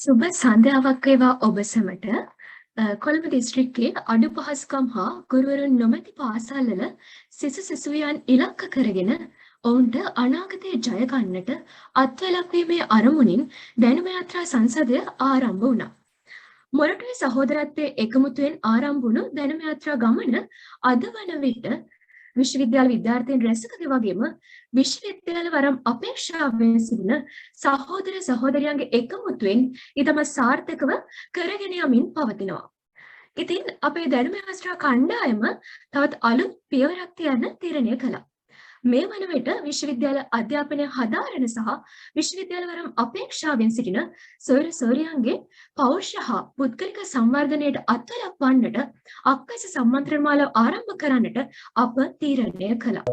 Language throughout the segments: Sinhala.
සුබ සන්ධ්‍යාවක් වේවා ඔබ සැමට. කොළඹ දිස්ත්‍රික්කයේ අඩු පහසුකම් හා ගුරුවරුන් නොමැති පාසල්වල සිසු සිසුවියන් ඉලක්ක කරගෙන ඔවුන්ට අනාගතයේ ජය ගන්නට අත්වැලක් වීමේ අරමුණින් දැනුම යාත්‍රා සංසදය ආරම්භ වුණා. මොරටුවේ සහෝදරත්වයේ එකමුතුවෙන් ආරම්භ වුණු දැනුම යාත්‍රා ගමන අද වන විට විශ්වවිද්‍යාල විද්‍යාර්ථීන් රැසකගේ වගේම විශ්වවිද්‍යාල වරම් අපේක්ෂාවෙන් සිටින සහෝදර සහෝදරියන්ගේ එකමුතුවෙන් ඊටම සාර්ථකව කරගෙන යමින් පවතිනවා. ඉතින් අපේ දැනුම යාත්‍රා කණ්ඩායම තවත් අලුත් පියවරක් තියන්න තීරණය කළා. මේ වන විට විශ්වවිද්‍යාල අධ්‍යාපනය හදාරන සහ විශ්වවිද්‍යාල වරම් අපේක්ෂාවෙන් සිටින සොයුරු සොයුරියන්ගේ පෞරුෂ හා පුද්ගලික සංවර්ධනයට අත්වලක් වන්නට අක්කස සම්මන්ත්‍රණ මාලාව ආරම්භ කරන්නට අප තීරණය කළා.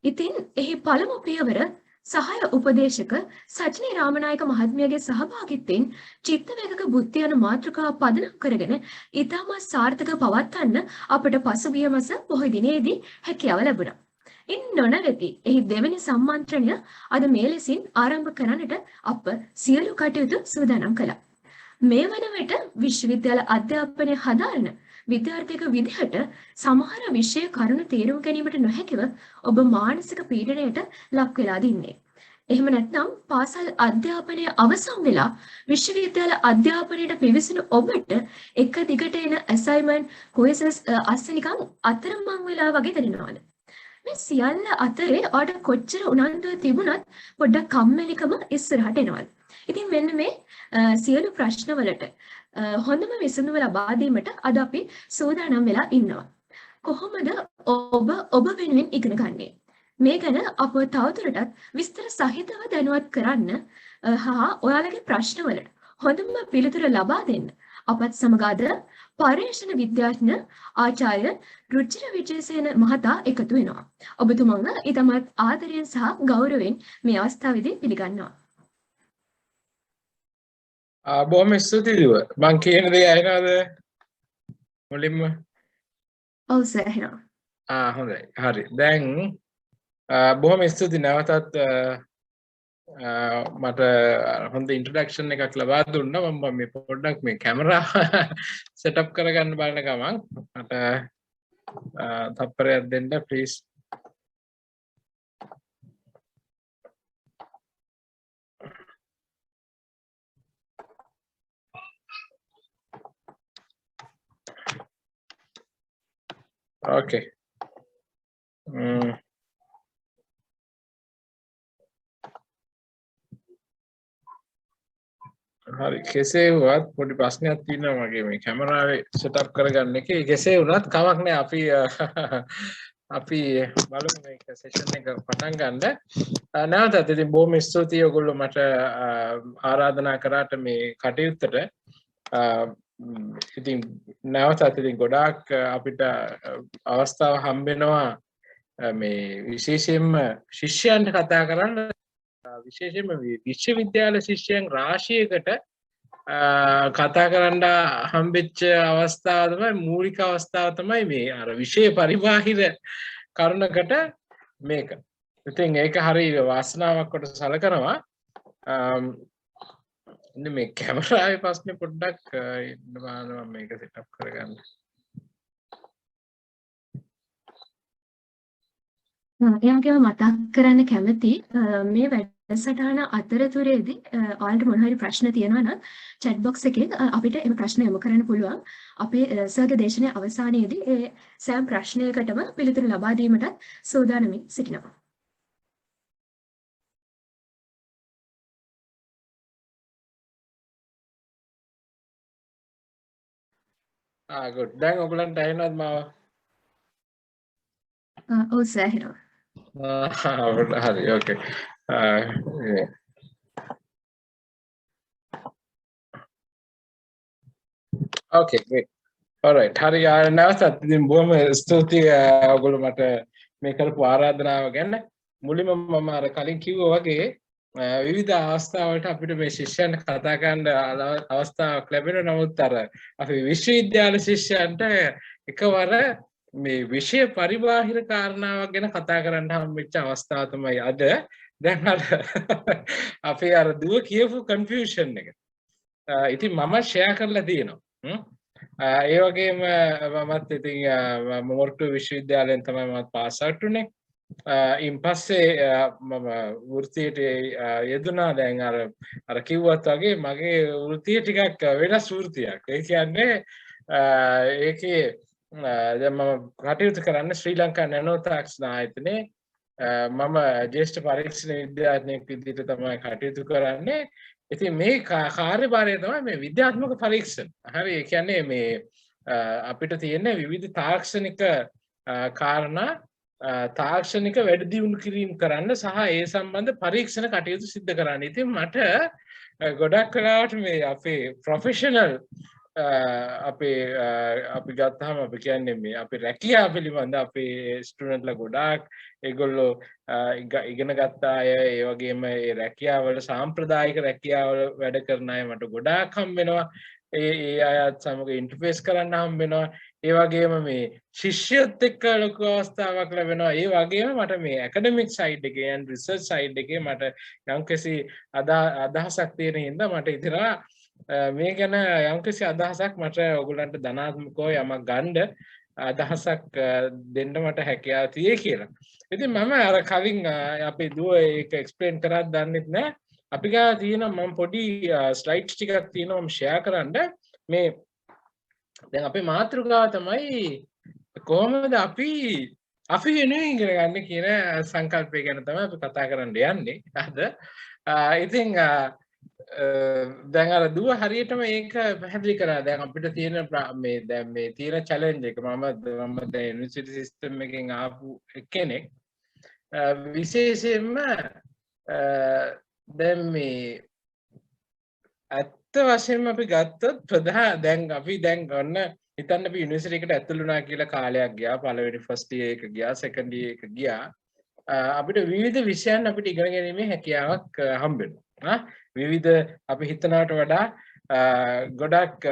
ඉතින් එහි පළමු පියවර සහාය උපදේශක සචිනී රාමනායක මහත්මියගේ සහභාගීත්වයෙන් චිත්තවේගක බුද්ධිය යන මාතෘකාව පදනම් කරගෙන ඉතාමත් සාර්ථක පවත්වන්න අපට පසුගිය මාස පොහොය දිනේදී හැකියාව ලැබුණා. ඉන් නොනවති එහි දෙවැනි සම්මන්ත්‍රණය අද මේ ලෙසින් ආරම්භ කරන්නට අප සියලු කටයුතු සූදානම් කළා. මේ වන විට විශ්වවිද්‍යාල අධ්‍යාපනය හදාරන විද්‍යාර්ථික විදිහට සමහර විෂය කරුණු තේරුම් ගැනීමට නොහැකිව ඔබ මානසික පීඩනයට ලක් වෙලාද ඉන්නේ. එහෙම නැත්නම් පාසල් අධ්‍යාපනය අවසන් වෙලා විශ්වවිද්‍යාල අධ්‍යාපනයට පිවිසෙන ඔබට එක දිගට එන අසයින්මන්ට් ක්විසස් අස්සනිකම් අතරමං වෙලා වගේ දැනෙනවද? මේ සියල්ල අතරේ ඔයාලට කොච්චර උනන්දුව තිබුණත් පොඩ්ඩක් කම්මැලිකම ඉස්සරහට එනවා. ඉතින් මෙන්න මේ සියලු ප්‍රශ්නවලට හොඳම විසඳුම ලබා දීමට අද අපි සූදානම් වෙලා ඉන්නවා. කොහොමද ඔබ වෙනුවෙන් ඉගෙන ගන්නේ? මේ ගැන අප තවදුරටත් විස්තර සහිතව දැනුවත් කරන්න හා ඔයාලගේ ප්‍රශ්නවලට හොඳම පිළිතුර ලබා දෙන්න අපත් සමග අද පර්යේෂණ විද්‍යාඥ ආචාර්ය රුචිර විජේසේන මහතා එකතු වෙනවා. ඔබතුමන්ව ඊටමත් ආදරයෙන් සහ ගෞරවයෙන් මේ අවස්ථාවේදී පිළිගන්නවා. බොහොම ස්තුතියි. මං කියන දේ ඇහෙනවද මුලින්ම? ඔව් සර් ඇහෙනවා. හොඳයි. හරි. දැන් බොහොම ස්තුතියි නැවතත් මට හොඳ ඉන්ට්‍රොඩක්ෂන් එකක් ලබා දුන්නා. මම මේ පොඩ්ඩක් මේ කැමරා සෙටප් කරගන්න බලන ගමන් මට තප්පරයක් දෙන්න ප්ලීස්. Okay. හරි කෙසේ වුවත් පොඩි ප්‍රශ්නයක් තියෙනවා මගේ මේ කැමරාවේ සෙටප් කරගන්න එකේ. කෙසේ වුණත් කමක් නැහැ අපි බලමු මේක සෙෂන් එක පටන් ගන්න. නැවතත් ඉතින් බොහොම ස්තුතියි ඔයගොල්ලෝ මට ආරාධනා කරාට මේ කටයුත්තට. ඉතින් නැවතත් ඉතින් ගොඩාක් අපිට අවස්ථාව හම්බ වෙනවා මේ විශේෂයෙන්ම ශිෂ්‍යයන්ට කතා කරන්න. විශේෂයෙන්ම විශ්වවිද්‍යාල ශිෂ්‍යයන් රාශියකට කතා කරන්න හම්බෙච්ච අවස්ථාව තමයි මූලික අවස්ථාව තමයි මේ අර විෂය පරිබාහිර කරුණකට මේක. ඉතින් ඒක හරි වාසනාවක් කොට සලකනවා. මේ කැමරාවේ ප්‍රශ්නේ පොඩ්ඩක් ඉන්න බලන්න මම මේක සෙටප් කරගන්න. එයාගේම මතක් කරන්න කැමති මේ වැඩසටහන අතරතුරේදී ඔයාලට මොන හරි ප්‍රශ්න තියෙනවා නම් chat box එකේ අපිට එම ප්‍රශ්න යොමු කරන්න පුළුවන්. අපේ සර්ගේ දේශනයේ අවසානයේදී ඒ සෑම ප්‍රශ්නයකටම පිළිතුරු ලබා දීමට සූදානම්ින් සිටිනවා. good. දැන් ඔයගලන්ට ඇහෙනවද මාව? ඔව් සර් ඇහෙනවා. හරි okay. Okay great. All right. හරි නැවතත් ඉතින් බොහොම ස්තුතියි ඔයගොල්ලෝ මට මේ කරපු ආරාධනාව ගැන. මුලින්ම මම අර කලින් කිව්වා වගේ විවිධ අවස්ථාවලට අපිට මේ ශිෂ්‍යයන්ට කතා කරන්න අවස්ථාවක් ලැබෙනවා. නමුත් අර අපි විශ්වවිද්‍යාල ශිෂ්‍යයන්ට එකවර මේ විෂය පරිබාහිර කාරණාවක් ගැන කතා කරන්න හම්බෙච්ච අවස්ථාව තමයි අද දැන් අර අපේ අර දුව කියපු කන්ෆියුෂන් එක. ඉතින් මම ෂෙයා කරලා තියෙනවා. ඒ වගේම මමත් ඉතින් මොරටු විශ්වවිද්‍යාලයෙන් තමයි මම පාස් අවුට් උනේ. ඉන් පස්සේ මම වෘත්තියට යෙදුනා. දැන් අර කිව්වත් වගේ මගේ වෘත්තිය ටිකක් වෙනස් වෘත්තියක්. ඒ කියන්නේ ඒකේ දැන් මම කටයුතු කරන්නේ ශ්‍රී ලංකා නැනෝ තාක්ෂණ ආයතනයේ. මම ජ්‍යෙෂ්ඨ පරීක්ෂණ විද්‍යාඥයෙක් විදිහට තමයි කටයුතු කරන්නේ. ඉතින් මේ කාර්යභාරය තමයි මේ විද්‍යාත්මක පරීක්ෂණ. හරි ඒ කියන්නේ මේ අපිට තියෙන විවිධ තාක්ෂණික කාරණා තාක්ෂණික වැඩි දියුණු කිරීම කරන්න සහ ඒ සම්බන්ධ පරීක්ෂණ කටයුතු සිදු කරන්න. ඉතින් මට ගොඩක් වෙලාවට මේ අපේ ප්‍රොෆෙෂනල් අපි ගත්තාම අපි කියන්නේ මේ අපේ රැකියාව පිළිබඳ අපේ ස්ටුඩන්ට්ලා ගොඩාක් ඒගොල්ලෝ ඉගෙන ගත්ත අය ඒ වගේම ඒ රැකියාවල සාම්ප්‍රදායික රැකියාවල වැඩ කරන අය මට ගොඩාක් හම්බ වෙනවා. ඒ අයත් සමග ඉන්ටර්ෆේස් කරන්න හම්බ වෙනවා. ඒ වගේම මේ ශිෂ්‍යයොත් එක්ක ලොකු අවස්ථාවක් ලැබෙනවා. ඒ වගේම මට මේ ඇකඩමික් සයිඩ් එකේ and රිසර්ච් සයිඩ් එකේ මට යම්කිසි අදහසක් තියෙන හින්දා මට ඉතිරා මේ ගැන යම්කිසි අදහසක් මට ඔයගොල්ලන්ට ධනාත්මකව යමක් ගන්න අදහසක් දෙන්න මට හැකියාව තියෙයි කියලා. ඉතින් මම අර කලින් අපේ දුව ඒක එක්ස්ප්ලেইন කරත් දන්නෙත් නෑ. අපි ගා තියෙන මම පොඩි ස්ලයිඩ්ස් ටිකක් තියෙනවා මම ෂෙයා කරන්න. මේ දැන් අපේ මාතෘකාව තමයි කොහොමද අපි වෙනුවෙන් ඉගෙන ගන්න කියන සංකල්පය ගැන තමයි අපි කතා කරන්න යන්නේ අද. ඉතින් දැන් අර දුව හරියටම ඒක පැහැදිලි කරා. දැන් අපිට තියෙන මේ තියෙන චැලෙන්ජ් එක මම දැන් යුනිවර්සිටි සිස්ටම් එකෙන් ආපු කෙනෙක්. විශේෂයෙන්ම දැන් මේ ඇත්ත වශයෙන්ම අපි ගත්තොත් දැන් අපි ඔන්න හිතන්න අපි යුනිවර්සිටි එකට ඇතුළු වුණා කියලා කාලයක් ගියා. පළවෙනි ෆස්ට් ඉයර් එක ගියා, සෙකන්ඩ් ඉයර් එක ගියා. අපිට විවිධ විෂයන් අපිට ඉගෙන ගැනීමේ හැකියාවක් හම්බ වෙනවා. විවිධ අපි හිතනවට වඩා ගොඩක්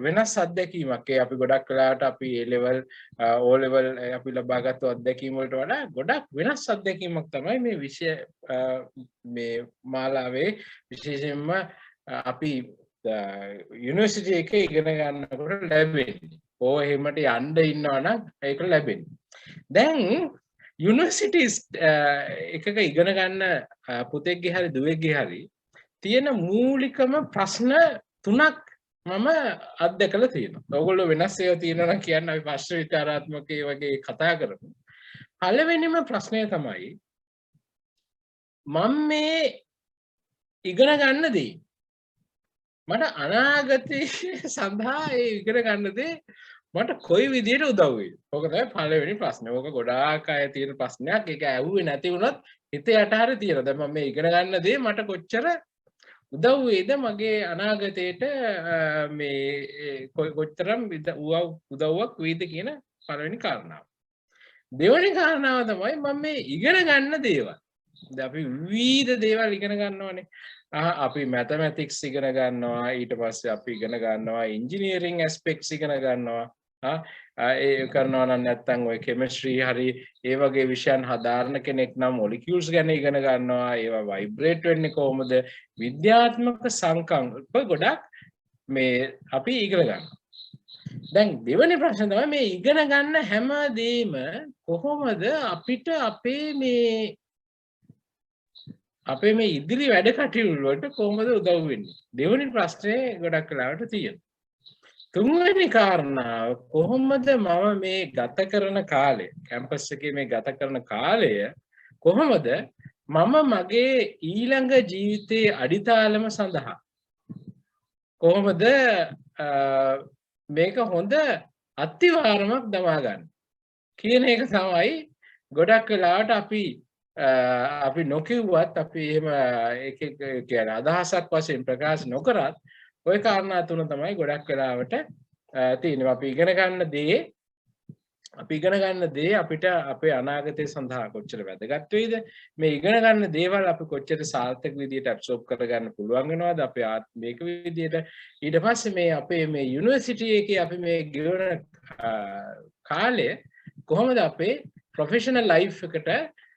වෙනස් අත්දැකීමක්. ඒ අපි ගොඩක් වෙලාවට අපි A level O level අපි ලබාගත්තු අත්දැකීම් වලට වඩා ගොඩක් වෙනස් අත්දැකීමක් තමයි මේ විෂය මේ මාලාවේ විශේෂයෙන්ම අපි යුනිවර්සිටි එකේ ඉගෙන ගන්නකොට ලැබෙන්නේ. එහෙමට යන්න ඉන්නවනම් ඒක ලැබෙන්නේ. දැන් යුනිවර්සිටිස් එකක ඉගෙන ගන්න පුතෙක්ගේ හරි දුවෙක්ගේ හරි තියෙන මූලිකම ප්‍රශ්න තුනක් මම අත්දැකලා තියෙනවා. ඔයගොල්ලෝ වෙනස් ඒවා තියෙනවා නම් කියන්න අපි ප්‍රශ්න විචාරාත්මක ඒ වගේ කතා කරමු. පළවෙනිම ප්‍රශ්නය තමයි මම මේ ඉගෙන ගන්න දේ මට අනාගතයේ සඳහා ඒ ඉගෙන ගන්න දේ මට කොයි විදියට උදව් වෙයිද? ඕක තමයි පළවෙනි ප්‍රශ්නේ. ඕක ගොඩාක් අය තියෙන ප්‍රශ්නයක්. ඒක ඇහුවේ නැති වුණොත් හිතේ යට හරිය තියෙනවා. දැන් මම මේ ඉගෙන ගන්න දේ මට කොච්චර උදව් වේද මගේ අනාගතයට මේ කොච්චරම් උදව්වක් වේද කියන පළවෙනි කාරණාව. දෙවෙනි කාරණාව තමයි මම මේ ඉගෙන ගන්න දේවල්. දැන් අපි විවිධ දේවල් ඉගෙන ගන්නවානේ. අපි මැතමැටික්ස් ඉගෙන ගන්නවා, ඊට පස්සේ අපි ඉගෙන ගන්නවා ඉන්ජිනියරින් ඇස්පෙක්ට්ස් ඉගෙන ගන්නවා. ඒ කරනවා නම් නැත්තම් ඔය කෙමිස්ට්‍රි හරි ඒ වගේ විෂයන් හදාරන කෙනෙක් නම් මොලිකියුල්ස් ගැන ඉගෙන ගන්නවා. ඒවා වයිබ්‍රේට් වෙන්නේ කොහොමද? විද්‍යාත්මක සංකල්ප ගොඩක් මේ අපි ඉගෙන ගන්නවා. දැන් දෙවෙනි ප්‍රශ්නේ තමයි මේ ඉගෙන ගන්න හැමදේම කොහොමද අපිට අපේ මේ ඉදිරි වැඩ කටයුතු වලට කොහොමද උදව් වෙන්නේ? දෙවෙනි ප්‍රශ්නේ ගොඩක් වෙලාවට තියෙනවා. තුන්වෙනි කාරණාව කොහොමද මම මේ ගත කරන කාලය කැම්පස් එකේ මේ ගත කරන කාලය කොහොමද මම මගේ ඊළඟ ජීවිතයේ අඩිතාලම සඳහා කොහොමද මේක හොඳ අත්විවරමක් දමා ගන්න කියන එක තමයි ගොඩක් වෙලාවට අපි නොකියුවත් අපි එහෙම එක කියන්නේ අදහසක් වශයෙන් ප්‍රකාශ නොකරත් ওই කාරණා තුන තමයි ගොඩක් වෙලාවට තියෙනවා. අපි ඉගෙන ගන්න දේ අපිට අපේ අනාගතය සඳහා කොච්චර වැදගත් වෙයිද? මේ ඉගෙන ගන්න දේවල් අපි කොච්චර සාර්ථක විදියට ඇබ්සෝබ් කරගන්න පුළුවන් වෙනවද අපේ ආත්මික විදියට? ඊට පස්සේ මේ අපේ මේ යුනිවර්සිටි එකේ අපි මේ ගෙවන කාලය කොහොමද අපේ ප්‍රොෆෙෂනල් ලයිෆ් එකට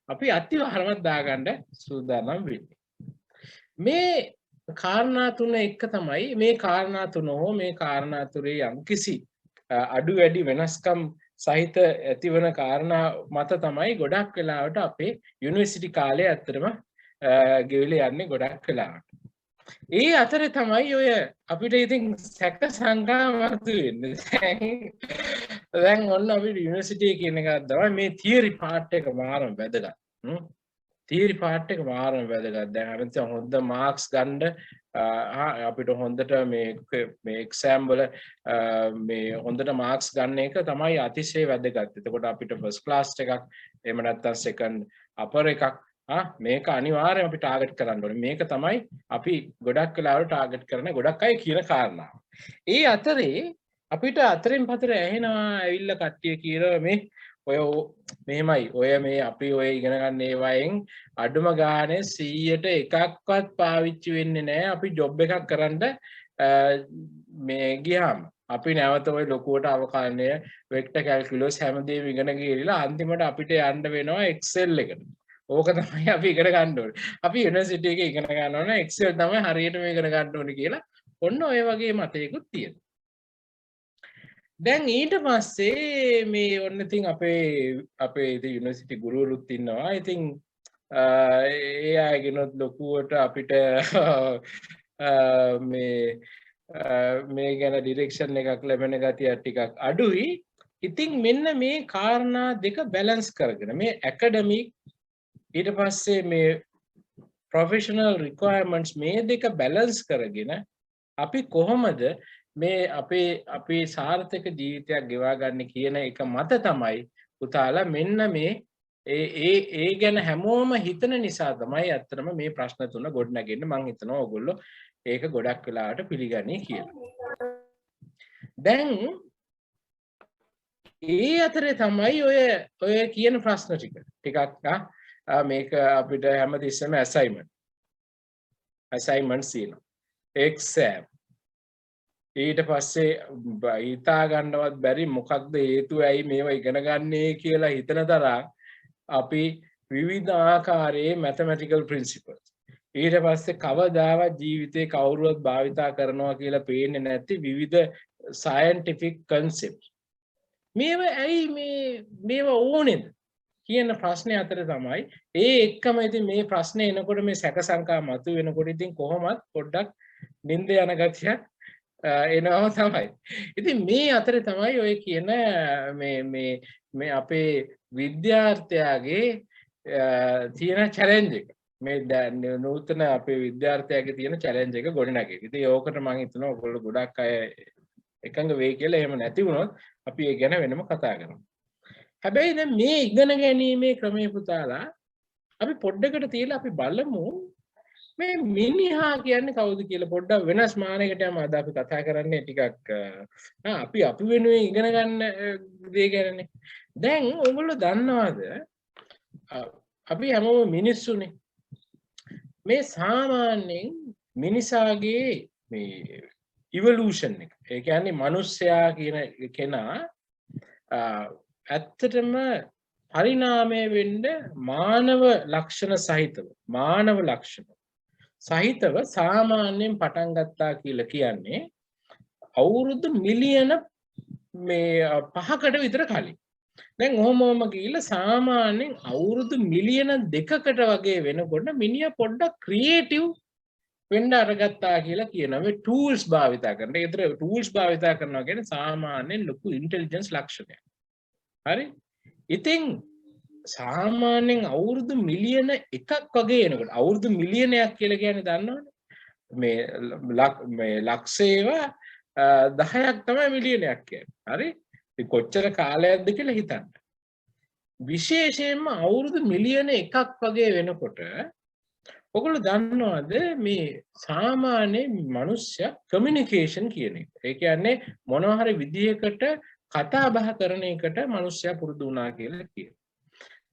අපි අතිවාරමක් දාගන්න සූදානම් වෙන්නේ. මේ කාරණා තුන එක තමයි මේ කාරණා තුන හෝ මේ කාරණා තුනේ යම්කිසි අඩු වැඩි වෙනස්කම් සහිත ඇතිවන කාරණා මත තමයි ගොඩක් වෙලාවට අපේ යුනිවර්සිටි කාලේ ඇත්තටම ගෙවිලා යන්නේ ගොඩක් වෙලාවට. ඒ අතරේ තමයි ඔය අපිට ඉතින් සැක සංකා මතුවෙන්නේ. දැන් ඔන්න අපිට යුනිවර්සිටි කියන එක තමයි මේ තියරි පාර්ට් එක මාරම වැදගත්. තියරි පාර්ට් එක මාරම වැදගත්. දැන් අනිත් හොඳ මාක්ස් ගන්න අපිට හොඳට මේ එක්සෑම් වල මේ හොඳට මාක්ස් ගන්න එක තමයි අතිශය වැදගත්. එතකොට අපිට ෆස්ට් ක්ලාස් එකක් එහෙම නැත්නම් සෙකන්ඩ් අපර් එකක් මේක අනිවාර්යයෙන් අපි ටාගට් කරන්න ඕනේ. මේක තමයි අපි ගොඩක් වෙලාවට ටාගට් කරන ගොඩක් අය කියන කාරණාව. ඒ අතරේ අපිට අතරින් පතර ඇහෙනවා ඇවිල්ලා කට්ටිය කියනවා මේ ඔය මෙහෙමයි ඔය මේ අපි ඔය ඉගෙන ගන්න ඒවායින් අඩුම ගානේ 100ට එකක්වත් පාවිච්චි වෙන්නේ නැහැ. අපි ජොබ් එකක් කරන්න මේ ගියාම අපි නැවත ඔය ලොකුවට අවකලනය වෙක්ටර් කැල්කියුලස් හැමදේම ඉගෙන ගිහලා අන්තිමට අපිට යන්න වෙනවා එක්සෙල් එකට. ඕක තමයි අපි ඉගෙන ගන්න ඕනේ. අපි යුනිවර්සිටි එකේ ඉගෙන ගන්න ඕනේ එක්සෙල් තමයි හරියටම ඉගෙන ගන්න ඕනේ කියලා. ඔන්න ඔය වගේ මතයකුත් තියෙනවා. දැන් ඊට පස්සේ මේ ඔන්න ඉතින් අපේ ඉතින් යුනිවර්සිටි ගුරුවරුත් ඉන්නවා. ඉතින් ඒ අයගෙනුත් ලොකුවට අපිට මේ ගැන ඩිරෙක්ෂන් එකක් ලැබෙන ගතිය ටිකක් අඩුයි. ඉතින් මෙන්න මේ කාරණා දෙක බැලන්ස් කරගෙන මේ ඇකඩමික් ඊට පස්සේ මේ ප්‍රොෆෙෂනල් රික්වයර්මන්ට්ස් මේ දෙක බැලන්ස් කරගෙන අපි කොහොමද මේ අපේ සාර්ථක ජීවිතයක් ගෙවා ගන්න කියන එක මත තමයි පුතාලා මෙන්න මේ ඒ ගැන හැමෝම හිතන නිසා තමයි අත්‍තරම මේ ප්‍රශ්න තුන ගොඩනගෙන්නේ. මම හිතනවා ඔයගොල්ලෝ ඒක ගොඩක් වෙලාවට පිළිගන්නේ කියලා. දැන් ඒ අතරේ තමයි ඔය කියන ප්‍රශ්න ටිකක් මේක අපිට හැමතිස්සෙම assignments තියෙනවා. exam ඊට පස්සේ හිතා ගන්නවත් බැරි මොකක්ද හේතුව ඇයි මේවා ඉගෙන ගන්නේ කියලා හිතන තරම් අපි විවිධ ආකාරයේ mathematical principles ඊට පස්සේ කවදාවත් ජීවිතේ කවුරුවත් භාවිතා කරනවා කියලා පේන්නේ නැති විවිධ scientific concepts මේවා ඇයි මේවා ඕනේද කියන ප්‍රශ්නේ අතර තමයි ඒ එක්කම ඉතින් මේ ප්‍රශ්නේ එනකොට මේ සැක සංකා මතුවෙනකොට ඉතින් කොහොමත් පොඩ්ඩක් නිින්ද යන ගතියක් එනවා තමයි. ඉතින් මේ අතරේ තමයි ඔය කියන මේ අපේ විද්‍යාර්ථයාගේ තියෙන challenge එක. මේ නූතන අපේ විද්‍යාර්ථයාගේ තියෙන challenge එක ගොඩනගන්නේ. ඉතින් ඕකට මම හිතනවා ඔයගොල්ලෝ ගොඩක් අය එකඟ වෙයි කියලා. එහෙම නැති වුණොත් අපි ඒ ගැන වෙනම කතා කරමු. හැබැයි දැන් මේ ඉගෙන ගැනීමේ ක්‍රමයේ පුතාලා අපි පොඩ්ඩකට තියලා අපි බලමු මේ මිනිහා කියන්නේ කවුද කියලා පොඩ්ඩක් වෙනස් මානයකට යමු. අද අපි කතා කරන්නේ ටිකක් අපි වෙනුවෙන් ඉගෙන ගන්න දේ ගැනනේ. දැන් ඔයගොල්ලෝ දන්නවද අපි හැමෝම මිනිස්සුනේ. මේ සාමාන්‍යයෙන් මිනිසාගේ මේ ඉවොලූෂන් එක. ඒ කියන්නේ මිනිස්සයා කියන කෙනා ඇත්තටම පරිණාමය වෙන්න මානව ලක්ෂණ සහිතව සාමාන්‍යයෙන් පටන් ගත්තා කියලා කියන්නේ අවුරුදු මිලියන 5කට විතර කලින්. දැන් ඔහොමම ගිහිල්ලා සාමාන්‍යයෙන් අවුරුදු මිලියන 2කට වගේ වෙනකොට මිනිහා පොඩ්ඩක් ක්‍රියේටිව් වෙන්න අරගත්තා කියලා කියනවා. මේ ටූල්ස් භාවිතා කරන. ඒතර ටූල්ස් භාවිතා කරනවා කියන්නේ සාමාන්‍යයෙන් ලොකු ඉන්ටෙලිජන්ස් ලක්ෂණයක්. හරි? ඉතින් සාමාන්‍යයෙන් අවුරුදු මිලියන 1ක් වගේ එනකොට අවුරුදු මිලියනයක් කියලා කියන්නේ දන්නවනේ. මේ ලක්ෂේව 10ක් තමයි මිලියනයක් කියන්නේ. හරි? ඉතින් කොච්චර කාලයක්ද කියලා හිතන්න. විශේෂයෙන්ම අවුරුදු මිලියන 1ක් වගේ වෙනකොට ඔයගොල්ලෝ දන්නවද මේ සාමාන්‍ය මිනිස්සු කමියුනිකේෂන් කියන එක. ඒ කියන්නේ මොනවා හරි විදියකට කතා බහ කරන එකට මිනිස්සයා පුරුදු වුණා කියලා කියනවා.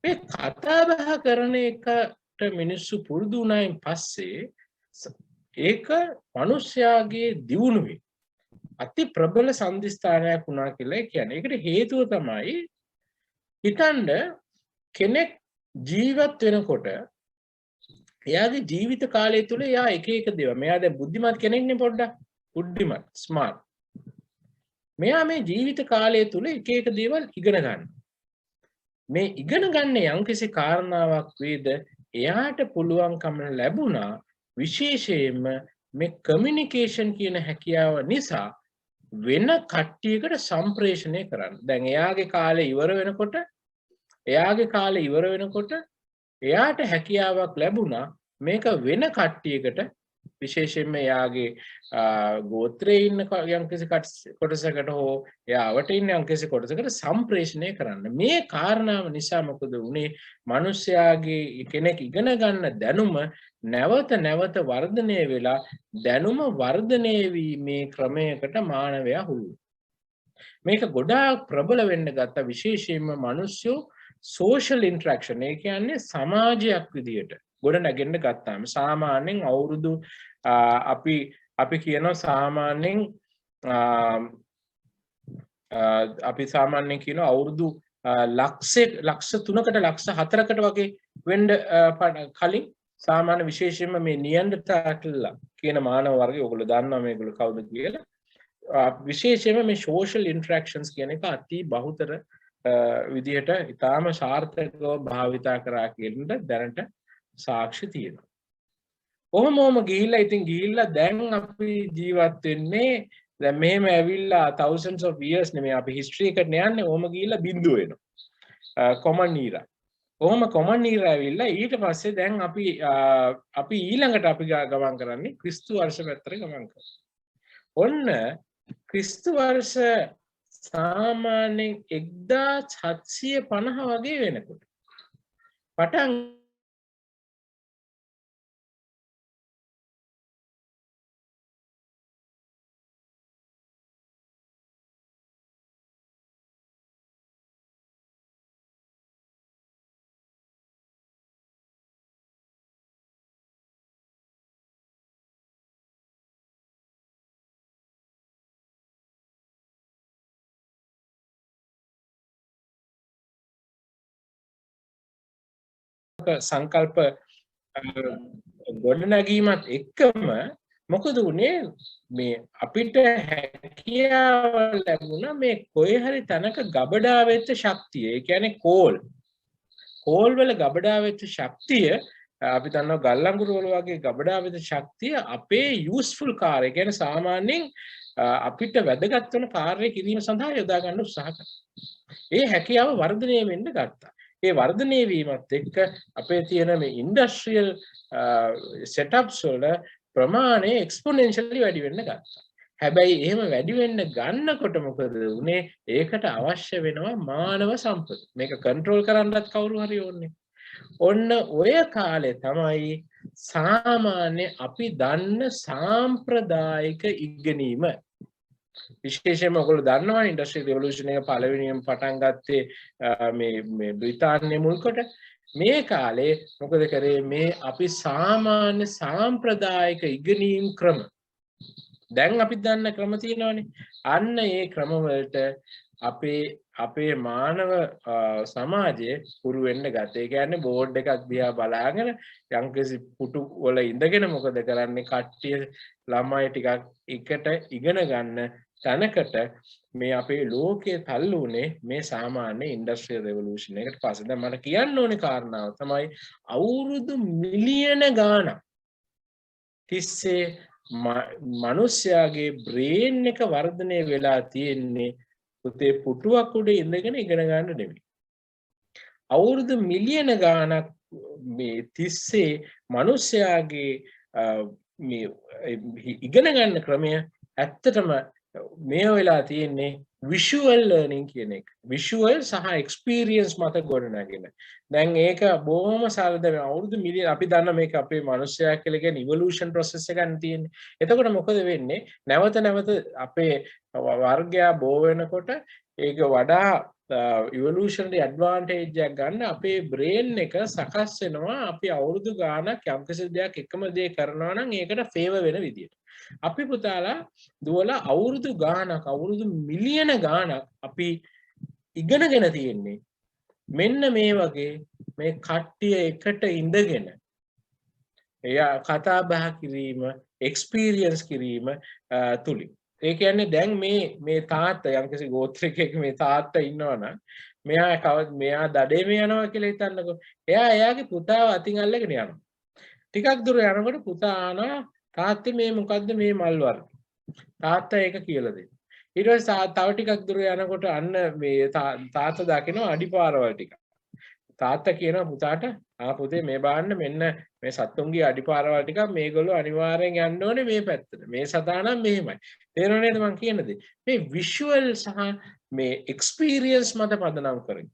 මේ කතා බහ කරන එකට මිනිස්සු පුරුදු වුණායින් පස්සේ ඒක මිනිස්යාගේ දියුණුවේ අති ප්‍රබල සම්දිස්ථානයක් වුණා කියලා කියන්නේ. ඒකට හේතුව තමයි හිතන්න කෙනෙක් ජීවත් වෙනකොට එයාගේ ජීවිත කාලය තුල එයා එක එක දේවල් මෙයා දැන් බුද්ධිමත් කෙනෙක්නේ පොඩ්ඩක් බුද්ධිමත් ස්මාර්ට් මෙයා මේ ජීවිත කාලය තුල එක එක දේවල් ඉගෙන ගන්නවා මේ ඉගෙන ගන්න යම්කිසි කාරණාවක් වේද එයාට පුළුවන්කම ලැබුණා විශේෂයෙන්ම මේ කමියුනිකේෂන් කියන හැකියාව නිසා වෙන කට්ටියකට සම්ප්‍රේෂණය කරන්න. දැන් එයාගේ කාලේ ඉවර වෙනකොට එයාට හැකියාවක් ලැබුණා මේක වෙන කට්ටියකට විශේෂයෙන්ම එයාගේ ගෝත්‍රයේ ඉන්න යම්කිසි කොටසකට හෝ එයාවට ඉන්න යම්කිසි කොටසකට සම්ප්‍රේෂණය කරන්න. මේ කාරණාව නිසා මොකද වුනේ? මිනිස්යාගේ කෙනෙක් ඉගෙන ගන්න දැනුම නැවත නැවත වර්ධනය වෙලා දැනුම වර්ධනය වීමේ ක්‍රමයකට මානවයා හුරු. මේක ගොඩාක් ප්‍රබල වෙන්න ගත්ත විශේෂයෙන්ම මිනිස්සු social interaction ඒ කියන්නේ සමාජයක් විදියට ගොඩ නැගෙන්න ගත්තාම සාමාන්‍යයෙන් අවුරුදු අපි කියනවා සාමාන්‍යයෙන් අවුරුදු ලක්ෂ 3කට ලක්ෂ 4කට වගේ වෙන්න කලින් සාමාන්‍ය විශේෂයෙන්ම මේ නියන්ඩර්තාල්ලා කියන මානව වර්ගය ඔයගොල්ලෝ දන්නවා මේගොල්ලෝ කවුද කියලා විශේෂයෙන්ම මේ social interactions කියන එක අති බහුතර විදිහට ඊටාම සාර්ථකව භාවිතා කරා කියන දැනට සාක්ෂි තියෙනවා. කොහොමම ගිහිල්ලා දැන් අපි ජීවත් වෙන්නේ දැන් මෙහෙම ඇවිල්ලා thousands of years නෙමෙයි අපි history එකට යන්නේ ඔහොම ගිහිල්ලා බිඳුව වෙනවා. common era. ඔහොම common era ඇවිල්ලා ඊට පස්සේ දැන් අපි ඊළඟට අපි ගමන් කරන්නේ ක්‍රිස්තු වර්ෂ පැත්තට ගමන් කරනවා. ඔන්න ක්‍රිස්තු වර්ෂ සාමාන්‍යයෙන් 1750 වගේ වෙනකොට පටන් සංකල්ප ගොඩනැගීමත් එක්කම මොකද උනේ මේ අපිට හැකියාව ලැබුණා මේ කොයි හරි තැනක ගබඩා වෙච්ච ශක්තිය. ඒ කියන්නේ කෝල් වල ගබඩා වෙච්ච ශක්තිය අපි දන්නවා ගල් අඟුරු වල වගේ ගබඩා වෙච්ච ශක්තිය අපේ යූස්ෆුල් කාර්ය. ඒ කියන්නේ සාමාන්‍යයෙන් අපිට වැදගත් වෙන කාර්ය කිරීම සඳහා යොදා ගන්න උත්සාහ කරනවා. ඒ හැකියාව වර්ධනය වෙන්න ගත්තා. ඒ වර්ධනය වීමත් එක්ක අපේ තියෙන මේ ඉන්ඩස්ට්‍රියල් සෙටප්ස් වල ප්‍රමාණය එක්ස්පොනෙන්ෂියලි වැඩි වෙන්න ගත්තා. හැබැයි එහෙම වැඩි වෙන්න ගන්නකොට මොකද උනේ? ඒකට අවශ්‍ය වෙනවා මානව සම්පත. මේක කන්ට්‍රෝල් කරන්නත් කවුරු හරි ඕනේ. ඔන්න ඔය කාලේ තමයි සාමාන්‍ය අපි දන්න සාම්ප්‍රදායික ඉගෙනීම විශේෂයෙන්ම ඔයගොල්ලෝ දන්නවා ඉන්ඩස්ට්‍රියල් රිවොලුෂන් එක පළවෙනියෙන් පටන් ගත්තේ මේ බ්‍රිතාන්‍ය මුල්කොට මේ කාලේ මොකද කරේ මේ අපි සාමාන්‍ය සාම්ප්‍රදායික ඉගෙනීම් ක්‍රම දැන් අපි දන්න ක්‍රම තියෙනවානේ අන්න ඒ ක්‍රම වලට අපේ මානව සමාජයේ පුරු වෙන්න ගත්තා. ඒ කියන්නේ බෝඩ් එකක් දිහා බලාගෙන යම්කිසි පුටු වල ඉඳගෙන මොකද කරන්නේ කට්ටිය ළමයි ටිකක් එකට ඉගෙන ගන්න තැනකට මේ අපේ ලෝකයේ තල්ලුනේ මේ සාමාන්‍ය ඉන්ඩස්ට්‍රියල් රෙවොලුෂන් එකට පස්සේ. දැන් මට කියන්න ඕනේ කාරණාව තමයි අවුරුදු මිලියන ගාණක් තිස්සේ මිනිස්යාගේ බ්‍රේන් එක වර්ධනය වෙලා තියෙන්නේ පුතේ පුටුවක් උඩ ඉඳගෙන ඉගෙන ගන්න නෙමෙයි. අවුරුදු මිලියන ගාණක් මේ තිස්සේ මිනිස්යාගේ මේ ඉගෙන ගන්න ක්‍රමය ඇත්තටම මේ වෙලා තියෙන්නේ visual learning කියන එක. visual සහ experience මත ගොඩනගෙන. දැන් ඒක බොහොම සරල අවුරුදු මිලියන අපි දන්න මේක අපේ මිනිස්යා කියලා කියන evolution process එකක් තියෙන්නේ. එතකොට මොකද වෙන්නේ? නැවත නැවත අපේ වර්ගයා බෝ වෙනකොට ඒක වඩා evolutionary advantage එකක් ගන්න අපේ brain එක සකස් වෙනවා. අපි අවුරුදු ගාණක් යම්කිසි දෙයක් එකම දේ කරනවා නම් ඒකට favor වෙන විදියට. අපි පුතාලා දුවලා අවුරුදු මිලියන ගාණක් අපි ඉගෙනගෙන තියෙන්නේ මෙන්න මේ වගේ මේ කට්ටිය එකට ඉඳගෙන එයා කතා බහ කිරීම එක්ස්පීරියන්ස් කිරීම තුලින් ඒ කියන්නේ දැන් මේ තාත්තා යම්කිසි ගෝත්‍රිකයෙක් මේ තාත්තා ඉන්නවනම් මෙයා දඩේම යනවා කියලා හිතන්නකෝ. එයාගේ පුතාව අතින් අල්ලගෙන යනවා. ටිකක් දුර යනකොට පුතා ආනවා තාත්තේ මේ මොකද්ද මේ මල් වර්ග. තාත්තා ඒක කියලා දෙනවා. ඊට පස්සේ තව ටිකක් දුර යනකොට අන්න මේ තාත්තා දකිනවා අඩිපාරවල් ටික. තාත්තා කියනවා පුතාට පුතේ මේ බලන්න මෙන්න මේ සත්තුන්ගේ අඩිපාරවල් ටිකක් මේගොල්ලෝ අනිවාර්යෙන් යන්න ඕනේ මේ පැත්තට. මේ සතානම් මෙහෙමයි. තේරෙනව නේද මං කියන දේ? මේ විෂුවල් සහ මේ එක්ස්පීරියන්ස් මත පදනම් කරගෙන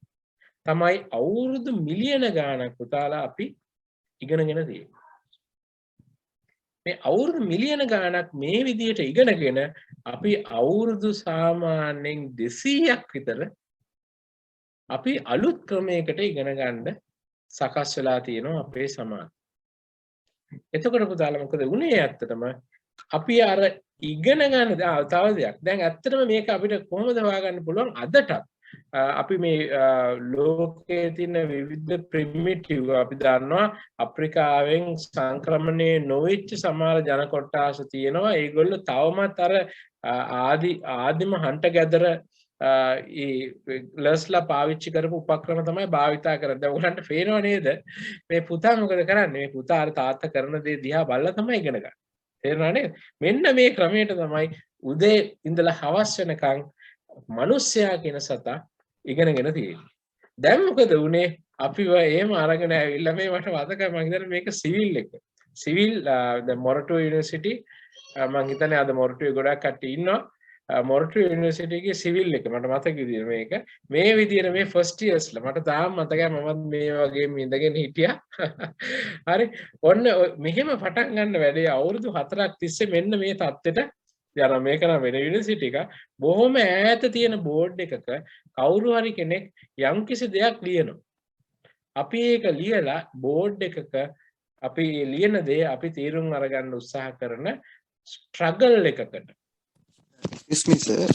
තමයි අවුරුදු මිලියන ගාණක් පුතාලා අපි ඉගෙනගෙන තියෙන්නේ. මේ අවුරුදු මිලියන ගාණක් මේ විදිහට ඉගෙනගෙන අපි අවුරුදු සාමාන්‍යයෙන් 200ක් විතර අපි අලුත් ක්‍රමයකට ඉගෙන ගන්න සකස් වෙලා තියෙනවා අපේ සමාජය. එතකොට පුතාලා මොකද වුනේ ඇත්තටම අපි අර ඉගෙන ගන්න තව දෙයක්. දැන් ඇත්තටම මේක අපිට කොහොමද හොයාගන්න පුළුවන් අදටත් අපි මේ ලෝකයේ තියෙන විවිධ ප්‍රිමිටිව් අපි දන්නවා අප්‍රිකාවෙන් සංක්‍රමණය නොවෙච්ච සමහර ජන කොට්ටාස තියෙනවා. ඒගොල්ලෝ තවමත් අර ආදිම hunter gatherer ලස්ලා පාවිච්චි කරපු උපක්‍රම තමයි භාවිතා කරන්නේ. දැන් ඔයගලන්ට පේනව නේද? මේ පුතා මොකද කරන්නේ? මේ පුතා අර තාත්තා කරන දේ දිහා බලලා තමයි ඉගෙන ගන්න. තේරුණා නේද? මෙන්න මේ ක්‍රමයට තමයි උදේ ඉඳලා හවස වෙනකන් මිනිස්සයා කියන සතා ඉගෙනගෙන තියෙන්නේ. දැන් මොකද උනේ? අපිව එහෙම අරගෙන ඇවිල්ලා මේ මට මතකයි මම හිතන්නේ මේක සිවිල් එක. සිවිල් දැන් මොරටුව යුනිවර්සිටි මම හිතන්නේ අද මොරටුවේ ගොඩක් කට්ටිය ඉන්නවා. මොරටු යුනිවර්සිටියේ සිවිල් එක මට මතක විදියට මේක මේ විදියට මේ ෆස්ට් ඉයර්ස්ලා මට තාම මතකයි මමත් මේ වගේම ඉඳගෙන හිටියා. හරි ඔන්න මෙහෙම පටන් ගන්න වැඩේ අවුරුදු 4ක් තිස්සේ මෙන්න මේ தත්ත්වෙට යනවා. මේක නම් වෙන යුනිවර්සිටි එක බොහොම ඈත තියෙන බෝඩ් එකක කවුරු හරි කෙනෙක් යම්කිසි දෙයක් ලියනවා. අපි ඒක ලියලා බෝඩ් එකක අපි ලියන දේ අපි තීරුම් අරගන්න උත්සාහ කරන ස්ට්‍රගල් එකකට. Excuse me, sir.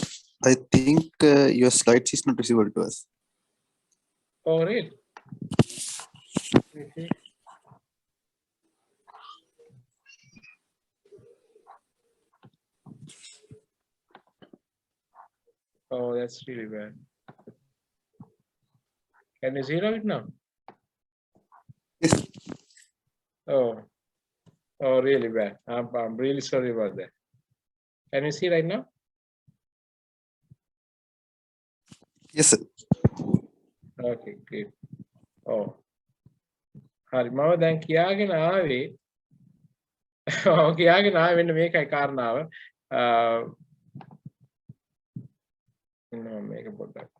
I think your slides is not visible to us. Oh, really? Oh, that's really bad. Can you zero it now? Yes. Oh, really bad. I'm really sorry about that. Can you see right now? Yes, sir. Okay, good. Oh. හරි මම දැන් කියාගෙන ආවේ මෙන්න මේකයි කාරණාව. මේක පොඩ්ඩක්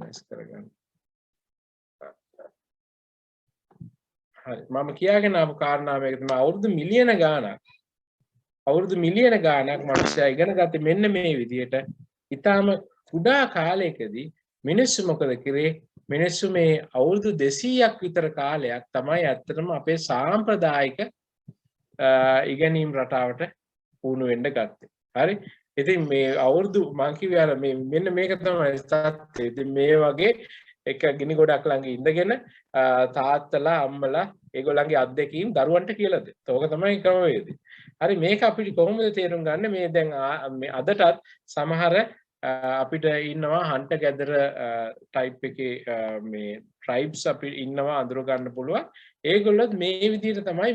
මිස් කරගන්න. හරි මම කියාගෙන ආපු කාරණාව මේක තමයි අවුරුදු මිලියන ගාණක් මිනිස්සයා ඉගෙන ගත්තේ මෙන්න මේ විදිහට. ඊටාම කුඩා කාලයකදී මිනිස්සු මොකද කරේ? මිනිස්සු මේ අවුරුදු 200ක් විතර කාලයක් තමයි ඇත්තටම අපේ සාම්ප්‍රදායික ඉගෙනීම් රටාවට පුහුණු වෙන්න ගත්තේ. හරි. ඉතින් මේ අවුරුදු මං කිව්වේ අර මේ මෙන්න මේක තමයි තත්ත්වය. ඉතින් මේ වගේ එක ගිනි ගොඩක් ළඟ ඉඳගෙන තාත්තලා අම්මලා ඒගොල්ලන්ගේ අත්දැකීම් දරුවන්ට කියලා දෙන්න. ඒක තමයි ක්‍රමවේදය. හරි මේක අපිට කොහොමද තේරුම් ගන්න? මේ දැන් මේ අදටත් සමහර අපිට ඉන්නවා hunter gatherer type එකේ මේ tribes අපි ඉන්නවා අඳුර ගන්න පුළුවන්. ඒගොල්ලොත් මේ විදිහට තමයි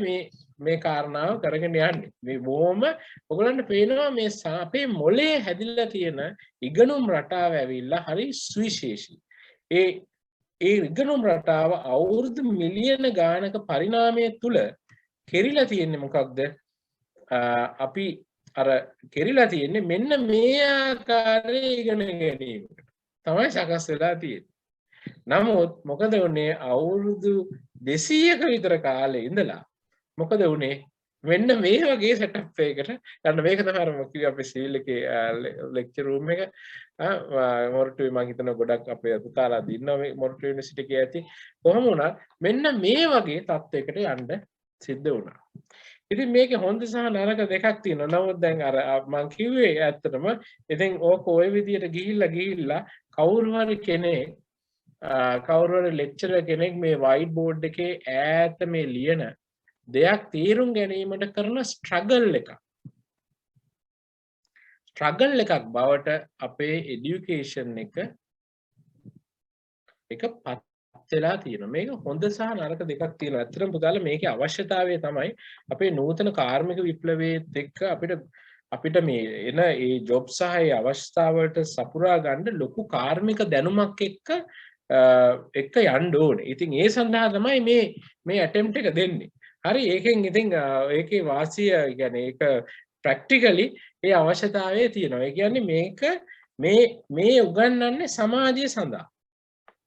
මේ කාරණාව කරගෙන යන්නේ. මේ බොහොම ඔයගලන්ට පේනවා මේ අපේ මොලේ හැදිලා තියෙන ඉගෙනුම් රටාව ඇවිල්ලා හරි සුවිශේෂී. ඒ ඉගෙනුම් රටාව අවුරුදු මිලියන ගානක පරිණාමය තුල කෙරිලා තියෙන්නේ මොකක්ද? අපි අර කෙරිලා තියෙන්නේ මෙන්න මේ ආකාරයේ ඉගෙන ගැනීමකට තමයි සකස් වෙලා තියෙන්නේ. නමුත් මොකද වුනේ අවුරුදු 200ක විතර කාලේ ඉඳලා මොකද වුනේ මෙන්න මේ වගේ සෙටප් එකකට ගන්න. මේක තමයි අර මොකද අපේ සිවිල් එකේ ලෙක්චර් රූම් එක මොරටුවේ මම හිතනවා ගොඩක් අපේ පුතාලා ඉන්නවා මේ මොරටු යුනිවර්සිටි එකේ ඇති. කොහොම වුණත් මෙන්න මේ වගේ තත්යකට යන්න සිද්ධ වුණා. ඉතින් මේකේ හොඳ සහ නරක දෙකක් තියෙනවා. නමුත් දැන් අර මම කිව්වේ ඇත්තටම ඉතින් ඕක ওই විදියට ගිහිල්ලා කවුරු හරි කෙනෙක් කවුරු හරි ලෙක්චරර් කෙනෙක් මේ වයිට් බෝඩ් එකේ ඈත මේ ලියන දෙයක් තේරුම් ගැනීමට කරන ස්ට්‍රගල් එකක් බවට අපේ এডুকেෂන් එක පත් වෙලා තියෙනවා. මේක හොඳ සහ නරක දෙකක් තියෙනවා. ඇත්තටම පුතාලා මේකේ අවශ්‍යතාවය තමයි අපේ නූතන කාර්මික විප්ලවයේත් එක්ක අපිට මේ එන ඒ ජොබ් සහ ඒ අවස්ථාවලට සපුරා ගන්න ලොකු කාර්මික දැනුමක් එක්ක යන්න ඕනේ. ඉතින් ඒ සඳහා තමයි මේ ඇටෙම්ප්ට් එක දෙන්නේ. හරි ඒකෙන් ඉතින් ඒකේ වාසිය කියන්නේ ඒක ප්‍රැක්ටිකලි ඒ අවශ්‍යතාවය තියෙනවා. ඒ කියන්නේ මේක මේ උගන්වන්නේ සමාජය සඳහා.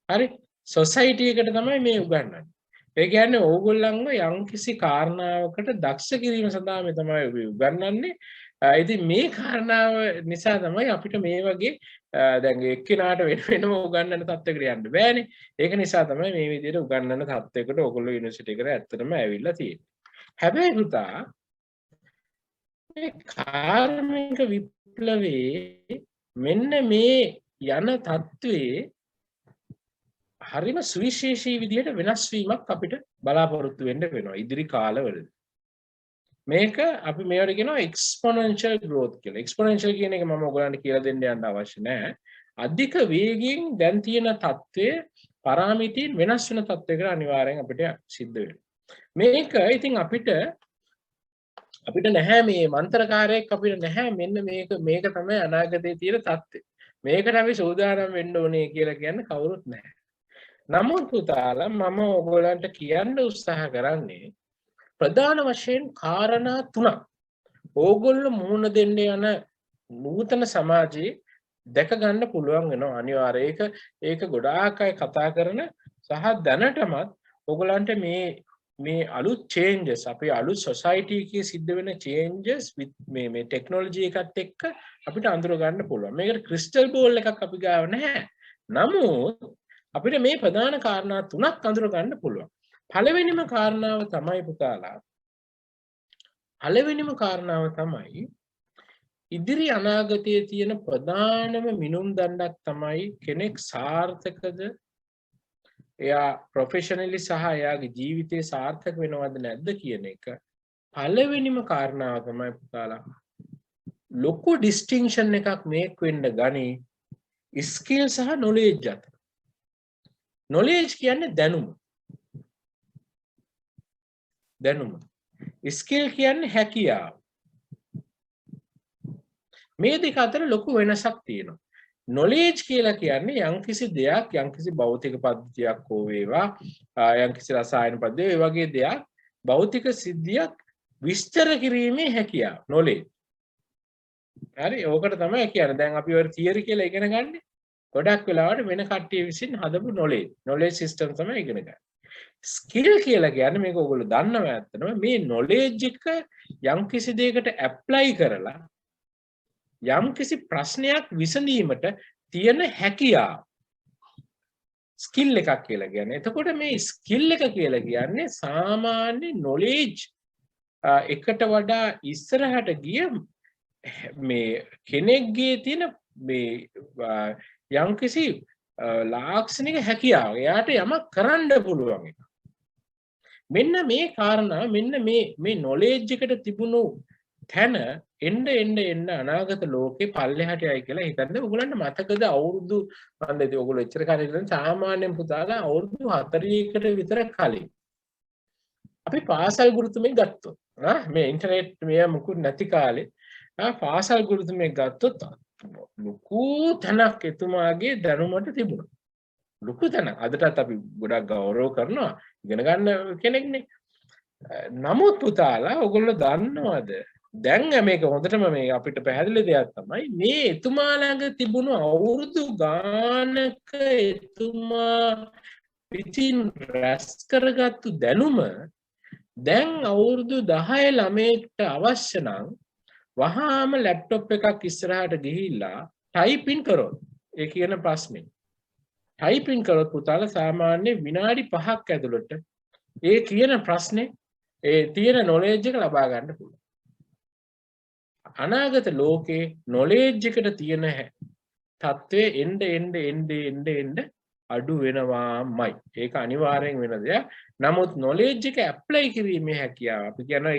හරි සොසයිටි එකට තමයි මේ උගන්වන්නේ. ඒ කියන්නේ ඕගොල්ලන්ව යම්කිසි කාරණාවකට දක්ෂ කිරීම සඳහා මේ තමයි උගන්වන්නේ. ඉතින් මේ කාරණාව නිසා තමයි අපිට මේ වගේ දැන් එක්කිනාට වෙනම උගන්වන තත්ත්වයකට යන්න බෑනේ. ඒක නිසා තමයි මේ විදිහට උගන්වන තත්ත්වයකට ඕගොල්ලෝ යුනිවර්සිටි එකට ඇත්තටම ඇවිල්ලා තියෙන්නේ. හැබැයි පුතා මේ කාර්මික විප්ලවයේ මෙන්න මේ යන තත්ත්වයේ හරිම සුවිශේෂී විදිහට වෙනස් වීමක් අපිට බලාපොරොත්තු වෙන්න වෙනවා ඉදිරි කාලවලදී. මේක අපි මේවට කියනවා exponential growth කියලා. exponential කියන එක මම ඔයගලන්ට කියලා දෙන්න යන්න අවශ්‍ය නැහැ. අධික වේගයෙන් දැන් තියෙන තත්ත්වයේ පාරාමිතීන් වෙනස් වෙන තත්ත්වයකට අනිවාර්යෙන් අපිට සිද්ධ වෙනවා. මේක ඉතින් අපිට නැහැ මේ මන්ත්‍රකාරයෙක් අපිට නැහැ මෙන්න මේක තමයි අනාගතයේ තියෙන තත්ත්වය. මේකට අපි සූදානම් වෙන්න ඕනේ කියලා කියන්න කවුරුත් නැහැ. නමුත් පුතාලා මම ඔයගලන්ට කියන්න උත්සාහ කරන්නේ ප්‍රධාන වශයෙන් කාරණා තුනක් ඕගොල්ලෝ මුහුණ දෙන්න යන නූතන සමාජයේ දැක ගන්න පුළුවන් වෙනවා අනිවාර්යයෙන්. ඒක ගොඩාක් අය කතා කරන සහ දැනටමත් ඕගලන්ට මේ අලුත් චේන්ජස් අපේ අලුත් සොසයිටි එකේ සිද්ධ වෙන චේන්ජස් මේ ටෙක්නොලොජි එකත් එක්ක අපිට අඳුර ගන්න පුළුවන්. මේකට ක්‍රිස්ටල් බෝල් එකක් අපි ගාව නැහැ. නමුත් අපිට මේ ප්‍රධාන කාරණා තුනක් අඳුර ගන්න පුළුවන්. පළවෙනිම කාරණාව තමයි පුතාලා ඉදිරි අනාගතයේ තියෙන ප්‍රධානම මිනුම් දණ්ඩක් තමයි කෙනෙක් සාර්ථකද එයා ප්‍රොෆෙෂනලි සහ එයාගේ ජීවිතේ සාර්ථක වෙනවද නැද්ද කියන එක. පළවෙනිම කාරණාව තමයි පුතාලා ලොකු ඩිස්ටින්ක්ෂන් එකක් මේක් වෙන්න ගනි ස්කිල් සහ නොලෙජ් අතර. නොලෙජ් කියන්නේ දැනුම. ස්කිල් කියන්නේ හැකියාව. මේ දෙක අතර ලොකු වෙනසක් තියෙනවා. නොලෙජ් කියලා කියන්නේ යම්කිසි දෙයක් යම්කිසි භෞතික පද්ධතියක් හෝ වේවා යම්කිසි රසායන පද්ධතිය ඒ වගේ දෙයක් භෞතික සිද්ධියක් විස්තර කිරීමේ හැකියාව නොලෙජ්. හරි ඕකට තමයි කියන්නේ. දැන් අපි ඔය තියරි කියලා ඉගෙන ගන්න. ගොඩක් වෙලාවට වෙන කට්ටිය විසින් හදපු නොලෙජ් සිස්ටම් තමයි ඉගෙන ගන්න. ස්කිල් කියලා කියන්නේ මේක ඔයගොල්ලෝ දන්නවා ඇත්තටම මේ නොලෙජ් එක යම්කිසි දෙයකට ඇප්ලයි කරලා යම්කිසි ප්‍රශ්නයක් විසඳීමට තියෙන හැකියාව ස්කිල් එකක් කියලා කියන්නේ. එතකොට මේ ස්කිල් එක කියලා කියන්නේ සාමාන්‍ය නොලෙජ් එකට වඩා ඉස්සරහට ගිය මේ කෙනෙක්ගේ තියෙන මේ යම්කිසි ලාක්ෂණික හැකියාව. එයාට යමක් කරන්න පුළුවන් එක. මෙන්න මේ කාරණා මෙන්න මේ නොලෙජ් එකට තිබුණු තැන එන්න අනාගත ලෝකේ පල්ලෙහාට යයි කියලා හිතන්නේ. ඔයගලන්ට මතකද අවුරුදු මන්ද ඉතින් ඔයගොල්ලෝ එච්චර කාලෙක ඉඳන් සාමාන්‍යයෙන් පුතාලා අවුරුදු 40කට විතර කලින් අපි පාසල් ගුරුතුමෙක් ගත්තොත් මේ ඉන්ටර්නෙට් මෙය මුකුත් නැති කාලේ පාසල් ගුරුතුමෙක් ගත්තොත් ලොකු තැනක් එතුමාගේ දැනුමට තිබුණා. ලොකු තැනක්. අදටත් අපි ගොඩක් ගෞරව කරනවා ඉගෙන ගන්න කෙනෙක්නේ. නමුත් පුතාලා ඔයගොල්ලෝ දන්නවද දැන් මේක හොඳටම මේ අපිට පැහැදිලි දෙයක් තමයි මේ එතුමා ළඟ තිබුණු අවුරුදු ගානක එතුමා පිටින් රැස් කරගත්තු දැනුම දැන් අවුරුදු 10 ළමයෙක්ට අවශ්‍ය නම් වහාම ලැප්ටොප් එකක් ඉස්සරහට ගිහිල්ලා ටයිපින් කරොත් ඒ කියන ප්‍රශ්නේ ටයිපින් කරොත් පුතාලා සාමාන්‍ය විනාඩි 5ක් ඇතුළත ඒ කියන ප්‍රශ්නේ ඒ තියෙන නොලෙජ් එක ලබා ගන්න පුළුවන්. අනාගත ලෝකේ නොලෙජ් එකට තියෙන තත්ත්වය එන්න අඩු වෙනවාමයි. ඒක අනිවාර්යෙන් වෙන දෙයක්. නමුත් knowledge එක apply කිරීමේ හැකියාව අපි කියනවා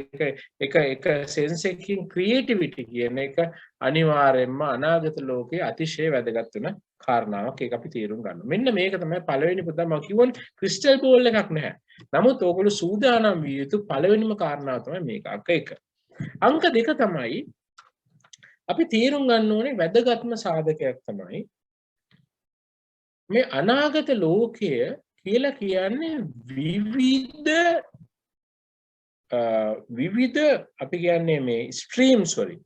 එක sense එකකින් creativity කියන එක අනිවාර්යෙන්ම අනාගත ලෝකයේ අතිශය වැදගත් වෙන කාරණාවක්. ඒක අපි තේරුම් ගන්න. මෙන්න මේක තමයි පළවෙනි පුතා මම කියවන ක්‍රිස්ටල් බෝල් එකක් නැහැ. නමුත් ඕගොල්ලෝ සූදානම් විය යුතු පළවෙනිම කාරණාව තමයි මේක. අංක 1. අංක 2 තමයි අපි තේරුම් ගන්න ඕනේ වැදගත්ම සාධකයක් තමයි මේ අනාගත ලෝකය කියලා කියන්නේ විවිධ අපි කියන්නේ මේ ස්ට්‍රීම්ස් වලින්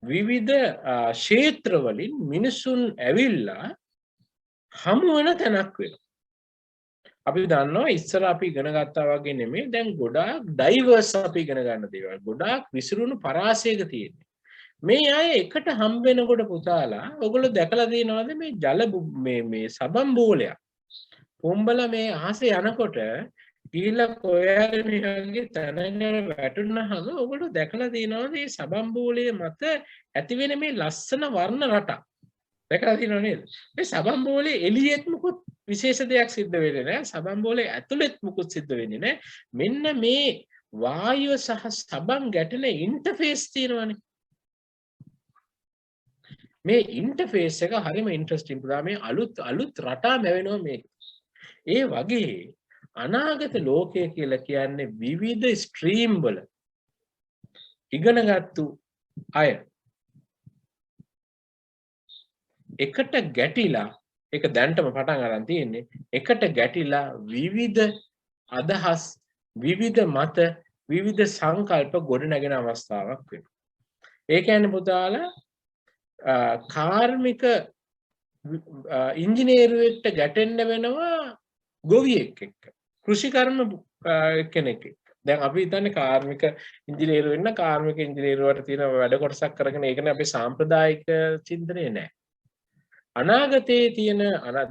විවිධ ක්ෂේත්‍ර වලින් මිනිසුන් ඇවිල්ලා හමු වෙන තැනක් වෙනවා. අපි දන්නවා ඉස්සර අපි ඉගෙන ගත්තා වගේ නෙමෙයි දැන් ගොඩාක් ඩයිවර්ස් අපි ඉගෙන ගන්න දේවල්. ගොඩාක් විසිරුණු පරාසයක තියෙන්නේ. මේ අය එකට හම්බ වෙනකොට පුතාලා ඔයගොල්ලෝ දැකලා තියෙනවද මේ ජල මේ සබම් බෝලයක් පොම්බලා මේ අහසේ යනකොට ගිහිල්ලා කොයාගෙන වගේ තනගෙන වැටුනහම ඔයගොල්ලෝ දැකලා තියෙනවද මේ සබම් බෝලයේ මත ඇති වෙන මේ ලස්සන වර්ණ රටක් දැකලා තියෙනව නේද? මේ සබම් බෝලයේ එළියෙත් මුකුත් විශේෂ දෙයක් සිද්ධ වෙන්නේ නැහැ. සබම් බෝලයේ ඇතුළෙත් මුකුත් සිද්ධ වෙන්නේ නැහැ. මෙන්න මේ වායුව සහ සබම් ගැටෙන ඉන්ටර්ෆේස් තියෙනවනේ. මේ ඉන්ටර්ෆේස් එක හරිම ඉන්ටරෙස්ටිං පුතා. මේ අලුත් රටා ලැබෙනවා මේක. ඒ වගේ අනාගත ලෝකය කියලා කියන්නේ විවිධ ස්ට්‍රීම් වල ඉගෙනගත්තු අය එකට ගැටිලා ඒක දැන්ටම පටන් අරන් තියෙන්නේ එකට ගැටිලා විවිධ අදහස් විවිධ මත විවිධ සංකල්ප ගොඩනගෙන අවස්ථාවක් වෙනවා. ඒ කියන්නේ පුතාලා කාර්මික ඉංජිනේරුවෙක්ට ගැටෙන්න වෙනවා ගොවියෙක් එක්ක කෘෂිකර්ම කෙනෙක් එක්ක. දැන් අපි හිතන්නේ කාර්මික ඉංජිනේරු වෙන්න කාර්මික ඉංජිනේරුවට තියෙන වැඩ කොටසක් කරගෙන ඒකනේ අපේ සාම්ප්‍රදායික චින්තනය නෑ. අනාගතයේ තියෙන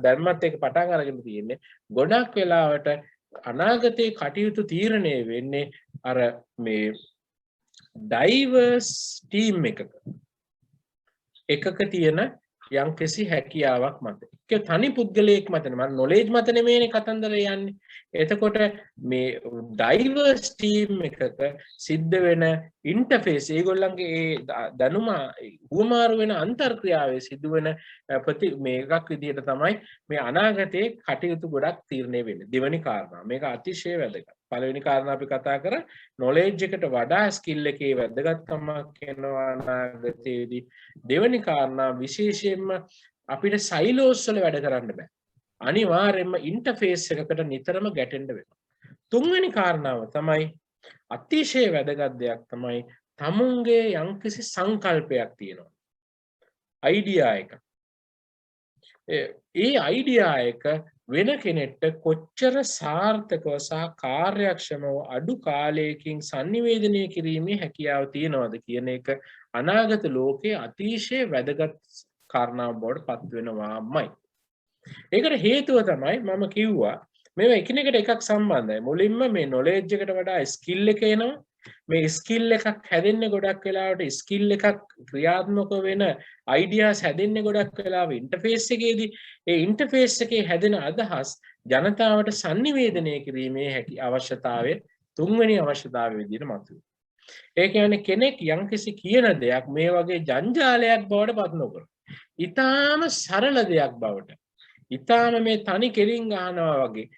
ධර්මත් එක්ක පටන් අරගෙන තියෙන්නේ ගොඩක් වෙලාවට අනාගතයේ කටයුතු තීරණය වෙන්නේ අර මේ ඩයිවර්ස් ටීම් එකක තියෙන යම්කිසි හැකියාවක් මත. ඒක තනි පුද්ගලයෙක් මත නෙමෙයි නොලෙජ් මත නෙමෙයිනේ කතන්දරය යන්නේ. එතකොට මේ ඩයිවර්ස් ටීම් එකක සිද්ධ වෙන ඉන්ටර්ෆේස් ඒගොල්ලන්ගේ ඒ දැනුම උවමාරු වෙන අන්තර්ක්‍රියාවේ සිදුවෙන මේකක් විදිහට තමයි මේ අනාගතයේ කටයුතු ගොඩක් තීරණය වෙන්නේ. දෙවෙනි කාරණා. මේක අතිශය වැදගත්. පළවෙනි කාරණා අපි කතා කර නොලෙජ් එකට වඩා ස්කිල් එකේ වැදගත්කමක් වෙනවා අනාගතයේදී. දෙවෙනි කාරණා විශේෂයෙන්ම අපිට සයිලෝස් වල වැඩ කරන්න බෑ. අනිවාර්යයෙන්ම ඉන්ටර්ෆේස් එකකට නිතරම ගැටෙන්න වෙනවා. තුන්වෙනි කාරණාව තමයි අතිශය වැදගත් දෙයක් තමයි තමුන්ගේ යම්කිසි සංකල්පයක් තියෙනවා. අයිඩියා එක. ඒ අයිඩියා එක වෙන කෙනෙක්ට කොච්චර සාර්ථකව සහ කාර්යක්ෂමව අඩු කාලයකින් sannivedanaya කිරීමේ හැකියාව තියෙනවද කියන එක අනාගත ලෝකයේ අතිශය වැදගත් කාරණාවක් බවට පත් වෙනවාමයි. ඒකට හේතුව තමයි මම කිව්වා මේවා එකිනෙකට එකක් සම්බන්ධයි. මුලින්ම මේ knowledge එකට වඩා skill එක එනවා. මේ skill එකක් හැදෙන්නේ ගොඩක් වෙලාවට skill එකක් ක්‍රියාත්මක වෙන ideas හැදෙන්නේ ගොඩක් වෙලාවට interface එකේදී ඒ interface එකේ හැදෙන අදහස් ජනතාවට sannivedanaya කිරීමේ හැකි අවශ්‍යතාවය තුන්වෙනි අවශ්‍යතාවය විදිහට මතුවේ. ඒ කියන්නේ කෙනෙක් යම්කිසි කියන දෙයක් මේ වගේ ජංජාලයක් බවට පත් නොකර. ඊටාම සරල දෙයක් බවට. ඊටාම මේ තනි කෙලින් ගන්නවා වගේ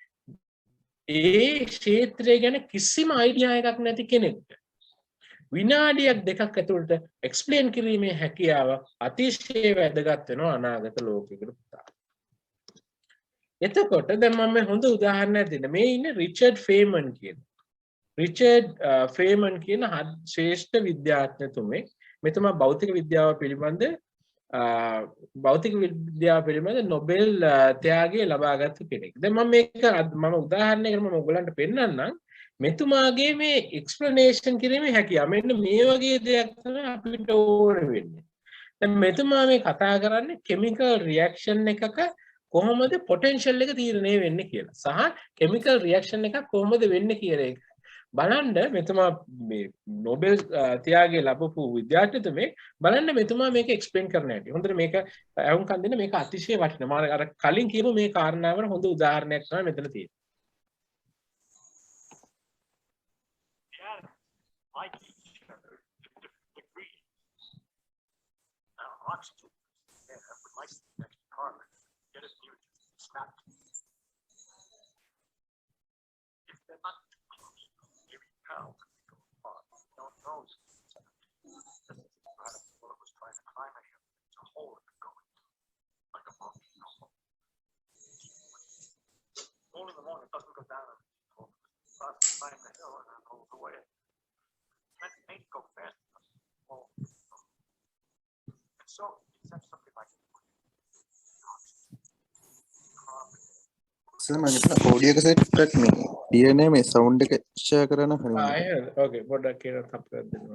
ඒ ක්ෂේත්‍රය ගැන කිසිම අයිඩියා එකක් නැති කෙනෙක්ට විනාඩියක් දෙකක් ඇතුළත එක්ස්ප්ලেইন කිරීමේ හැකියාව අතිශය වැදගත් වෙනවා අනාගත ලෝකයකට පුතා. එතකොට දැන් මම හොඳ උදාහරණයක් දෙන්න. මේ ඉන්නේ රිචඩ් ෆේමන් කියන. රිචඩ් ෆේමන් කියන ශ්‍රේෂ්ඨ විද්‍යාඥතුමෙක්. මෙතුමා භෞතික විද්‍යාව පිළිබඳ නොබෙල් ත්‍යාගය ලබාගත්තු කෙනෙක්. දැන් මම මේක මම උදාහරණයකට මම ඔයගලන්ට පෙන්නන්නම්. මෙතුමාගේ මේ එක්ස්ප්ලනේෂන් කිරීමේ හැකියාව මෙන්න මේ වගේ දෙයක් තමයි අපිට ඕන වෙන්නේ. දැන් මෙතුමා මේ කතා කරන්නේ කෙමිකල් රියැක්ෂන් එකක කොහොමද පොටෙන්ෂල් එක තීරණය වෙන්නේ කියලා. සහ කෙමිකල් රියැක්ෂන් එකක් කොහොමද වෙන්නේ කියන එක බලන්න මෙතුමා මේ නොබෙල් තියාගේ ලැබපු විද්‍යාඥතුමේ බලන්න මෙතුමා මේක එක්ස්ප්ලেইন කරන්න හැටි. හොඳට මේක අහුම්කම් දෙන්න මේක අතිශය වටිනවා. මම අර කලින් කියපු මේ කාරණාවන හොඳ උදාහරණයක් තමයි මෙතන තියෙන්නේ. Like each other to different degrees. Now, oxygen would like the next carbon, get us near snap. If they're not too close, they repel and they go apart. You don't know this is what was trying to climb a hill. It's a hole it could go into, like a volcano hole. Hole in the morning, it doesn't go down in the hole. It starts to climb the hill and then rolls away. Make go fast enough. And so it's something like sir මම හිතන ඔඩියෝ කසෙට් එකක් මේ DNA මේ සවුන්ඩ් එක ෂෙයා කරන්න හරියන්නේ. ඕකේ පොඩ්ඩක් කියලා අප්ලෝඩ් දෙන්න.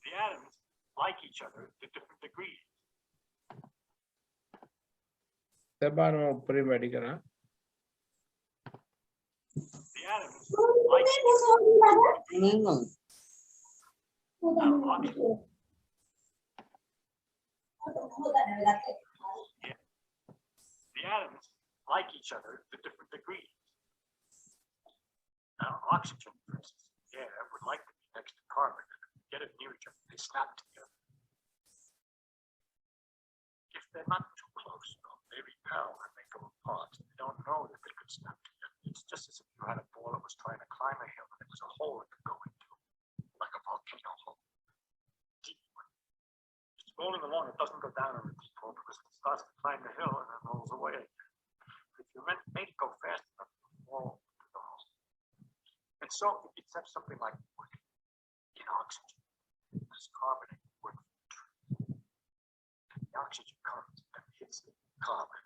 the atoms like each other to different degrees. සබානම උඩින් වැඩි කරා. The atoms like each other. The atoms like each other to different degrees. Now, oxygen, for instance, would like to be next to carbon. Get it near each other, they snap together. If they're not too close, though, they repel and they go apart. They don't know that they could snap together. It's just as if you had a ball that was trying to climb a hill and there was a hole it could go into, like a volcano hole. Deep one. It's rolling along, it doesn't go down in the deep hole because it starts to climb the hill and then rolls away. If you made it go fast enough, it would fall into the hole. And so it says something like in oxygen. This carbonate would the oxygen comes and hits the carbon,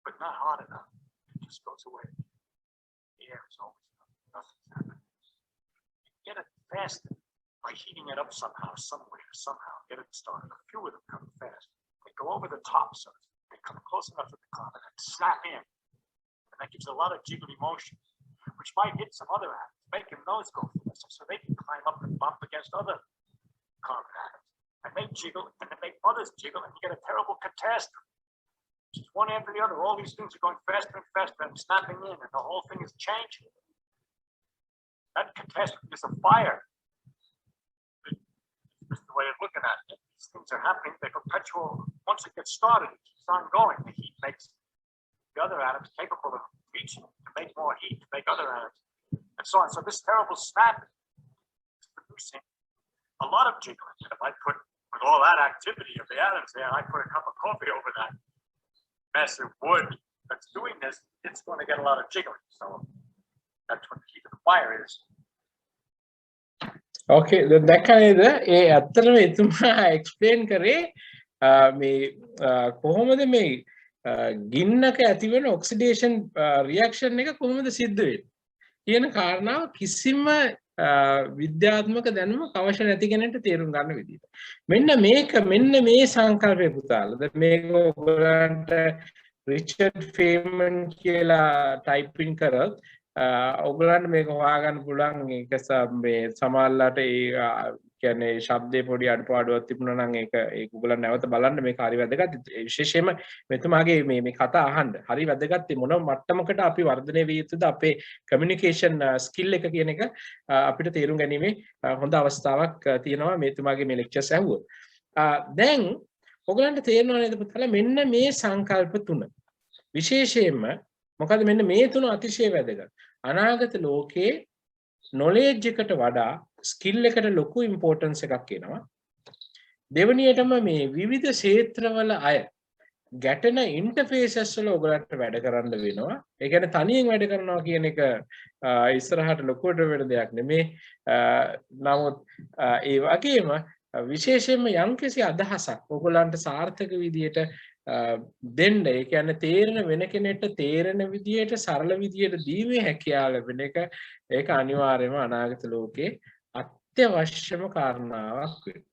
but not hard enough. It just goes away. The air is always nothing's happening. You get it faster by heating it up somehow, somehow. Get it started. A few of them come fast. They go over the top, so they come close enough to the carbon and snap in, and that gives a lot of jiggly motion, which might hit some other atoms, making those go faster, so they can climb up and bump against other carbon atoms, and they jiggle, and then make others jiggle, and you get a terrible catastrophe. Just one after the other, all these things are going faster and faster and snapping in, and the whole thing is changing. That catastrophe is a fire. That's the way of looking at it. These things are happening, they're perpetual. Once it gets started, it keeps on going. The heat makes the other atoms capable of reaching to make more heat, to make other atoms, and so on. So this terrible snap is producing a lot of jiggling. And if I put, with all that activity of the atoms there, I put a cup of coffee over that mess of wood that's doing this, it's going to get a lot of jiggling. So that's what the heat of the fire is. ඕකේ දැක්කා නේද? ඒ ඇත්තටම එතුමා එක්ස්ප්ලেইন කරේ මේ කොහොමද මේ ගින්නක ඇතිවෙන ඔක්සිඩේෂන් රියැක්ෂන් එක කොහොමද සිද්ධ වෙන්නේ කියන කාරණාව කිසිම විද්‍යාත්මක දැනුමක් අවශ්‍ය නැති කෙනෙක්ට තේරුම් ගන්න විදිහට. මෙන්න මේ සංකල්පය පුතාලා. දැන් මේක ඔයගලන්ට රිචඩ් ෆේමන් කියලා ටයිපින් කරොත් ඔයගලන්ට මේක හොයාගන්න පුළුවන්. ඒක මේ සමහරලාට ඒ කියන්නේ ශබ්දේ පොඩි අඩුපාඩුවක් තිබුණා නම් ඒක ඔයගලන් නැවත බලන්න මේක හරි වැදගත්. විශේෂයෙන්ම මෙතුමාගේ මේ කතා අහන්න හරි වැදගත්. මොන මට්ටමකට අපි වර්ධනය විය යුතුද අපේ කමියුනිකේෂන් ස්කිල් එක කියන එක අපිට තේරුම් ගැනීමේ හොඳ අවස්ථාවක් තියෙනවා මෙතුමාගේ මේ ලෙක්චර්ස් ඇහුවොත්. දැන් ඔයගලන්ට තේරෙනව නේද පුතාලා මෙන්න මේ සංකල්ප තුන. විශේෂයෙන්ම මොකද මෙන්න මේ තුන අතිශය වැදගත්. අනාගත ලෝකේ knowledge එකට වඩා skill එකට ලොකු importance එකක් එනවා. දෙවෙනියටම මේ විවිධ ක්ෂේත්‍රවල අය ගැටෙන interfaces වල ඔයගලන්ට වැඩ කරන්න වෙනවා. ඒ කියන්නේ තනියෙන් වැඩ කරනවා කියන එක ඉස්සරහට ලොකුවට වෙන දෙයක් නෙමේ. නමුත් ඒ වගේම විශේෂයෙන්ම යම්කිසි අදහසක් ඔයගලන්ට සාර්ථක විදියට දෙන්න ඒ කියන්නේ තේරෙන වෙන කෙනෙක්ට තේරෙන විදියට සරල විදියට දීමේ හැකියාව ලැබෙන එක ඒක අනිවාර්යයෙන්ම අනාගත ලෝකේ අත්‍යවශ්‍යම කාරණාවක් වෙනවා.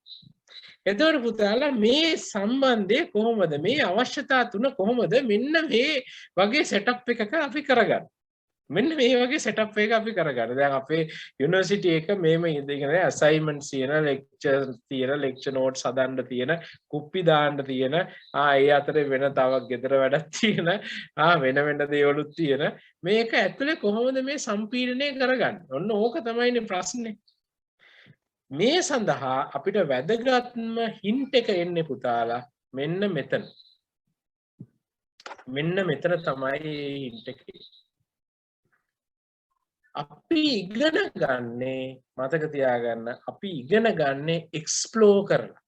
එතකොට පුතාලා මේ සම්බන්ධය කොහොමද මේ අවශ්‍යතා තුන කොහොමද මෙන්න මේ වගේ සෙටප් එකක අපි කරගන්නේ. මෙන්න මේ වගේ සෙටප් එක අපි කරගන්න. දැන් අපේ යුනිවර්සිටි එක මේම ඉඳගෙන අසයින්මන්ට්ස් තියෙන, ලෙක්චර් තියෙන, ලෙක්චර් නෝට්ස් හදන්න තියෙන, කුප්පි දාන්න තියෙන, ඒ අතරේ වෙන තවක් ගෙදර වැඩක් තියෙන, වෙන දේවලුත් තියෙන. මේක ඇතුලේ කොහොමද මේ සම්පීඩනය කරගන්නේ? ඔන්න ඕක තමයිනේ ප්‍රශ්නේ. මේ සඳහා අපිට වැදගත්ම හින්ට් එක එන්නේ පුතාලා මෙන්න මෙතන. මෙන්න මෙතන තමයි හින්ට් එක. අපි ඉගෙන ගන්නේ මතක තියාගන්න අපි ඉගෙන ගන්නේ එක්ස්ප්ලෝර් කරලා.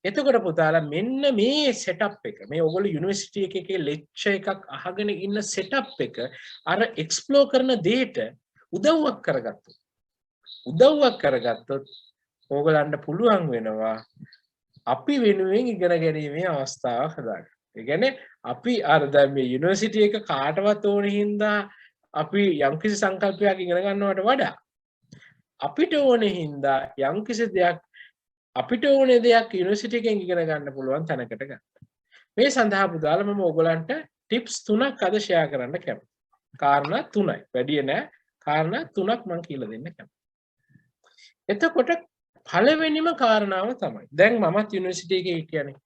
එතකොට පුතාලා මෙන්න මේ සෙටප් එක මේ ඔයගොල්ලෝ යුනිවර්සිටි එකේ ලෙක්චර් එකක් අහගෙන ඉන්න සෙටප් එක අර එක්ස්ප්ලෝර් කරන දෙයට උදව්වක් කරගත්තොත් ඕගලන්ට පුළුවන් වෙනවා අපි වෙනුවෙන් ඉගෙන ගැනීමේ අවස්ථාවක් හදාගන්න. ඒ කියන්නේ අපි අර දැන් මේ යුනිවර්සිටි එක කාටවත් ඕන හින්දා අපි යම්කිසි සංකල්පයක් ඉගෙන ගන්නවට වඩා අපිට ඕන හින්දා යම්කිසි දෙයක් අපිට ඕන දෙයක් යුනිවර්සිටි එකෙන් ඉගෙන ගන්න පුළුවන් තැනකට ගන්න. මේ සඳහා පුතාලා මම ඔයගලන්ට ටිප්ස් 3ක් අද ෂෙයා කරන්න කැමතියි. කාරණා 3යි. වැඩි නෑ. කාරණා 3ක් මම කියලා දෙන්න කැමතියි. එතකොට පළවෙනිම කාරණාව තමයි දැන් මමත් යුනිවර්සිටි එකේ හිටියනේ.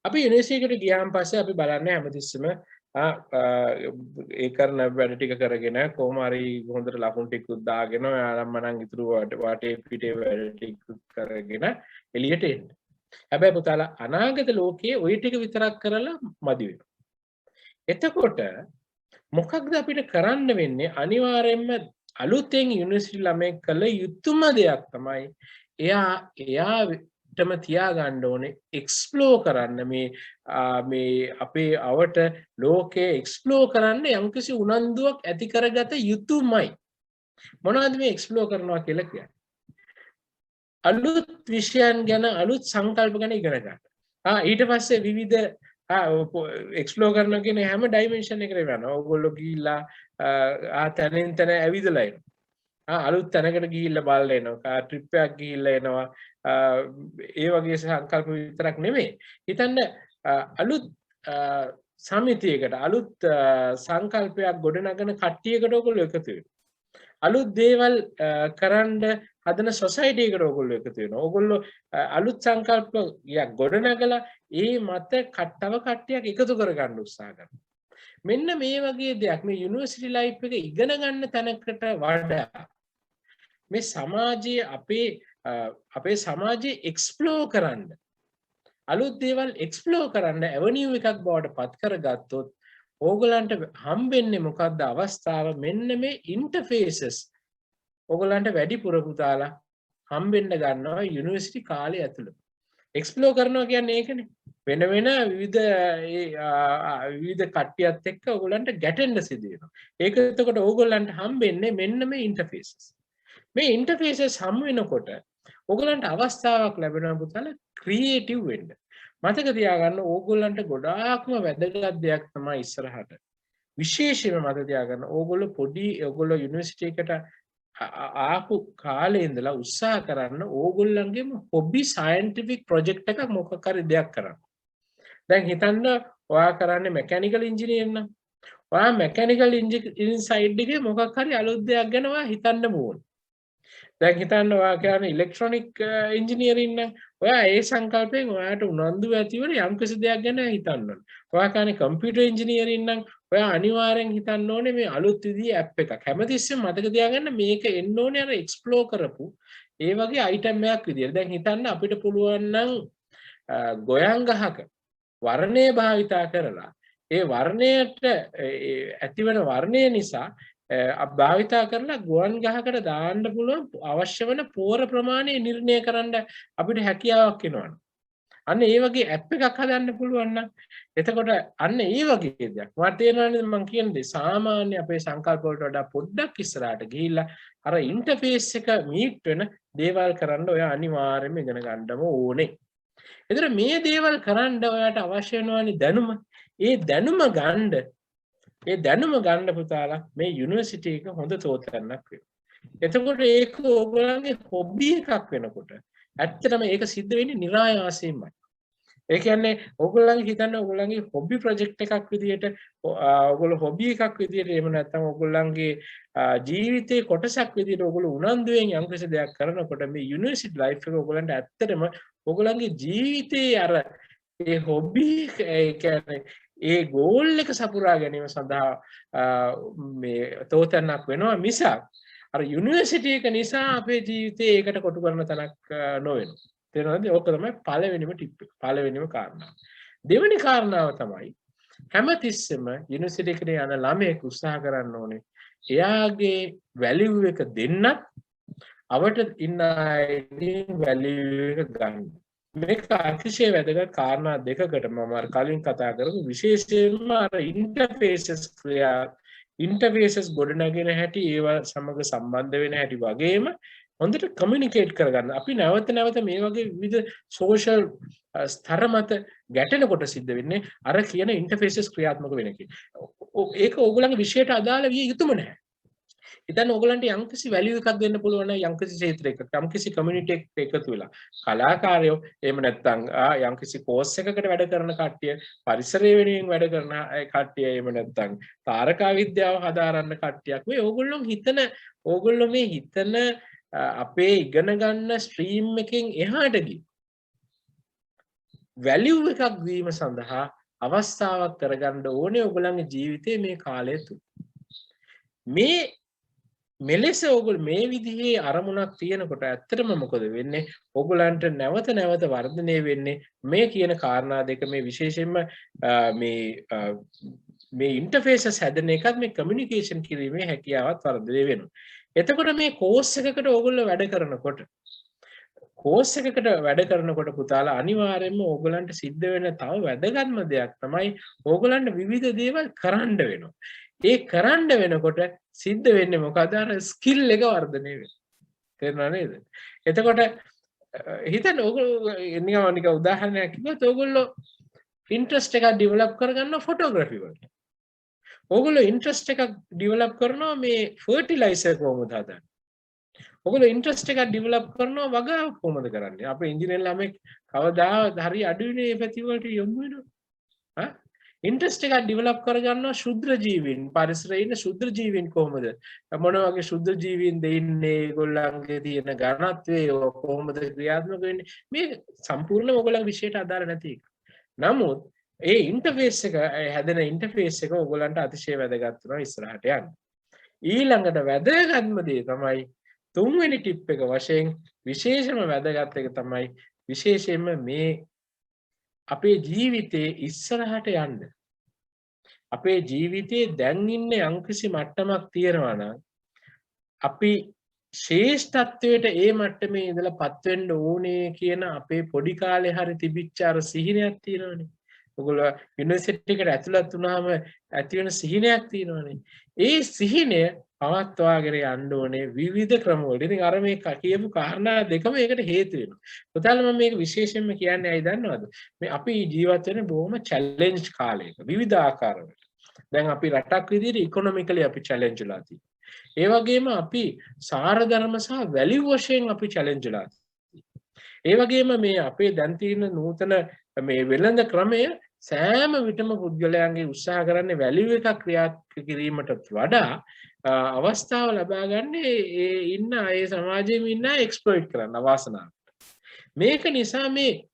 අපි යුනිවර්සිටි එකට ගියාන් පස්සේ අපි බලන්නේ හැමතිස්සෙම ඒ කරන වැඩ ටික කරගෙන කොහොම හරි හොඳට ලකුණු ටිකක් දාගෙන ආරම්මනම් ඉතුරු වාටේ පිටේ වැඩ ටික කරගෙන එළියට එන්න. හැබැයි පුතාලා අනාගත ලෝකයේ ওই ටික විතරක් කරලා මදි වෙනවා. එතකොට මොකක්ද අපිට කරන්න වෙන්නේ? අනිවාර්යයෙන්ම අලුතෙන් යුනිවර්සිටි ළමයි කළ යුතුම දෙයක් තමයි එයාටම තියාගන්න ඕනේ එක්ස්ප්ලෝර් කරන්න මේ අපේ අවට ලෝකයේ එක්ස්ප්ලෝර් කරන්න යම්කිසි උනන්දුවක් ඇති කරගත යුතුමයි. මොනවද මේ එක්ස්ප්ලෝර් කරනවා කියලා කියන්නේ? අලුත් විෂයන් ගැන අලුත් සංකල්ප ගැන ඉගෙන ගන්න. ඊට පස්සේ විවිධ එක්ස්ප්ලෝර් කරනවා කියන හැම ඩයිමෙන්ෂන් එකකට යනවා. ඕගොල්ලෝ ගිහිල්ලා තැනින් තැන ඇවිදලා එනවා. අලුත් තැනකට ගිහිල්ලා බලලා එනවා. ට්‍රිප් එකක් ගිහිල්ලා එනවා. ඒ වගේ සංකල්ප විතරක් නෙමෙයි. හිතන්න අලුත් සමිතියකට අලුත් සංකල්පයක් ගොඩනගන කට්ටියකට ඔයගොල්ලෝ එකතු වෙනවා. අලුත් දේවල් කරන්න හදන සොසයිටි එකට ඔයගොල්ලෝ එකතු වෙනවා. ඔයගොල්ලෝ අලුත් සංකල්පයක් ගොඩනගලා ඒ මත තව කට්ටියක් එකතු කරගන්න උත්සාහ කරනවා. මෙන්න මේ වගේ දෙයක් මේ යුනිවර්සිටි ලයිෆ් එක ඉගෙන ගන්න තැනකට වඩා මේ සමාජයේ අපේ සමාජයේ එක්ස්ප්ලෝර් කරන්න අලුත් දේවල් එක්ස්ප්ලෝර් කරන්න ඇවනියු එකක් බවට පත් කරගත්තොත් ඕගලන්ට හම්බෙන්නේ මොකක්ද අවස්ථාව? මෙන්න මේ ඉන්ටර්ෆේසස් ඕගලන්ට වැඩිපුර පුතාලා හම්බෙන්න ගන්නවා යුනිවර්සිටි කාලය ඇතුළත. එක්ස්ප්ලෝර් කරනවා කියන්නේ ඒකනේ. වෙන විවිධ කට්ටියත් එක්ක ඕගලන්ට ගැටෙන්න සිදු වෙනවා. ඒක එතකොට ඕගලන්ට හම්බෙන්නේ මෙන්න මේ ඉන්ටර්ෆේසස්. මේ ඉන්ටර්ෆේසස් හම් වෙනකොට ඕගලන්ට අවස්ථාවක් ලැබෙනවා පුතාලා ක්‍රියේටිව් වෙන්න. මතක තියාගන්න ඕගොල්ලන්ට ගොඩාක්ම වැදගත් දෙයක් තමයි ඉස්සරහට. විශේෂයෙන්ම මතක තියාගන්න ඕගොල්ලෝ යුනිවර්සිටි එකට ආපු කාලේ ඉඳලා උත්සාහ කරන්න ඕගොල්ලන්ගේම හොබි සයන්ටිෆික් ප්‍රොජෙක්ට් එකක් මොකක් හරි දෙයක් කරන්න. දැන් හිතන්න ඔයා කරන්නේ මැකැනිකල් ඉන්ජිනියරින් නම් ඔයා මැකැනිකල් ඉන්ජිනියරින් සයිඩ් එකේ මොකක් හරි අලුත් දෙයක් ගැන ඔයා හිතන්න ඕනේ. දැන් හිතන්න ඔයා කියන්නේ ඉලෙක්ට්‍රොනික ඉන්ජිනියරින් නම් ඔයා ඒ සංකල්පයෙන් ඔයාට උනන්දු ඇති වෙන යම්කිසි දෙයක් ගැන හිතන්න ඕනේ. ඔයා කියන්නේ කම්පියුටර් ඉන්ජිනියරින් නම් ඔයා අනිවාර්යෙන් හිතන්න ඕනේ මේ අලුත් විදිහේ ඇප් එකක්. හැමතිස්සෙම මතක තියාගන්න මේක එන්න ඕනේ අර එක්ස්ප්ලෝර් කරපු ඒ වගේ අයිටම් එකක් විදියට. දැන් හිතන්න අපිට පුළුවන් නම් ගොයන් ගහක වර්ණය භාවිතා කරලා ඒ වර්ණයට ඇතිවන වර්ණය නිසා භාවිතා කරලා ගුවන් ගහකට දාන්න පුළුවන් අවශ්‍ය වෙන පෝර ප්‍රමාණය නිර්ණය කරන්න අපිට හැකියාවක් වෙනවා. අන්න ඒ වගේ ඇප් එකක් හදන්න පුළුවන් නම් එතකොට අන්න ඒ වගේ දෙයක් මට තේරෙනවානේ මම කියන්නේ සාමාන්‍ය අපේ සංකල්ප වලට වඩා පොඩ්ඩක් ඉස්සරහට ගිහිල්ලා අර ඉන්ටර්ෆේස් එක මීට් වෙන දේවල් කරන්න ඔය අනිවාර්යයෙන්ම ඉගෙන ගන්නම ඕනේ. එතන මේ දේවල් කරන්න ඔයාට අවශ්‍ය වෙනවානේ දැනුම. ඒ දැනුම ගන්න පුතාලා මේ යුනිවර්සිටි එක හොඳ තෝතැන්නක් වෙනවා. එතකොට ඒක ඕගොල්ලන්ගේ හොබි එකක් වෙනකොට ඇත්තටම ඒක සිද්ධ වෙන්නේ નિરાයාසයෙන්මයි. ඒ කියන්නේ ඕගොල්ලන්ගේ හිතන්න ඕගොල්ලන්ගේ හොබි ප්‍රොජෙක්ට් එකක් විදියට ඕගොල්ලෝ හොබි එකක් විදියට එහෙම නැත්නම් ඕගොල්ලන්ගේ ජීවිතේ කොටසක් විදියට ඕගොල්ලෝ උනන්දුවෙන් යම්කිසි දෙයක් කරනකොට මේ යුනිවර්සිටි ලයිෆ් එක ඕගොල්ලන්ට ඇත්තටම ඕගොල්ලන්ගේ ජීවිතේ අර ඒ හොබි ඒ කියන්නේ ඒ ගෝල් එක සපුරා ගැනීම සඳහා මේ තෝතැන්නක් වෙනවා මිසක් අර යුනිවර්සිටි එක නිසා අපේ ජීවිතේ ඒකට කොටු කරන තැනක් නොවෙනවා. තේරෙනවද? ඕක තමයි පළවෙනිම ටිප් එක. පළවෙනිම කාරණාව. දෙවෙනි කාරණාව තමයි හැමතිස්සෙම යුනිවර්සිටි එකට යන ළමයෙක් උත්සාහ කරන්න ඕනේ එයාගේ වැලියු එක දෙන්නත් අවට ඉන්න අයගේ වැලියු එක ගන්න. මේක අතිශය වැදගත් කාරණා දෙකකට මම අර කලින් කතා කරපු විශේෂයෙන්ම අර ඉන්ටර්ෆේසස් ගොඩනගෙන හැටි ඒවා සමග සම්බන්ධ වෙන හැටි වගේම හොඳට කමියුනිකේට් කරගන්න. අපි නැවත නැවත මේ වගේ විවිධ සෝෂල් ස්තර මත ගැටෙනකොට සිද්ධ වෙන්නේ අර කියන ඉන්ටර්ෆේසස් ක්‍රියාත්මක වෙන එක. ඒක ඕගොල්ලන්ගේ විෂයට අදාළ විය යුතුම නැහැ. ඉතින් ඕගොල්ලන්ට යම්කිසි වැලියු එකක් දෙන්න පුළුවන් නම් යම්කිසි ක්ෂේත්‍රයක යම්කිසි කමියුනිටි එකක එකතු වෙලා කලාකාරයෝ එහෙම නැත්නම් යම්කිසි කෝස් එකකට වැඩ කරන කට්ටිය පරිසරය වෙනුවෙන් වැඩ කරන කට්ටිය එහෙම නැත්නම් තාරකා විද්‍යාව හදාරන්න කට්ටියක් මේ ඕගොල්ලෝ මේ හිතන අපේ ඉගෙන ගන්න ස්ට්‍රීම් එකෙන් එහාට ගිහින් වැලියු එකක් දීම සඳහා අවස්ථාවක් කරගන්න ඕනේ ඔයගොල්ලන්ගේ ජීවිතේ මේ කාලය තුල. මෙලෙස ඔයගොල්ලෝ මේ විදිහේ අරමුණක් තියෙනකොට ඇත්තටම මොකද වෙන්නේ? ඔයගොල්ලන්ට නැවත නැවත වර්ධනය වෙන්නේ මේ කියන කාරණා දෙක මේ විශේෂයෙන්ම මේ ඉන්ටර්ෆේසස් හැදෙන එකත් මේ කමියුනිකේෂන් කිරීමේ හැකියාවත් වර්ධනය වෙනවා. එතකොට මේ කෝස් එකකට ඕගොල්ලෝ වැඩ කරනකොට පුතාලා අනිවාර්යයෙන්ම ඕගොල්ලන්ට සිද්ධ වෙන තව වැදගත්ම දෙයක් තමයි ඕගොල්ලන්ට විවිධ දේවල් කරන්න වෙනවා. ඒ කරන්න වෙනකොට සිද්ධ වෙන්නේ මොකද? අර ස්කිල් එක වර්ධනය වෙනවා. තේරුණා නේද? එතකොට හිතන්න ඕගොල්ලෝ නිකන් උදාහරණයක් කිව්වොත් ඕගොල්ලෝ ඉන්ට්‍රස්ට් එකක් ඩෙවලොප් කරගන්නවා ෆොටෝග්‍රැෆි වලට. ඕගොල්ලෝ ඉන්ට්‍රස්ට් එකක් ඩෙවලොප් කරනවා මේ ෆර්ටිලයිසර් කොහොමද හදන්නේ? ඕගොල්ලෝ ඉන්ට්‍රස්ට් එකක් ඩෙවලොප් කරනවා වගාව කොහොමද කරන්නේ? අපේ ඉංජිනේරු ළමෙක් කවදාවත් හරි අඩුයිනේ මේ පැති වලට යොමු වෙනවා. ඉන්ට්‍රස්ට් එකක් ඩෙවලොප් කරගන්නවා ශුද්‍ර ජීවීන් පරිසරයේ ඉන්න ශුද්‍ර ජීවීන් කොහොමද මොන වගේ ශුද්‍ර ජීවීන්ද ඉන්නේ ඒගොල්ලන්ගේ තියෙන ඝනත්වය කොහොමද ක්‍රියාත්මක වෙන්නේ මේ සම්පූර්ණම ඔයගොල්ලන්ගේ විෂයට අදාළ නැති එක. නමුත් ඒ ඉන්ටර්ෆේස් එක හැදෙන ඉන්ටර්ෆේස් එක ඔයගොල්ලන්ට අතිශය වැදගත් වෙනවා ඉස්සරහට යන්න. ඊළඟට වැදගත්ම දේ තමයි තුන්වෙනි ටිප් එක වශයෙන් විශේෂම වැදගත් එක තමයි විශේෂයෙන්ම මේ අපේ ජීවිතේ ඉස්සරහට යන්න. අපේ ජීවිතේ දැන් ඉන්නේ යම්කිසි මට්ටමක් තියෙනවා නම් අපි ශ්‍රේෂ්ඨත්වයට ඒ මට්ටමේ ඉඳලාපත් වෙන්න ඕනේ කියන අපේ පොඩි කාලේ හරි තිබිච්ච අර සිහිනයක් තියෙනවනේ. ඔයගොල්ලෝ යුනිවර්සිටි එකට ඇතුළත් වුණාම ඇති වෙන සිහිනයක් තියෙනවනේ. ඒ සිහිනය පවත්වාගෙන යන්න ඕනේ විවිධ ක්‍රම වලට. ඉතින් අර මේ කියපු කාරණා දෙකම ඒකට හේතු වෙනවා. පුතාලා මම මේක විශේෂයෙන්ම කියන්නේ ඇයි දන්නවද? මේ අපි ජීවත් වෙන බොහොම චැලෙන්ජ් කාලයක විවිධ ආකාරවලට. දැන් අපි රටක් විදිහට ඉකොනොමිකලි අපි චැලෙන්ජ් වෙලා තියෙනවා. ඒ වගේම අපි සාර ධර්ම සහ වැලියු වශයෙන් අපි චැලෙන්ජ් වෙලා තියෙනවා. ඒ වගේම මේ අපේ දැන් තියෙන නූතන මේ වෙළඳ ක්‍රමය සෑම විටම පුද්ගලයන්ගේ උත්සාහ කරන්නේ වැලියු එකක් ක්‍රියාත්මක කිරීමට වඩා අවස්ථාව ලබා ගන්න ඒ ඉන්න ඒ සමාජයේ ඉන්න එක්ස්ප්ලොයිට් කරන්න අවාසනාවට. මේක නිසා මේ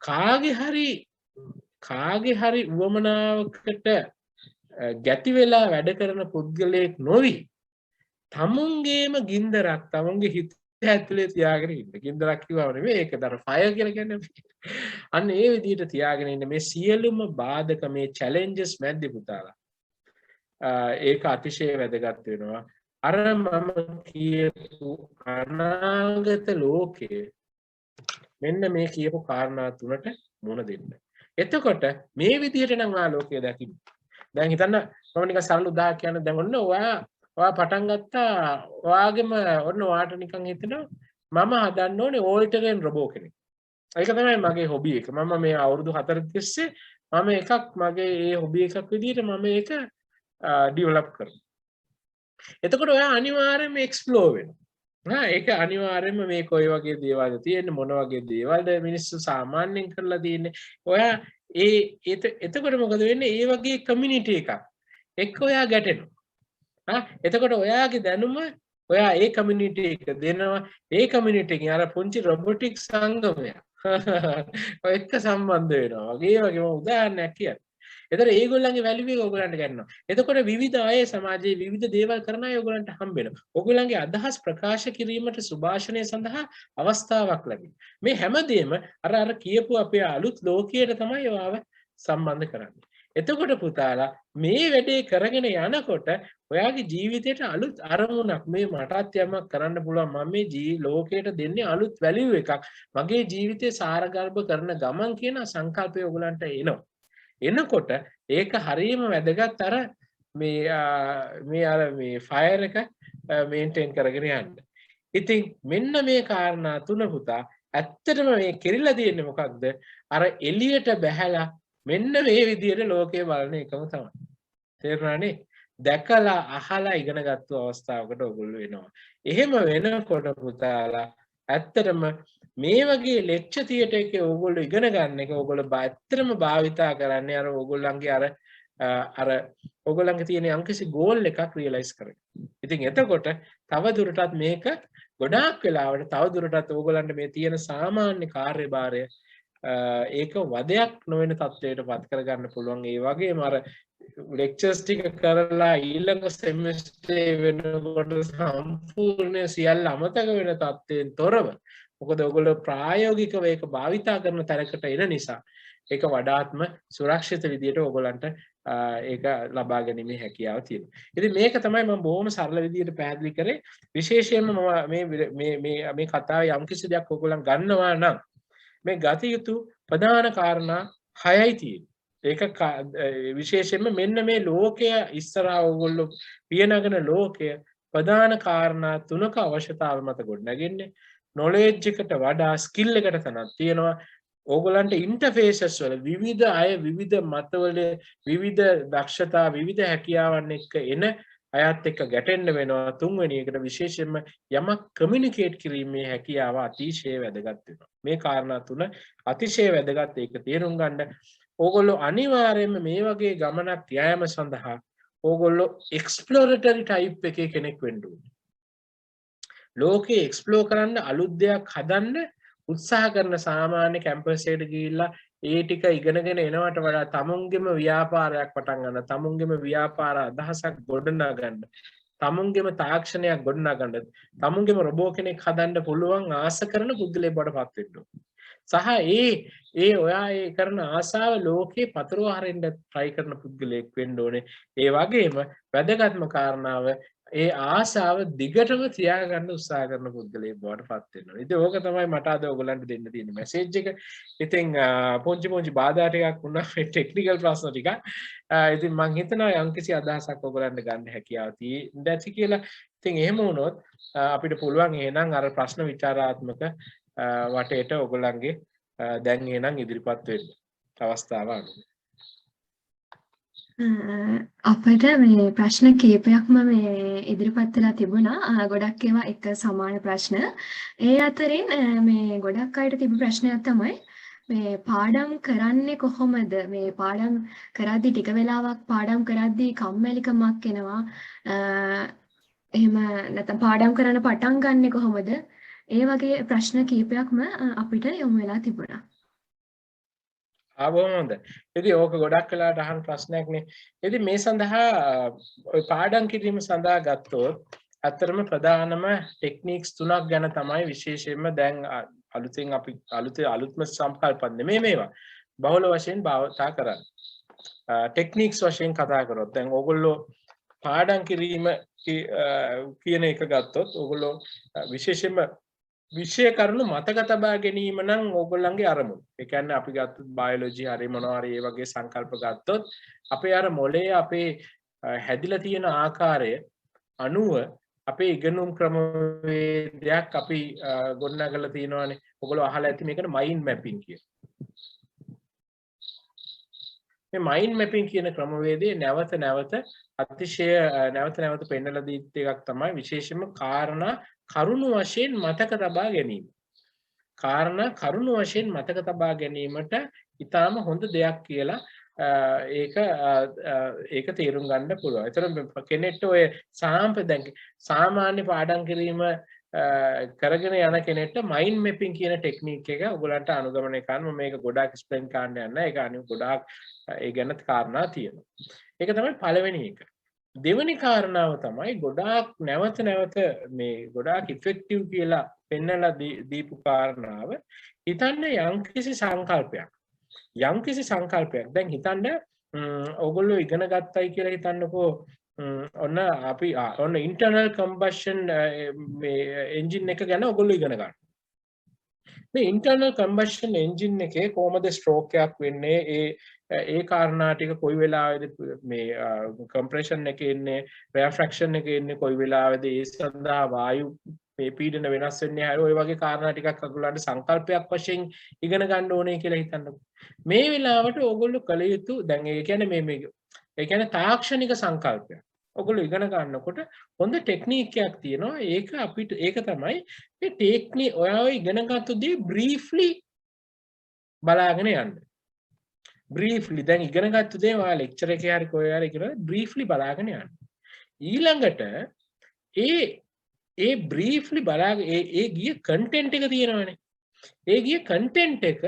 කාගේ හරි උවමනාවකට ගැති වෙලා වැඩ කරන පුද්ගලයෙක් නොවි තමුන්ගේම ගින්දරක් තමුන්ගේ හිත ඇතුලේ තියාගෙන ඉන්න. ගින්දරක් කිව්වම නෙමෙයි ඒක දර ෆයර් කියලා කියන්නේ. අන්න ඒ විදිහට තියාගෙන ඉන්න මේ සියලුම බාධක මේ චැලෙන්ජස් මැද්දේ පුතාලා ඒක අතිශය වැදගත් වෙනවා. අර මම කියපු අනාගත ලෝකයේ මෙන්න මේ කියපු කාරණා තුනට මුණ දෙන්න. එතකොට මේ විදිහට නම් ඔයා ලෝකය දකින්න. දැන් හිතන්න මම නිකන් සරල උදාහරණයක් කියන්න. දැන් ඔන්න ඔයා පටන් ගත්තා ඔයාගෙම ඔන්න ඔයාට නිකන් හිතෙනවා මම හදන්න ඕනේ all terrain robot කෙනෙක්. ඒක තමයි මගේ හොබි එක. මම මේ අවුරුදු 4 තිස්සේ මම එකක් මගේ ඒ හොබි එකක් විදිහට මම ඒක ඩෙවලොප් කරනවා. එතකොට ඔයා අනිවාර්යයෙන්ම එක්ස්ප්ලෝර් වෙනවා. ඒක අනිවාර්යයෙන්ම මේ කොයි වගේ දේවල්ද තියෙන්නේ මොන වගේ දේවල්ද මිනිස්සු සාමාන්‍යයෙන් කරලා තියෙන්නේ. ඔයා එතකොට මොකද වෙන්නේ? ඒ වගේ කමියුනිටි එකක් එක්ක ඔයා ගැටෙනවා. එතකොට ඔයාගේ දැනුම ඔයා ඒ කමියුනිටි එක දෙනවා. ඒ කමියුනිටි එකෙන් අර පුංචි රොබොටික් සංගමයක් ඔය එක්ක සම්බන්ධ වෙනවා. වගේම උදාහරණයක් කියන්න. එතකොට ඒගොල්ලන්ගේ වැලියු එක ඔයගොල්ලන්ට ගන්නවා. එතකොට විවිධ අය සමාජයේ විවිධ දේවල් කරන අය ඔයගොල්ලන්ට හම්බ වෙනවා. ඔයගොල්ලන්ගේ අදහස් ප්‍රකාශ කිරීමට සුභාෂණය සඳහා අවස්ථාවක් ලැබෙනවා. මේ හැමදේම අර කියපු අපේ අලුත් ලෝකයට තමයි ඔයාව සම්බන්ධ කරන්නේ. එතකොට පුතාලා මේ වැඩේ කරගෙන යනකොට ඔයාගේ ජීවිතයට අලුත් අරමුණක් මේ මටත් යමක් කරන්න පුළුවන් මම මේ ලෝකයට දෙන්නේ අලුත් වැලියු එකක් මගේ ජීවිතේ සාරගර්භ කරන ගමන් කියන සංකල්පය ඔයගලන්ට එනවා. එනකොට ඒක හරියම වැදගත් අර මේ ෆයර් එක මේන්ටේන් කරගෙන යන්න. ඉතින් මෙන්න මේ කාරණා තුන පුතා ඇත්තටම මේ කෙරිලා තියෙන්නේ මොකක්ද? අර එළියට බැහැලා මෙන්න මේ විදිහට ලෝකය බලන එකම තමයි. තේරුණානේ? දැකලා අහලා ඉගෙනගත්තු අවස්ථාවකට ඔයගොල්ලෝ වෙනවා. එහෙම වෙනකොට පුතාලා ඇත්තටම මේ වගේ ලෙක්චර් තියටර් එකේ ඔයගොල්ලෝ ඉගෙන ගන්න එක ඔයගොල්ලෝ ඇත්තටම භාවිතා කරන්නේ අර ඔයගොල්ලන්ගේ අර ඔයගොල්ලන්ගේ තියෙන යම්කිසි ගෝල් එකක් රියලයිස් කරගන්න. ඉතින් එතකොට තව දුරටත් මේක ගොඩාක් වෙලාවට තව දුරටත් ඔයගොල්ලන්ට මේ තියෙන සාමාන්‍ය කාර්යභාරය ඒක වදයක් නොවන තත්ත්වයට පත් කරගන්න පුළුවන්. ඒ වගේම අර ලෙක්චර්ස් ටික කරලා ඊළඟ සෙමිස්ටරේ වෙනකොට සම්පූර්ණ සියල්ල අමතක වෙන තත්ත්වයෙන් තොරව මොකද ඔයගොල්ලෝ ප්‍රායෝගිකව ඒක භාවිතා කරන තරකට එන නිසා ඒක වඩාත්ම සුරක්ෂිත විදියට ඔයගොල්ලන්ට ඒක ලබා ගැනීමේ හැකියාව තියෙනවා. ඉතින් මේක තමයි මම බොහොම සරල විදියට පැහැදිලි කරේ. විශේෂයෙන්ම මම මේ කතාවේ යම්කිසි දෙයක් ඔයගොල්ලන් ගන්නවා නම් මේ ගත යුතු ප්‍රධාන කාරණා 6යි තියෙන්නේ. ඒක විශේෂයෙන්ම මෙන්න මේ ලෝකය ඉස්සරහා ඔයගොල්ලෝ පියනගෙන ලෝකය ප්‍රධාන කාරණා 3ක අවශ්‍යතාවය මත ගොඩනගන්නේ. knowledge එකට වඩා skill එකට තනක් තියෙනවා. ඕගොල්ලන්ට ඉන්ටර්ෆේසස් වල විවිධ අය විවිධ මතවල විවිධ දක්ෂතා විවිධ හැකියාවන් එක්ක එන අයත් එක්ක ගැටෙන්න වෙනවා. තුන්වෙනි එකට විශේෂයෙන්ම යමක් කමියුනිකේට් කිරීමේ හැකියාව අතිශය වැදගත් වෙනවා. මේ කාරණා තුන අතිශය වැදගත්. ඒක තේරුම් ගන්න ඕගොල්ලෝ අනිවාර්යයෙන්ම මේ වගේ ගමනක් යෑම සඳහා ඕගොල්ලෝ එක්ස්ප්ලෝරටරි ටයිප් එකේ කෙනෙක් වෙන්න ඕනේ. ලෝකේ එක්ස්ප්ලෝර් කරන්න අලුත් දෙයක් හදන්න උත්සාහ කරන සාමාන්‍ය කැම්පස් එකට ගිහිල්ලා ඒ ටික ඉගෙනගෙන එනවට වඩා තමුන්ගෙම ව්‍යාපාරයක් පටන් ගන්න, තමුන්ගෙම ව්‍යාපාර අදහසක් ගොඩනගන්න, තමුන්ගෙම තාක්ෂණයක් ගොඩනගන්න, තමුන්ගෙම රොබෝ කෙනෙක් හදන්න පුළුවන් ආස කරන පුද්ගලයෙක් බවට පත් වෙන්න ඕනේ. සහ ඒ ඔයා ඒ කරන ආසාව ලෝකේ පතරවා හරින්න try කරන පුද්ගලයෙක් වෙන්න ඕනේ. ඒ වගේම වැදගත්ම කාරණාව ඒ ආසාව දිගටම තියාගන්න උත්සාහ කරන පුද්ගලයෙක් බවට පත් වෙනවා. ඉතින් ඕක තමයි මට අද ඔයගලන්ට දෙන්න තියෙන මැසේජ් එක. ඉතින් පොන්චි බාධා ටිකක් වුණා මේ ටෙක්නිකල් ප්‍රශ්න ටික. ඉතින් මම හිතනවා යම්කිසි අදහසක් ඔයගලන්ට ගන්න හැකියාව තියෙන්න ඇති කියලා. ඉතින් එහෙම වුණොත් අපිට පුළුවන් එහෙනම් අර ප්‍රශ්න විචාරාත්මක වටේට ඔයගලන්ගේ දැන් එහෙනම් ඉදිරිපත් වෙන්න අවස්ථාව අනුව. අපිට මේ ප්‍රශ්න කීපයක්ම මේ ඉදිරිපත් වෙලා තිබුණා. ගොඩක් ඒවා එක සමාන ප්‍රශ්න. ඒ අතරින් මේ ගොඩක් අයට තිබු ප්‍රශ්නයක් තමයි මේ පාඩම් කරන්නේ කොහොමද? මේ පාඩම් කරද්දි ටික වෙලාවක් පාඩම් කරද්දි කම්මැලිකමක් එනවා. එහෙම නැත්නම් පාඩම් කරන්න පටන් ගන්නෙ කොහොමද? ඒ වගේ ප්‍රශ්න කීපයක්ම අපිට යොමු වෙලා තිබුණා. බොහොම හොඳයි. ඉතින් ඕක ගොඩක් වෙලාවට අහන ප්‍රශ්නයක්නේ. ඉතින් මේ සඳහා ඔය පාඩම් කිරීම සඳහා ගත්තොත් අතරම ප්‍රධානම ටෙක්නික්ස් 3ක් ගැන තමයි විශේෂයෙන්ම දැන් අලුතෙන් අපි අලුත්ම සංකල්ප නෙමෙයි මේවා. බහුල වශයෙන් භාවිතා කරන්නේ. ටෙක්නික්ස් වශයෙන් කතා කරොත් දැන් ඕගොල්ලෝ පාඩම් කිරීම කියන එක ගත්තොත් ඕගොල්ලෝ විශේෂයෙන්ම විෂය කරුණු මතක තබා ගැනීම නම් ඕගොල්ලන්ගේ අරමුණ. ඒ කියන්නේ අපි ගත්තොත් බයොලොජි හරි මොනවා හරි ඒ වගේ සංකල්ප ගත්තොත් අපේ අර මොලේ අපේ හැදිලා තියෙන ආකාරය අනුව අපේ ඉගෙනුම් ක්‍රමවේදයක් අපි ගොඩනගලා තියෙනවානේ. ඔයගොල්ලෝ අහලා ඇති මේකට මයින්ඩ් මැපින් කියලා. මේ මයින්ඩ් මැපින් කියන ක්‍රමවේදයේ නැවත නැවත අතිශය නැවත නැවත පෙන්නලා දීත් එකක් තමයි විශේෂයෙන්ම කාරණා කරුණු වශයෙන් මතක තබා ගැනීම. කාරණා කරුණු වශයෙන් මතක තබා ගැනීමට ඊටාම හොඳ දෙයක් කියලා ඒක තේරුම් ගන්න පුළුවන්. ඒතර කෙනෙක්ට ඔය සාමාන්‍ය පාඩම් කිරීම කරගෙන යන කෙනෙක්ට මයින්ඩ් මැපින් කියන ටෙක්නික් එක ඔයගලන්ට අනුගමනය කරන්න මේක ගොඩාක් එක්ස්ප්ලেইন කරන්න යන්න. ඒක අනිත් ගොඩාක් ඒ ගැන කාරණා තියෙනවා. ඒක තමයි පළවෙනි එක. දෙවෙනි කාරණාව තමයි ගොඩාක් නැවත නැවත මේ ගොඩාක් ඉෆෙක්ටිව් කියලා පෙන්නලා දීපු කාරණාව. හිතන්න යම්කිසි සංකල්පයක්. දැන් හිතන්න ඔයගොල්ලෝ ඉගෙන ගත්තයි කියලා හිතන්නකෝ. ඔන්න අපි ඔන්න ඉන්ටර්නල් කම්බෂන් එන්ජින් එක ගැන ඔයගොල්ලෝ ඉගෙන ගන්න. මේ ඉන්ටර්නල් කම්බෂන් එන්ජින් එකේ කොහොමද ස්ට්‍රෝක් එකක් වෙන්නේ? ඒ කාරණා ටික කොයි වෙලාවෙද මේ කම්ප්‍රෙෂන් එකේ ඉන්නේ, රෙෆ්‍රැක්ෂන් එකේ ඉන්නේ කොයි වෙලාවෙද, ඒ සඳහා වායු මේ පීඩන වෙනස් වෙන්නේ හරි ඔය වගේ කාරණා ටිකක් අගලන්ට සංකල්පයක් වශයෙන් ඉගෙන ගන්න ඕනේ කියලා හිතන්නකෝ. මේ වෙලාවට ඕගොල්ලෝ කල යුතු දැන් ඒ කියන්නේ තාක්ෂණික සංකල්පයක්. ඔයගොල්ලෝ ඉගෙන ගන්නකොට හොඳ ටෙක්නික් එකක් තියෙනවා. ඒක අපිට ඒක තමයි මේ ටෙක්නික් ඔයාව ඉගෙනගත්තු දේ බ්‍රීෆ්ලි බලාගෙන යන්න. බ්‍රීෆ්ලි දැන් ඉගෙනගත්තු දේ ඔයා ලෙක්චර් එකේ හරි කොහේ හරි ඉගෙන බ්‍රීෆ්ලි බලාගෙන යන්න. ඊළඟට ඒ බ්‍රීෆ්ලි බලාගෙන ඒ ගිය කන්ටෙන්ට් එක තියෙනවනේ. ඒ ගිය කන්ටෙන්ට් එක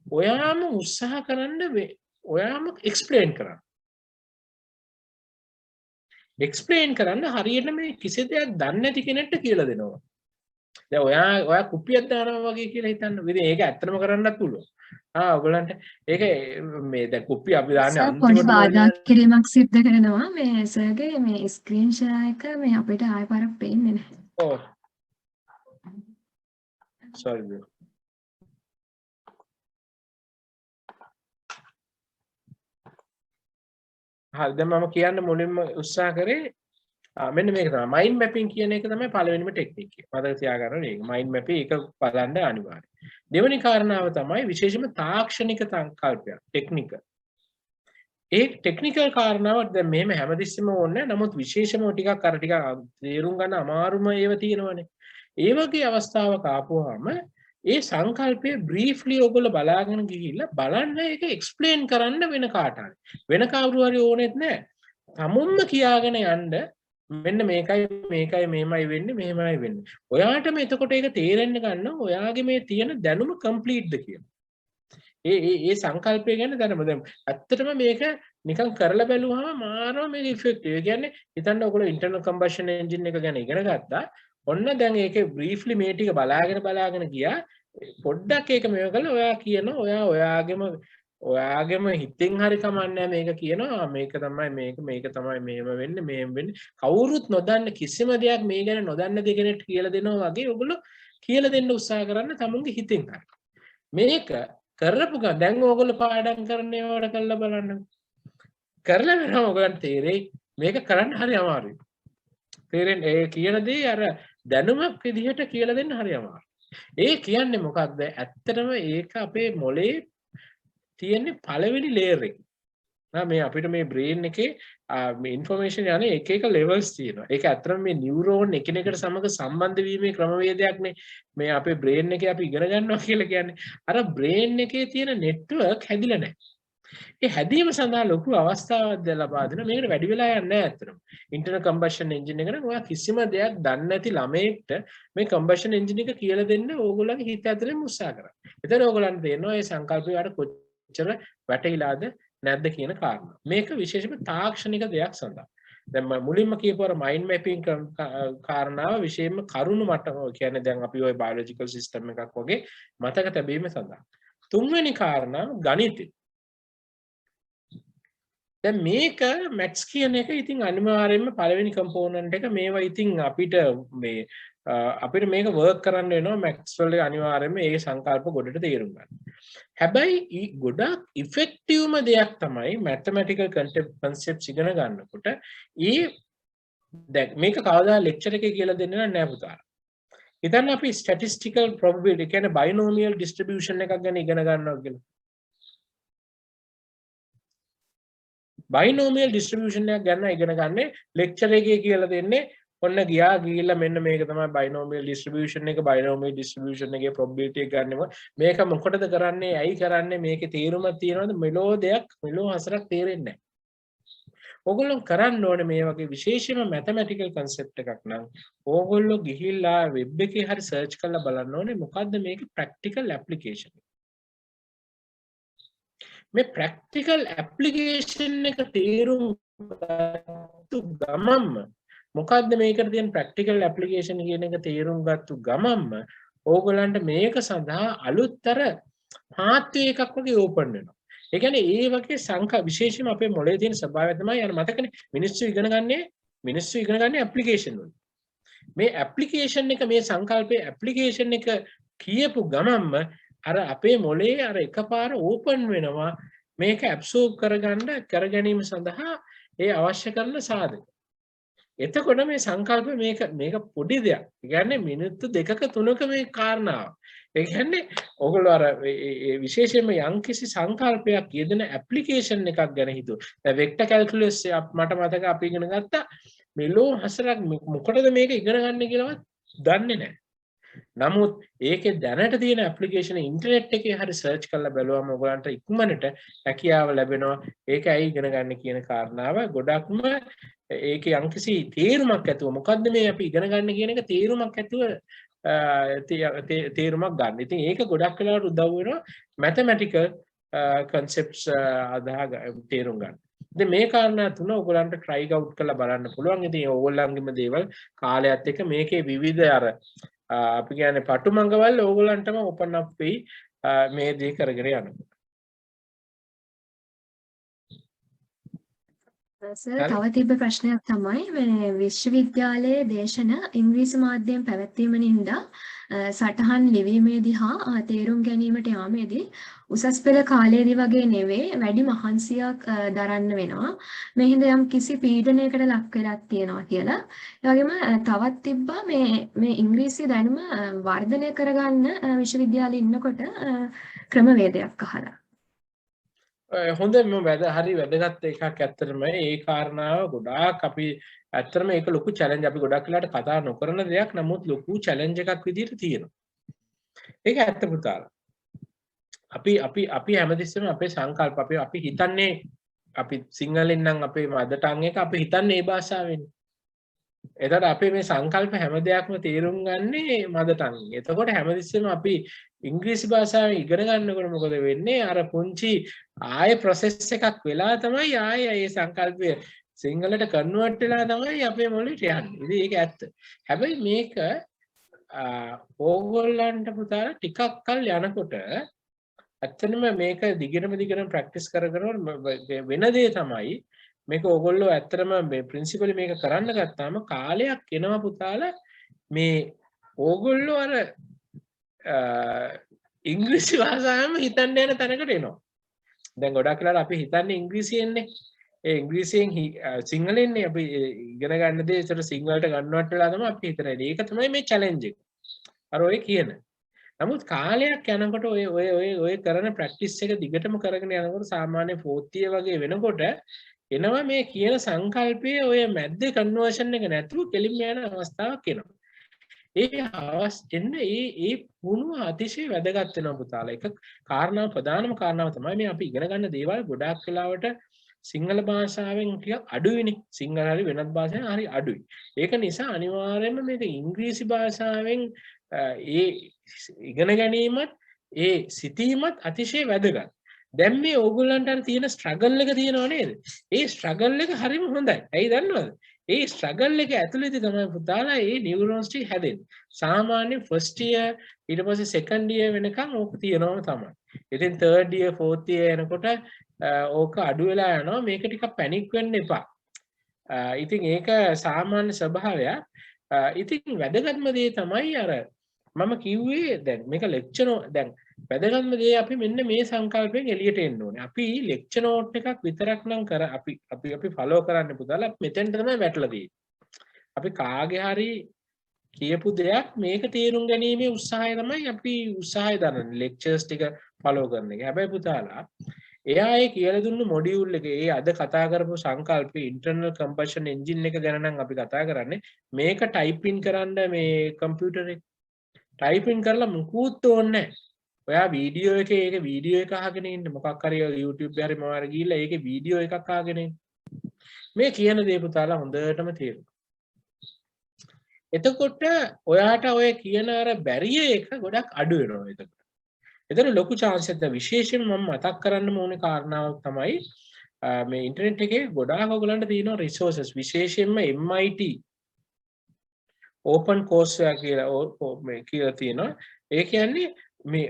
ඔයාම උත්සාහ කරන්න ඔයාම එක්ස්ප්ලেইন කරන්න. එක්ස්ප්ලেইন කරන්න හරියට මේ කිසි දෙයක් දන්නේ නැති කෙනෙක්ට කියලා දෙනවා. දැන් ඔයා කුප්පියක් දානවා වගේ කියලා හිතන්න. ඉතින් ඒක ඇත්තටම කරන්නත් පුළුවන්. ඔයගලන්ට ඒක මේ දැන් කුප්පිය අපි දාන්නේ අන්තිමට බාධා කිරීමක් සිද්ධ කරනවා. මේ සර්ගේ මේ ස්ක්‍රීන් ෂෙයා එක මේ අපිට ආයෙ පාරක් පේන්නේ නැහැ. ඔව්. sorry bro. හරි දැන් මම කියන්න මුලින්ම උත්සාහ කරේ මෙන්න මේක තමයි මයින්ඩ් මැපින් කියන එක තමයි පළවෙනිම ටෙක්නික් එක. මතක තියාගන්න ඕනේ. මයින්ඩ් මැපින් එක බලන්න අනිවාර්යයි. දෙවෙනි කාරණාව තමයි විශේෂම තාක්ෂණික සංකල්පයක් ටෙක්නික. ඒ ටෙක්නිකල් කාරණාවක් දැන් මෙහෙම හැමතිස්සෙම ඕනේ. නමුත් විශේෂම ටිකක් අර ටිකක් තේරුම් ගන්න අමාරුම ඒවා තියෙනවනේ. ඒ වගේ අවස්ථාවක ආපුවාම ඒ සංකල්පය බ්‍රීෆ්ලි ඔයගොල්ලෝ බලාගෙන ගිහිල්ලා බලන්න ඒක එක්ස්ප්ලেইন කරන්න වෙන කාට හරි. වෙන කවුරු හරි ඕනෙත් නැහැ. තමුන්ම කියාගෙන යන්න මෙන්න මේකයි මෙහෙමයි වෙන්නේ. ඔයාටම එතකොට ඒක තේරෙන්න ගන්න ඔයාගේ මේ තියෙන දැනුම කම්ප්ලීට්ද කියලා. ඒ සංකල්පය ගැන දැනම දැන් ඇත්තටම මේක නිකන් කරලා බැලුවාම මාරම මේක ඉෆෙක්ටිව්. ඒ කියන්නේ හිතන්න ඔයගොල්ලෝ ඉන්ටර්නල් කම්බෂන් එන්ජින් එක ගැන ඉගෙන ගත්තා. ඔන්න දැන් ඒකේ බ්‍රීෆ්ලි මේ ටික බලාගෙන ගියා. පොඩ්ඩක් ඒක මේව කළා ඔයා කියනවා ඔයාගෙම හිතෙන් හරි කමන්නේ මේක කියනවා මේක තමයි මෙහෙම වෙන්නේ කවුරුත් නොදන්න කිසිම දෙයක් මේ ගැන නොදන්න දෙකෙනෙක් කියලා දෙනවා වගේ ඔයගොල්ලෝ කියලා දෙන්න උත්සාහ කරන්න තමුන්ගේ හිතෙන් හරි මේක කරපු ගමන් දැන් ඔයගොල්ලෝ පාඩම් කරන ඒවාට කරලා බලන්න කරලා වෙනම ඔයගලන්ට තේරෙයි මේක කරන්න හරි අමාරුයි තේරෙන්නේ ඒ කියන දේ අර දැනුමක් විදිහට කියලා දෙන්න හරි අමාරුයි ඒ කියන්නේ මොකක්ද ඇත්තටම ඒක අපේ මොලේ තියෙන්නේ පළවෙනි ලේයර් එක. මේ අපිට මේ බ්‍රේන් එකේ මේ ඉන්ෆර්මේෂන් යන්නේ එක එක ලෙවල්ස් තියෙනවා. ඒක ඇත්තටම මේ නියුරෝන් එකිනෙකට සමග සම්බන්ධ වීමේ ක්‍රමවේදයක්නේ. මේ අපේ බ්‍රේන් එකේ අපි ඉගෙන ගන්නවා කියලා කියන්නේ. අර බ්‍රේන් එකේ තියෙන නෙට්වර්ක් හැදිලා නැහැ. ඒ හැදීම සඳහා ලොකු අවස්ථාවක් ලබා දෙන මේකට වැඩි වෙලා යන්නේ නැහැ ඇත්තටම. ඉන්ටර්නල් කම්බෂන් එන්ජින් එක නම් ඔයා කිසිම දෙයක් දන්නේ නැති ළමයෙක්ට මේ කම්බෂන් එන්ජින් එක කියලා දෙන්න ඕගොල්ලන්ගේ හිත ඇතුලේ උත්සාහ කරා. ඒතර ඕගොල්ලන්ට තේරෙනවා මේ සංකල්පය වල කොච්චර වැටහිලාද නැද්ද කියන කාරණා. මේක විශේෂයෙන්ම තාක්ෂණික දෙයක් සඳහා. දැන් මම මුලින්ම කියපු අර මයින්ඩ් මැපින් කාරණාව විශේෂයෙන්ම කරුණු මට්ටම කියන්නේ දැන් අපි ওই බයොලොජිකල් සිස්ටම් එකක් වගේ මතක තැබීම සඳහා. තුන්වෙනි කාරණාව ගණිතය. දැන් මේක මැත්ස් කියන එක ඉතින් අනිවාර්යයෙන්ම පළවෙනි කම්පෝනන්ට් එක මේවා ඉතින් අපිට මේක වර්ක් කරන්න වෙනවා මැත්ස් වල අනිවාර්යයෙන්ම ඒ සංකල්ප ගොඩට තේරුම් ගන්න. හැබැයි ගොඩක් ඉෆෙක්ටිව්ම දෙයක් තමයි මැතමැටිකල් කන්සෙප්ට්ස් ඉගෙන ගන්නකොට දැන් මේක කවදා ලෙක්චර් එකේ කියලා දෙන්නේ නැහැ පුතා. හිතන්න අපි statistical probability කියන්නේ binomial distribution එකක් ගැන ඉගෙන ගන්නවා කියලා. binomial distribution එකක් ගන්න ඉගෙන ගන්නේ ලෙක්චර් එකේ කියලා දෙන්නේ ඔන්න ගිහිල්ලා මෙන්න මේක තමයි binomial distribution එක binomial distribution එකේ probability එක ගන්නෙම මේක මොකටද කරන්නේ ඇයි කරන්නේ මේකේ තේරුමක් තියනවද මෙලෝ දෙයක් මෙලෝ හසරක් තේරෙන්නේ නැහැ. ඕගොල්ලෝ කරන්න ඕනේ මේ වගේ විශේෂම mathematical concept එකක් නම් ඕගොල්ලෝ ගිහිල්ලා web එකේ හරි search කරලා බලන්න ඕනේ මොකද්ද මේකේ practical application. මේ practical application එක තේරුම් ගත්තු ගමන්ම මොකද්ද මේකට තියෙන practical application කියන එක තේරුම් ගත්තු ගමන්ම ඕගොල්ලන්ට මේක සඳහා අලුත්තර පාත්වය එකක් වගේ ඕපන් වෙනවා. ඒ කියන්නේ ඒ වගේ සංඛා විශේෂයෙන්ම අපේ මොළයේ තියෙන ස්වභාවය තමයි අර මතකනේ මිනිස්සු ඉගෙන ගන්නේ ඇප්ලිකේෂන් වල. මේ ඇප්ලිකේෂන් එක මේ සංකල්පයේ ඇප්ලිකේෂන් එක කියපු ගමන්ම අර අපේ මොළයේ අර එකපාර ඕපන් වෙනවා මේක ඇබ්සෝබ් කරගැනීම සඳහා ඒ අවශ්‍ය කරන සාධක. එතකොට මේ සංකල්ප මේක පොඩි දෙයක්. ඒ කියන්නේ මිනිත්තු 2ක 3ක මේ කාරණාව. ඒ කියන්නේ ඔයගොල්ලෝ අර විශේෂයෙන්ම යම්කිසි සංකල්පයක් යෙදෙන ඇප්ලිකේෂන් එකක් ගැන හිතුවා. දැන් වෙක්ටර් කැල්කියුලස් මට මතක අපි ඉගෙන ගත්තා මෙලෝ හසරක් මොකටද මේක ඉගෙන ගන්න කියලාවත් දන්නේ නැහැ. නමුත් ඒකේ දැනට තියෙන ඇප්ලිකේෂන් ඉන්ටර්නෙට් එකේ හරි සර්ච් කරලා බලුවම ඔයගලන්ට ඉක්මනට හැකියාව ලැබෙනවා. ඒක ඇයි ඉගෙන ගන්න කියන කාරණාව ගොඩක්ම ඒකේ යම්කිසි තේරුමක් ඇතුව මොකද්ද මේ අපි ඉගෙන ගන්න කියන එක තේරුමක් ඇතුව තේරුමක් ගන්න. ඉතින් ඒක ගොඩක් වෙලාවට උදව් වෙනවා mathematical concepts තේරුම් ගන්න. ඉතින් මේ කාරණා තුන ඔයගලන්ට try out කරලා බලන්න පුළුවන්. ඉතින් ඕගොල්ලන්ගේම දේවල් කාලයත් එක්ක මේකේ විවිධ අර අපි කියන්නේ පටුමඟවල් ඕගොල්ලන්ටම open up වෙයි මේ දේ කරගෙන යනකොට. තව තිබ්බ ප්‍රශ්නයක් තමයි මේ විශ්වවිද්‍යාලයේ දේශන ඉංග්‍රීසි මාධ්‍යයෙන් පැවැත්වීම නින්දා සටහන් ලිවීමේදී හා තේරුම් ගැනීමට යාමේදී උසස් පෙළ කාලයේදී වගේ නෙවෙයි වැඩි මහන්සියක් දරන්න වෙනවා. මේ හින්දා යම් කිසි පීඩනයකට ලක් වෙලා තියෙනවා කියලා. ඒ වගේම තවත් තිබ්බා මේ ඉංග්‍රීසි දැනුම වර්ධනය කරගන්න විශ්වවිද්‍යාලේ ඉන්නකොට ක්‍රමවේදයක් අහලා. හොඳම හරි වැදගත් එකක් ඇත්තටම ඒ කාරණාව ගොඩාක් අපි ඇත්තටම ඒක ලොකු චැලෙන්ජ් අපි ගොඩක් වෙලාට කතා නොකරන දෙයක් නමුත් ලොකු චැලෙන්ජ් එකක් විදිහට තියෙනවා. ඒක ඇත්ත පුතාලා. අපි හැමතිස්සෙම අපේ සංකල්ප අපි හිතන්නේ අපි සිංහලෙන් නම් අපේ මදර් ටං එක අපි හිතන්නේ ඒ භාෂාවෙන්. එතකොට අපේ මේ සංකල්ප හැම දෙයක්ම තේරුම් ගන්නේ මදර් ටං. එතකොට හැමතිස්සෙම අපි ඉංග්‍රීසි භාෂාවෙන් ඉගෙන ගන්නකොට මොකද වෙන්නේ අර පුංචි ආයේ process එකක් වෙලා තමයි ආයේ මේ සංකල්පය සිංහලට කන්වර්ට් වෙලා තමයි අපේ මොළයට යන්නේ. ඉතින් ඒක ඇත්ත. හැබැයි මේක ඕගොල්ලන්ට පුතාලා ටිකක් කල් යනකොට ඇත්තටම මේක දිගටම ප්‍රැක්ටිස් කරගෙන වෙන දේ තමයි මේක ඕගොල්ලෝ ඇත්තටම මේ ප්‍රින්සිපලි මේක කරන්න ගත්තාම කාලයක් එනවා පුතාලා මේ ඕගොල්ලෝ අර ඉංග්‍රීසි භාෂාවෙන්ම හිතන්න යන තැනකට එනවා. දැන් ගොඩක් වෙලාවට අපි හිතන්නේ ඉංග්‍රීසියෙන්නේ. ඒ ඉංග්‍රීසියෙන් සිංහලෙන්නේ අපි ඉගෙන ගන්න දේ ඒතර සිංහලට කන්වර්ට් වෙලා තමයි අපි හිතන්නේ. ඒක තමයි මේ චැලෙන්ජ් එක. අර ඔය කියන. නමුත් කාලයක් යනකොට ඔය කරන ප්‍රැක්ටිස් එක දිගටම කරගෙන යනකොට සාමාන්‍ය 4th year වගේ වෙනකොට එනවා මේ කියන සංකල්පයේ ඔය මැද්දේ කන්වර්ෂන් එක නැතුව කෙලින්ම යන අවස්ථාවක් එනවා. ඒ පුණුව අතිශය වැදගත් වෙනවා පුතාලා. එක කාරණාව ප්‍රධානම කාරණාව තමයි මේ අපි ඉගෙන ගන්න දේවල් ගොඩාක් වෙලාවට සිංහල භාෂාවෙන් ටිකක් අඩුයිනේ. සිංහල හරි වෙනත් භාෂාවෙන් හරි අඩුයි. ඒක නිසා අනිවාර්යයෙන්ම මේක ඉංග්‍රීසි භාෂාවෙන් ඒ ඉගෙන ගැනීමත් ඒ සිතීමත් අතිශය වැදගත්. දැන් මේ ඕගොල්ලන්ට අර තියෙන ස්ට්‍රගල් එක තියෙනව නේද? ඒ ස්ට්‍රගල් එක හරිම හොඳයි. ඇයි දන්නවද? ඒ ස්ට්‍රගල් එක ඇතුළතදී තමයි පුතාලා මේ නියුරෝන්ස් ටික හැදෙන්නේ. සාමාන්‍ය ෆස්ට් ඉයර් ඊට පස්සේ සෙකන්ඩ් ඉයර් වෙනකන් ඕක තියෙනවම තමයි. ඉතින් තර්ඩ් ඉයර් ෆෝර්ත් ඉයර් එනකොට ඕක අඩු වෙලා යනවා. මේක ටිකක් පැනික් වෙන්න එපා. ඉතින් ඒක සාමාන්‍ය ස්වභාවයක්. ඉතින් වැදගත්ම දේ තමයි අර මම කිව්වේ දැන් මේක ලෙක්චර් දැන් වැදගත්ම දේ අපි මෙන්න මේ සංකල්පයෙන් එළියට එන්න ඕනේ. අපි ලෙක්චර් නෝට් එකක් විතරක් නම් අපි ෆලෝ කරන්න පුතාලා මෙතෙන්ට තමයි වැටලා තියෙන්නේ. අපි කාගේ හරි කියපු දෙයක් මේක තේරුම් ගැනීමේ උත්සාහය තමයි අපි උත්සාහය දරන්නේ ලෙක්චර්ස් ටික ෆලෝ කරන එක. හැබැයි පුතාලා එයා ඒ කියලා දුන්නු මොඩියුල් එකේ ඒ අද කතා කරපු සංකල්පේ ඉන්ටර්නල් කම්බෂන් එන්ජින් එක ගැන නම් අපි කතා කරන්නේ. මේක ටයිප් ඉන් කරන්න මේ කම්පියුටරේ ටයිප් ඉන් කරලා මුකුත් ඕනේ නැහැ. ඔයා වීඩියෝ එකේ ඒක වීඩියෝ එක අහගෙන ඉන්න මොකක් හරි YouTube එකේ හරි මොනවාරි ගිහිල්ලා ඒකේ වීඩියෝ එකක් අහගෙන ඉන්න. මේ කියන දේ පුතාලා හොඳටම තේරුම්. එතකොට ඔයාට ඔය කියන අර බැරිය එක ගොඩක් අඩු වෙනවා එතකොට. එතන ලොකු chance එකක් විශේෂයෙන් මම මතක් කරන්න ඕනේ කාරණාවක් තමයි මේ ඉන්ටර්නෙට් එකේ ගොඩාක් ඔයගලන්ට තියෙන resources විශේෂයෙන්ම MIT open courseware කියලා මේ කියලා තියෙනවා. ඒ කියන්නේ මේ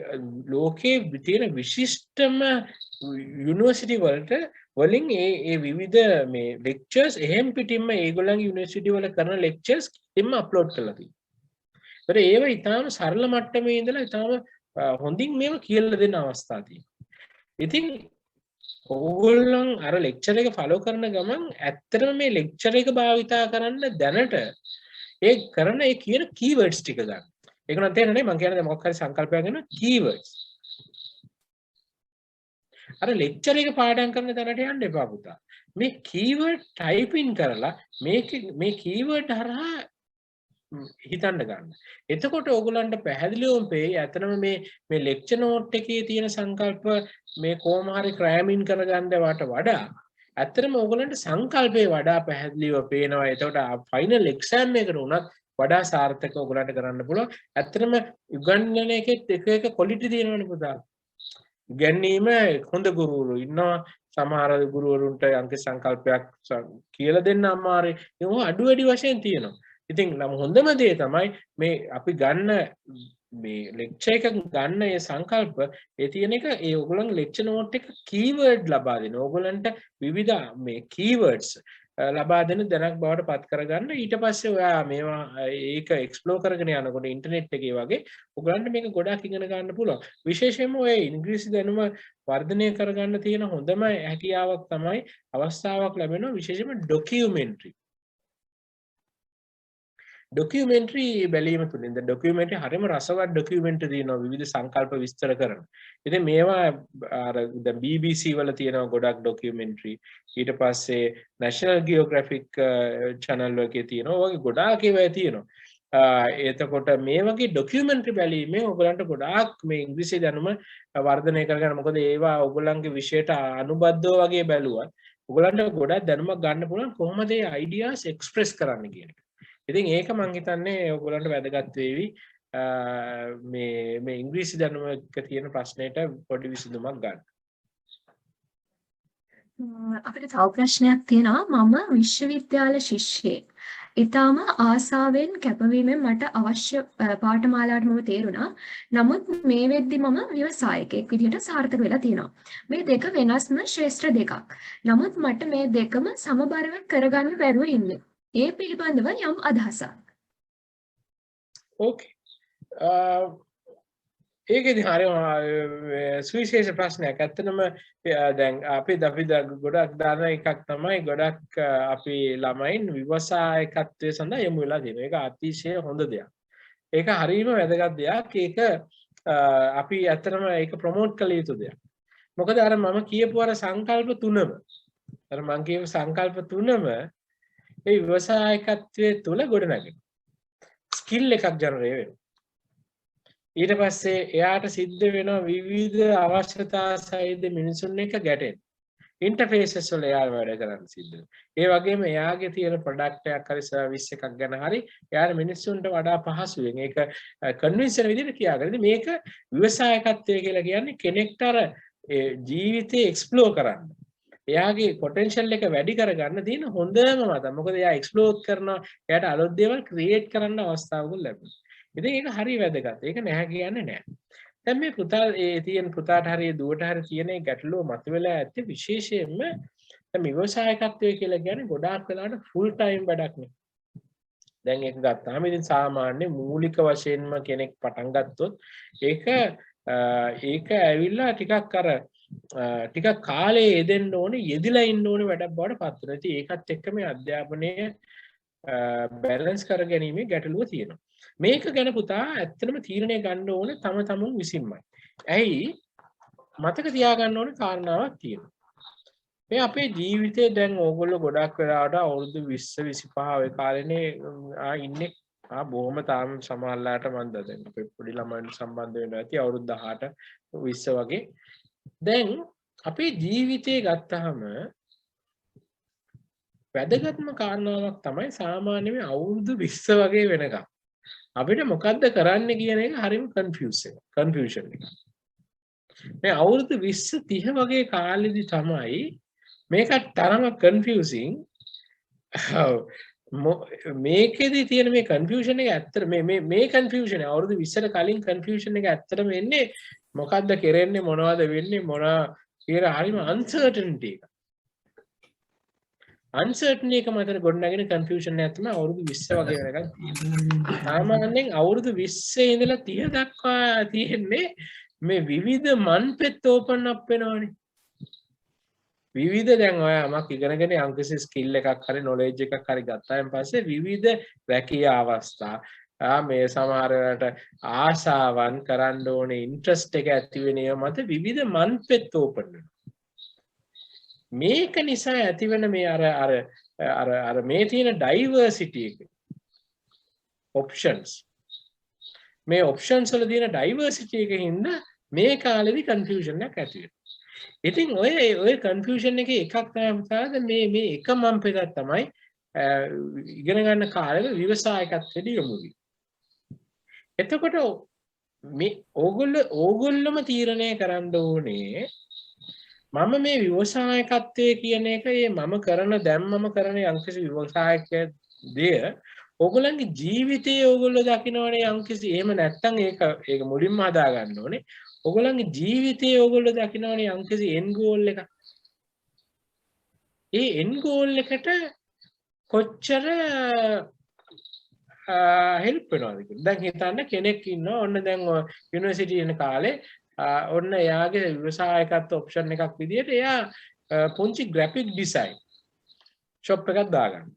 ලෝකයේ තියෙන විශිෂ්ටම යුනිවර්සිටි වලට වලින් ඒ විවිධ මේ lectures එහෙම් පිටින්ම ඒගොල්ලන්ගේ යුනිවර්සිටි වල කරන lectures එම්ම අප්ලෝඩ් කරලා තියෙනවා. ඒතර ඒව ඊටාම සරල මට්ටමේ ඉඳලා ඊටාම හොඳින් මේව කියලා දෙන්න අවස්ථා තියෙනවා. ඉතින් ඕගොල්ලන් අර lecture එක follow කරන ගමන් ඇත්තටම මේ lecture එක භාවිතා කරන්න දැනට ඒ කරන ඒ කියන keywords ටික ගන්න. ඒක නම් තේරෙන්නේ මම කියන්නේ මොකක් හරි සංකල්පයක් ගැන keywords. අර lecture එක පාඩම් කරන තැනට යන්න එපා පුතා. මේ keyword type in කරලා මේ keyword හරහා හිතන්න ගන්න. එතකොට ඕගොල්ලන්ට පැහැදිලිවම පෙයි ඇත්තනම මේ lecture note එකේ තියෙන සංකල්ප මේ කොහොම හරි cram in කරගන්න වඩා ඇත්තටම ඕගොල්ලන්ට සංකල්පේ වඩා පැහැදිලිව පේනවා. එතකොට final exam එකට උනත් වඩා සාර්ථකව ඔයගලන්ට කරන්න පුළුවන්. ඇත්තටම උගන්වන එකෙත් එක quality තියෙනවනේ පුතා. ඉගැන්වීම හොඳ ගුරුවරු ඉන්නවා. සමහර ගුරුවරුන්ට අංක සංකල්පයක් කියලා දෙන්න අමාරුයි. ඒක අඩු වැඩි වශයෙන් තියෙනවා. ඉතින් නම් හොඳම දේ තමයි මේ අපි ගන්න මේ lecture එක ගන්න ඒ සංකල්ප ඒ තියෙන එක ඒ ඔයගොල්ලන්ගේ lecture note එක keyword ලබා දෙන. ඔයගොල්ලන්ට විවිධ මේ keywords ලබා දෙන දැනක් බවට පත් කරගන්න. ඊට පස්සේ ඔයා මේවා ඒක එක්ස්ප්ලෝර් කරගෙන යනකොට ඉන්ටර්නෙට් එකේ වගේ ඔයගලන්ට මේක ගොඩක් ඉගෙන ගන්න පුළුවන්. විශේෂයෙන්ම ඔය ඉංග්‍රීසි දැනුම වර්ධනය කරගන්න තියෙන හොඳම හැකියාවක් තමයි අවස්ථාවක් ලැබෙනවා විශේෂයෙන්ම ඩොකියුමෙන්ටරි බැලීම තුලින්. ද ඩොකියුමෙන්ටරි හරියම රසවත් ඩොකියුමෙන්ටරි තියෙනවා විවිධ සංකල්ප විස්තර කරන. ඉතින් මේවා අර දැන් BBC වල තියෙනවා ගොඩක් ඩොකියුමෙන්ටරි. ඊට පස්සේ National Geographic channel එකේ තියෙනවා. වගේ ගොඩාක් ඒවා තියෙනවා. එතකොට මේ වගේ ඩොකියුමෙන්ටරි බැලීමේ ඔයගලන්ට ගොඩාක් මේ ඉංග්‍රීසි දැනුම වර්ධනය කරගන්න. මොකද ඒවා ඔයගලන්ගේ විෂයට අනුබද්ධව වගේ බැලුවත් ඔයගලන්ට ගොඩක් දැනුමක් ගන්න පුළුවන් කොහොමද මේ ideas express කරන්න කියන එක. ඉතින් ඒක මම හිතන්නේ ඔයගොල්ලන්ට වැදගත් වේවි මේ ඉංග්‍රීසි දැනුම එක්ක තියෙන ප්‍රශ්නෙට පොඩි විසඳුමක් ගන්න. අපිට තව ප්‍රශ්නයක් තියෙනවා. මම විශ්වවිද්‍යාල ශිෂ්‍යයෙක්. ඊටාම ආසාවෙන් කැපවීමෙන් මට අවශ්‍ය පාඨමාලාවට මම තේරුණා. නමුත් මේ වෙද්දි මම ව්‍යවසායකයෙක් විදිහට සාර්ථක වෙලා තියෙනවා. මේ දෙක වෙනස්ම ශ්‍රේෂ්ඨ දෙකක්. නමුත් මට මේ දෙකම සමබරව කරගන්න බැරුව ඉන්නේ. ඒ පිළිබඳව යම් අදහසක්. ඕකේ. ඒකෙදි හරියම සුවිශේෂ ප්‍රශ්නයක්. ඇත්තටම දැන් අපි ගොඩක් දාන එකක් තමයි ගොඩක් අපි ළමයින් ව්‍යවසායකත්වයේ සඳහා යොමු වෙලා තියෙනවා. ඒක අතිශය හොඳ දෙයක්. ඒක හරියම වැදගත් දෙයක්. ඒක අපි ඇත්තටම ඒක ප්‍රොමෝට් කළ යුතු දෙයක්. මොකද අර මම කියපු අර සංකල්ප තුනම ඒ ව්‍යවසායකත්වයේ තුල ගොඩනැගෙනවා. ස්කිල් එකක් ජනරේට් වෙනවා. ඊට පස්සේ එයාට සිද්ධ වෙනවා විවිධ අවශ්‍යතා සහිත මිනිසුන් එක්ක ගැටෙන්න. ඉන්ටර්ෆේසස් වල එයා වැඩ කරන්න සිද්ධ වෙනවා. ඒ වගේම එයාගේ තියෙන ප්‍රොඩක්ට් එකක් හරි සර්විස් එකක් ගැන හරි එයාට මිනිස්සුන්ට වඩා පහසුවෙන් ඒක කන්වින්ස් වෙන විදිහට කියාගන්න. මේක ව්‍යවසායකත්වය කියලා කියන්නේ කෙනෙක්ට අර ජීවිතේ එක්ස්ප්ලෝර් කරන්න. එයාගේ පොටෙන්ෂල් එක වැඩි කරගන්න තියෙන හොඳම මත. මොකද එයා එක්ස්ප්ලෝර් කරනවා, එයාට අලුත් දේවල් ක්‍රියේට් කරන්න අවස්ථාවකුත් ලැබෙනවා. ඉතින් ඒක හරි වැදගත්. ඒක නැහැ කියන්නේ නැහැ. දැන් මේ පුතාට හරි දුවට හරි තියෙන ගැටලුව මතුවලා ඇත්තේ විශේෂයෙන්ම දැන් ව්‍යවසායකත්වය කියලා කියන්නේ ගොඩාක් වෙලාවට ෆුල් ටයිම් වැඩක් නේ. දැන් ඒක ගත්තාම ඉතින් සාමාන්‍ය මූලික වශයෙන්ම කෙනෙක් පටන් ගත්තොත් ඒක ඇවිල්ලා ටිකක් කාලේ යෙදෙන්න ඕනේ, යෙදිලා ඉන්න ඕනේ වැඩක් බවට පත් වෙනවා. ඉතින් ඒකත් එක්ක මේ අධ්‍යාපනය බැලන්ස් කර ගැනීමේ ගැටලුව තියෙනවා. මේක ගැන පුතා ඇත්තටම තීරණය ගන්න ඕනේ තම තමුන් විසින්මයි. ඇයි මතක තියාගන්න ඕනේ කාරණාවක් තියෙනවා. මේ අපේ ජීවිතේ දැන් ඕගොල්ලෝ ගොඩක් වෙලාවට අවුරුදු 20 25 ඔය කාලේනේ ඉන්නේ බොහොම තාම සමහරලාට මම දැන් අපේ පොඩි ළමයින්ට සම්බන්ධ වෙනවා ඇති අවුරුදු 18 20 වගේ. දැන් අපේ ජීවිතේ ගත්තාම වැදගත්ම කාරණාවක් තමයි සාමාන්‍යයෙන් අවුරුදු 20 වගේ වෙනකම් අපිට මොකද්ද කරන්න කියන එක හරිම කන්ෆියුෂන් එක. මේ අවුරුදු 20 30 වගේ කාලෙදි තමයි මේකට තරම කන්ෆියුසින් මේකෙදි තියෙන මේ කන්ෆියුෂන් එක ඇත්තට මේ කන්ෆියුෂන් අවුරුදු 20ට කලින් කන්ෆියුෂන් එක ඇත්තටම එන්නේ මොකද්ද කරන්නේ මොනවද වෙන්නේ මොනවා කියලා හරිම අන්සර්ටන්ටි එක. අන්සර්ටන්ටි එක මත ගොඩනගෙන කන්ෆියුෂන් එක තමයි අවුරුදු 20 වගේ වෙනකන් තියෙන්නේ. සාමාන්‍යයෙන් අවුරුදු 20 ඉඳලා 30 දක්වා තියෙන්නේ මේ විවිධ මන්පෙත් ඕපන් අප් වෙනවනේ. විවිධ දැන් ඔය යමක් ඉගෙනගෙන යම්කිසි ස්කිල් එකක් හරි නොලෙජ් එකක් හරි ගත්තාන් පස්සේ විවිධ රැකියා අවස්ථා මේ සමහර වෙලාවට ආශාවන් කරන්න ඕනේ ඉන්ට්‍රස්ට් එක ඇති වෙන ඒවා මත විවිධ මන්පෙත් ඕපන් වෙනවා. මේක නිසා ඇතිවෙන මේ අර මේ තියෙන ඩයිවර්සිටි එක ඔප්ෂන්ස් මේ ඔප්ෂන්ස් වල තියෙන ඩයිවර්සිටි එකකින්ද මේ කාලෙදි කන්ෆියුෂන් එකක් ඇති වෙනවා. ඉතින් ඔය කන්ෆියුෂන් එකේ එකක් තමයි මේ එක මම්පෙදක් තමයි ඉගෙන ගන්න කාලේ ව්‍යවසායකත්වයට යොමු වෙන්නේ. එතකොට මේ ඕගොල්ලොම තීරණය කරන්න ඕනේ මම මේ ව්‍යවසායකත්වයේ කියන එක මම කරන යම්කිසි ව්‍යවසායක දෙය ඕගොල්ලන්ගේ ජීවිතයේ ඕගොල්ලෝ දකින්නවනේ යම්කිසි එහෙම නැත්නම් ඒක මුලින්ම හදා ගන්න ඕනේ. ඕගොල්ලන්ගේ ජීවිතයේ ඕගොල්ලෝ දකින්නවනේ යම්කිසි end goal එකක්. ඒ end goal එකට කොච්චර හෙල්ප් වෙනවද කියලා. දැන් හිතන්න කෙනෙක් ඉන්නවා ඔන්න දැන් යුනිවර්සිටි යන කාලේ ඔන්න එයාගේ ව්‍යවසායකත්ව ඔප්ෂන් එකක් විදිහට එයා පුංචි ග්‍රැෆික් ඩිසයින් ෂොප් එකක් දාගන්න.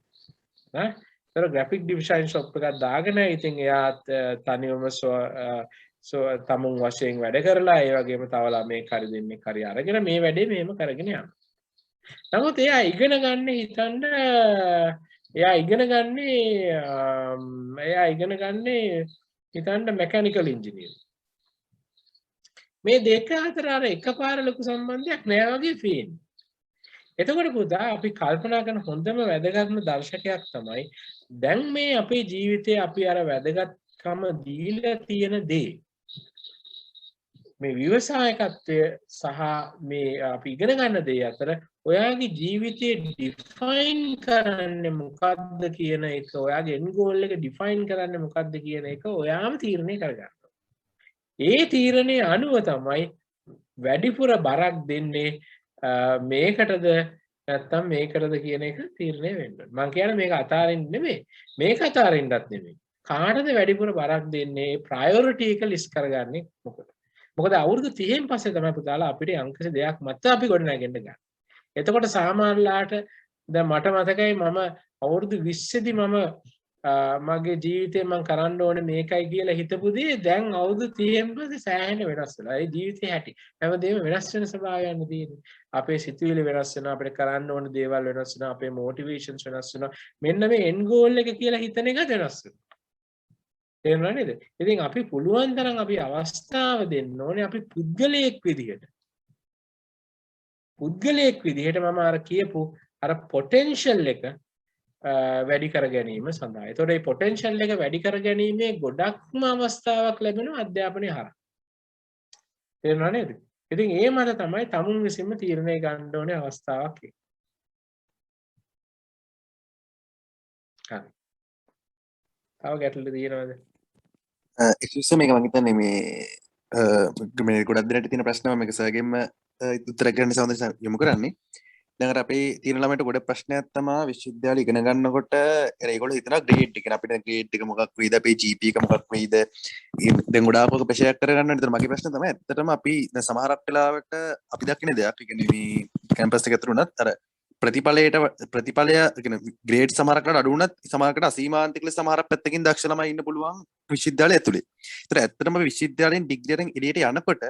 ඒතර ග්‍රැෆික් ඩිසයින් ෂොප් එකක් දාගෙන ඉතින් එයා තනියම තමුන් වශයෙන් වැඩ කරලා ඒ වගේම තව ළමෙක් හරි දෙන්නෙක් හරි අරගෙන මේ වැඩේ මෙහෙම කරගෙන යනවා. නමුත් එයා ඉගෙන ගන්නේ හිතන්න මෙකැනිකල් ඉන්ජිනියරින්. මේ දෙක අතර අර එකපාර ලොකු සම්බන්ධයක් නෑ වගේ පේන්නේ. එතකොට පුතා අපි කල්පනා කරන හොඳම වැදගත්ම දර්ශකයක් තමයි දැන් මේ අපේ ජීවිතේ අපි අර වැදගත්කම දීලා තියෙන දේ මේ ව්‍යවසායකත්වය සහ මේ අපි ඉගෙන ගන්න දේ අතර ඔයාගේ ජීවිතේ ඩිෆයින් කරන්නේ මොකද්ද කියන එක ඔයාගේ end goal එක ඩිෆයින් කරන්නේ මොකද්ද කියන එක ඔයාම තීරණය කරගන්න. ඒ තීරණේ අනුව තමයි වැඩිපුර බරක් දෙන්නේ මේකටද නැත්නම් මේකටද කියන එක තීරණය වෙන්න. මම කියන්නේ මේක අතාරින්න නෙමෙයි. මේක අතාරින්නත් නෙමෙයි. කාටද වැඩිපුර බරක් දෙන්නේ ප්‍රයොරිටි එක ලිස්ට් කරගන්නේ මොකද? මොකද අවුරුදු 30න් පස්සේ තමයි පුතාලා අපිට යම්කිසි දෙයක් මත අපි ගොඩනගෙන්න ගන්න. එතකොට සාමාන්‍යලාට දැන් මට මතකයි මම අවුරුදු 20 දී මගේ ජීවිතේ මම කරන්න ඕනේ මේකයි කියලා හිතපු දේ දැන් අවුරුදු 30න් පස්සේ සෑහෙන වෙනස් වෙලා. ඒ ජීවිතේ හැටි හැමදේම වෙනස් වෙන ස්වභාවයන් තියෙන්නේ. අපේ සිතුවිලි වෙනස් වෙනවා, අපිට කරන්න ඕන දේවල් වෙනස් වෙනවා, අපේ මොටිවේෂන්ස් වෙනස් වෙනවා. මෙන්න මේ end goal එක කියලා හිතන එක වෙනස් වෙනවා. තේරුණා නේද? ඉතින් අපි පුළුවන් තරම් අපි අවස්ථාව දෙන්න ඕනේ අපි පුද්ගලයෙක් විදිහට. මම අර කියපු අර පොටෙන්ෂල් එක වැඩි කර ගැනීම සඳහා. ඒතකොට මේ පොටෙන්ෂල් එක වැඩි කර ගැනීමේ ගොඩක්ම අවස්ථාවක් ලැබෙනවා අධ්‍යාපනයේ හරහා. තේරුණා නේද? ඉතින් ඒ මත තමයි තමුන් විසින්ම තීරණය ගන්න ඕනේ අවස්ථාවක් ඒක. හරි. තව ගැටලු තියෙනවද? එක්ස්කියුස් මේක මම හිතන්නේ මේ ගොඩක් දෙනෙක් තියෙන ප්‍රශ්න මම මේක සර්ගෙම උත්තර ගන්න සඳහන් යොමු කරන්නේ. දැන් අර අපේ තියෙන ළමයට ගොඩ ප්‍රශ්නයක් තමයි විශ්වවිද්‍යාලේ ඉගෙන ගන්නකොට ඒගොල්ලෝ හිතනවා ග්‍රේඩ් එක. අපිට ග්‍රේඩ් එක මොකක් වෙයිද? අපේ GPA එක මොකක් වෙයිද? දැන් ගොඩාක් ඔක ප්‍රෙෂර් කරගන්න. ඒතර මගේ ප්‍රශ්න තමයි ඇත්තටම අපි දැන් සමහරක් වෙලාවට අපි දකින්න දෙයක්. ඒ කියන්නේ මේ කැම්පස් එක ඇතුළේ උනත් අර ප්‍රතිඵලය ග්‍රේඩ් සමහරකට අඩු වුණත් සමහරකට අසීමාන්තික ලෙස සමහර පැත්තකින් දක්ෂ ළමයි ඉන්න පුළුවන් විශ්වවිද්‍යාලය ඇතුලේ. ඒතර ඇත්තටම විශ්වවිද්‍යාලයෙන් ඩිග්‍රියෙන් එළියට යනකොට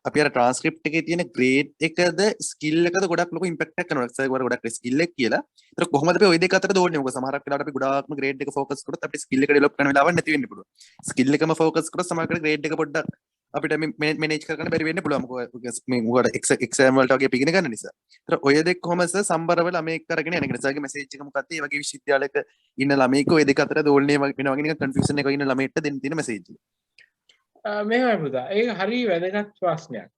අපි අර ට්‍රාන්ස්ක්‍රිප්ට් එකේ තියෙන ග්‍රේඩ් එකද ස්කිල් එකද ගොඩක් ලොකු ඉම්පැක්ට් එකක් කරනවා. සර් ගොඩක් ස්කිල් එක කියලා. ඒතර කොහොමද අපි ওই දෙක අතර දෝඩන්නේ? මොකද සමහරක් වෙලාවට අපි ගොඩාක්ම ග්‍රේඩ් එක ෆෝකස් කරොත් අපිට ස්කිල් එක ඩෙවලොප් කරන්න වෙලාවක් නැති වෙන්න පුළුවන්. ස්කිල් එකම ෆෝකස් කරොත් සමහරකට ග්‍රේඩ් එක පොඩ්ඩක් අපිට මේනේජ් කරගන්න බැරි වෙන්න පුළුවන්. මොකද මේ උගට එක්සෑම් වලට වගේ පිටින් ගන්න නිසා. ඒතර ඔය දෙක කොහොමද සර් සම්බර වෙලා මේක කරගෙන යන්නේ? සර්ගේ මෙසේජ් එක මොකක්ද? මේ වගේ විශ්වවිද්‍යාලයක ඉන්න ළමයික ඔය දෙක අතර දෝලණය වෙනවා වගේ නිකන් කන්ෆියුෂන් එකක ඉන්න ළමයිට දෙන්න තියෙන මෙසේජ් එක. මෙහෙමයි පුතා. ඒක හරි වැදගත් ප්‍රශ්නයක්.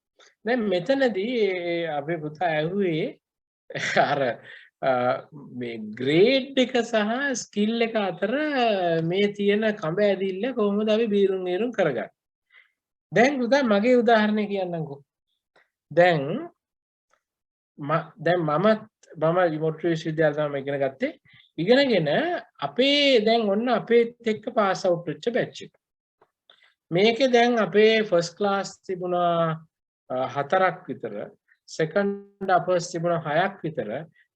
දැන් මෙතනදී අපේ පුතා ඇහුවේ අර මේ ග්‍රේඩ් එක සහ ස්කිල් එක අතර මේ තියෙන කඹ ඇදිල්ල කොහොමද අපි බීරුම් කරගන්නේ? දැන් පුතා මගේ උදාහරණය කියන්නම්කෝ. දැන් මම මොට්ටු විශ්වවිද්‍යාලය තමයි ඉගෙන ගත්තේ. ඉගෙනගෙන අපේ දැන් ඔන්න අපේත් එක්ක පාස් අවුට් වෙච්ච බැච් එක. මේකේ දැන් අපේ ෆස්ට් ක්ලාස් තිබුණා 4ක් විතර, සෙකන්ඩ් අපර්ස් තිබුණා 6ක් විතර.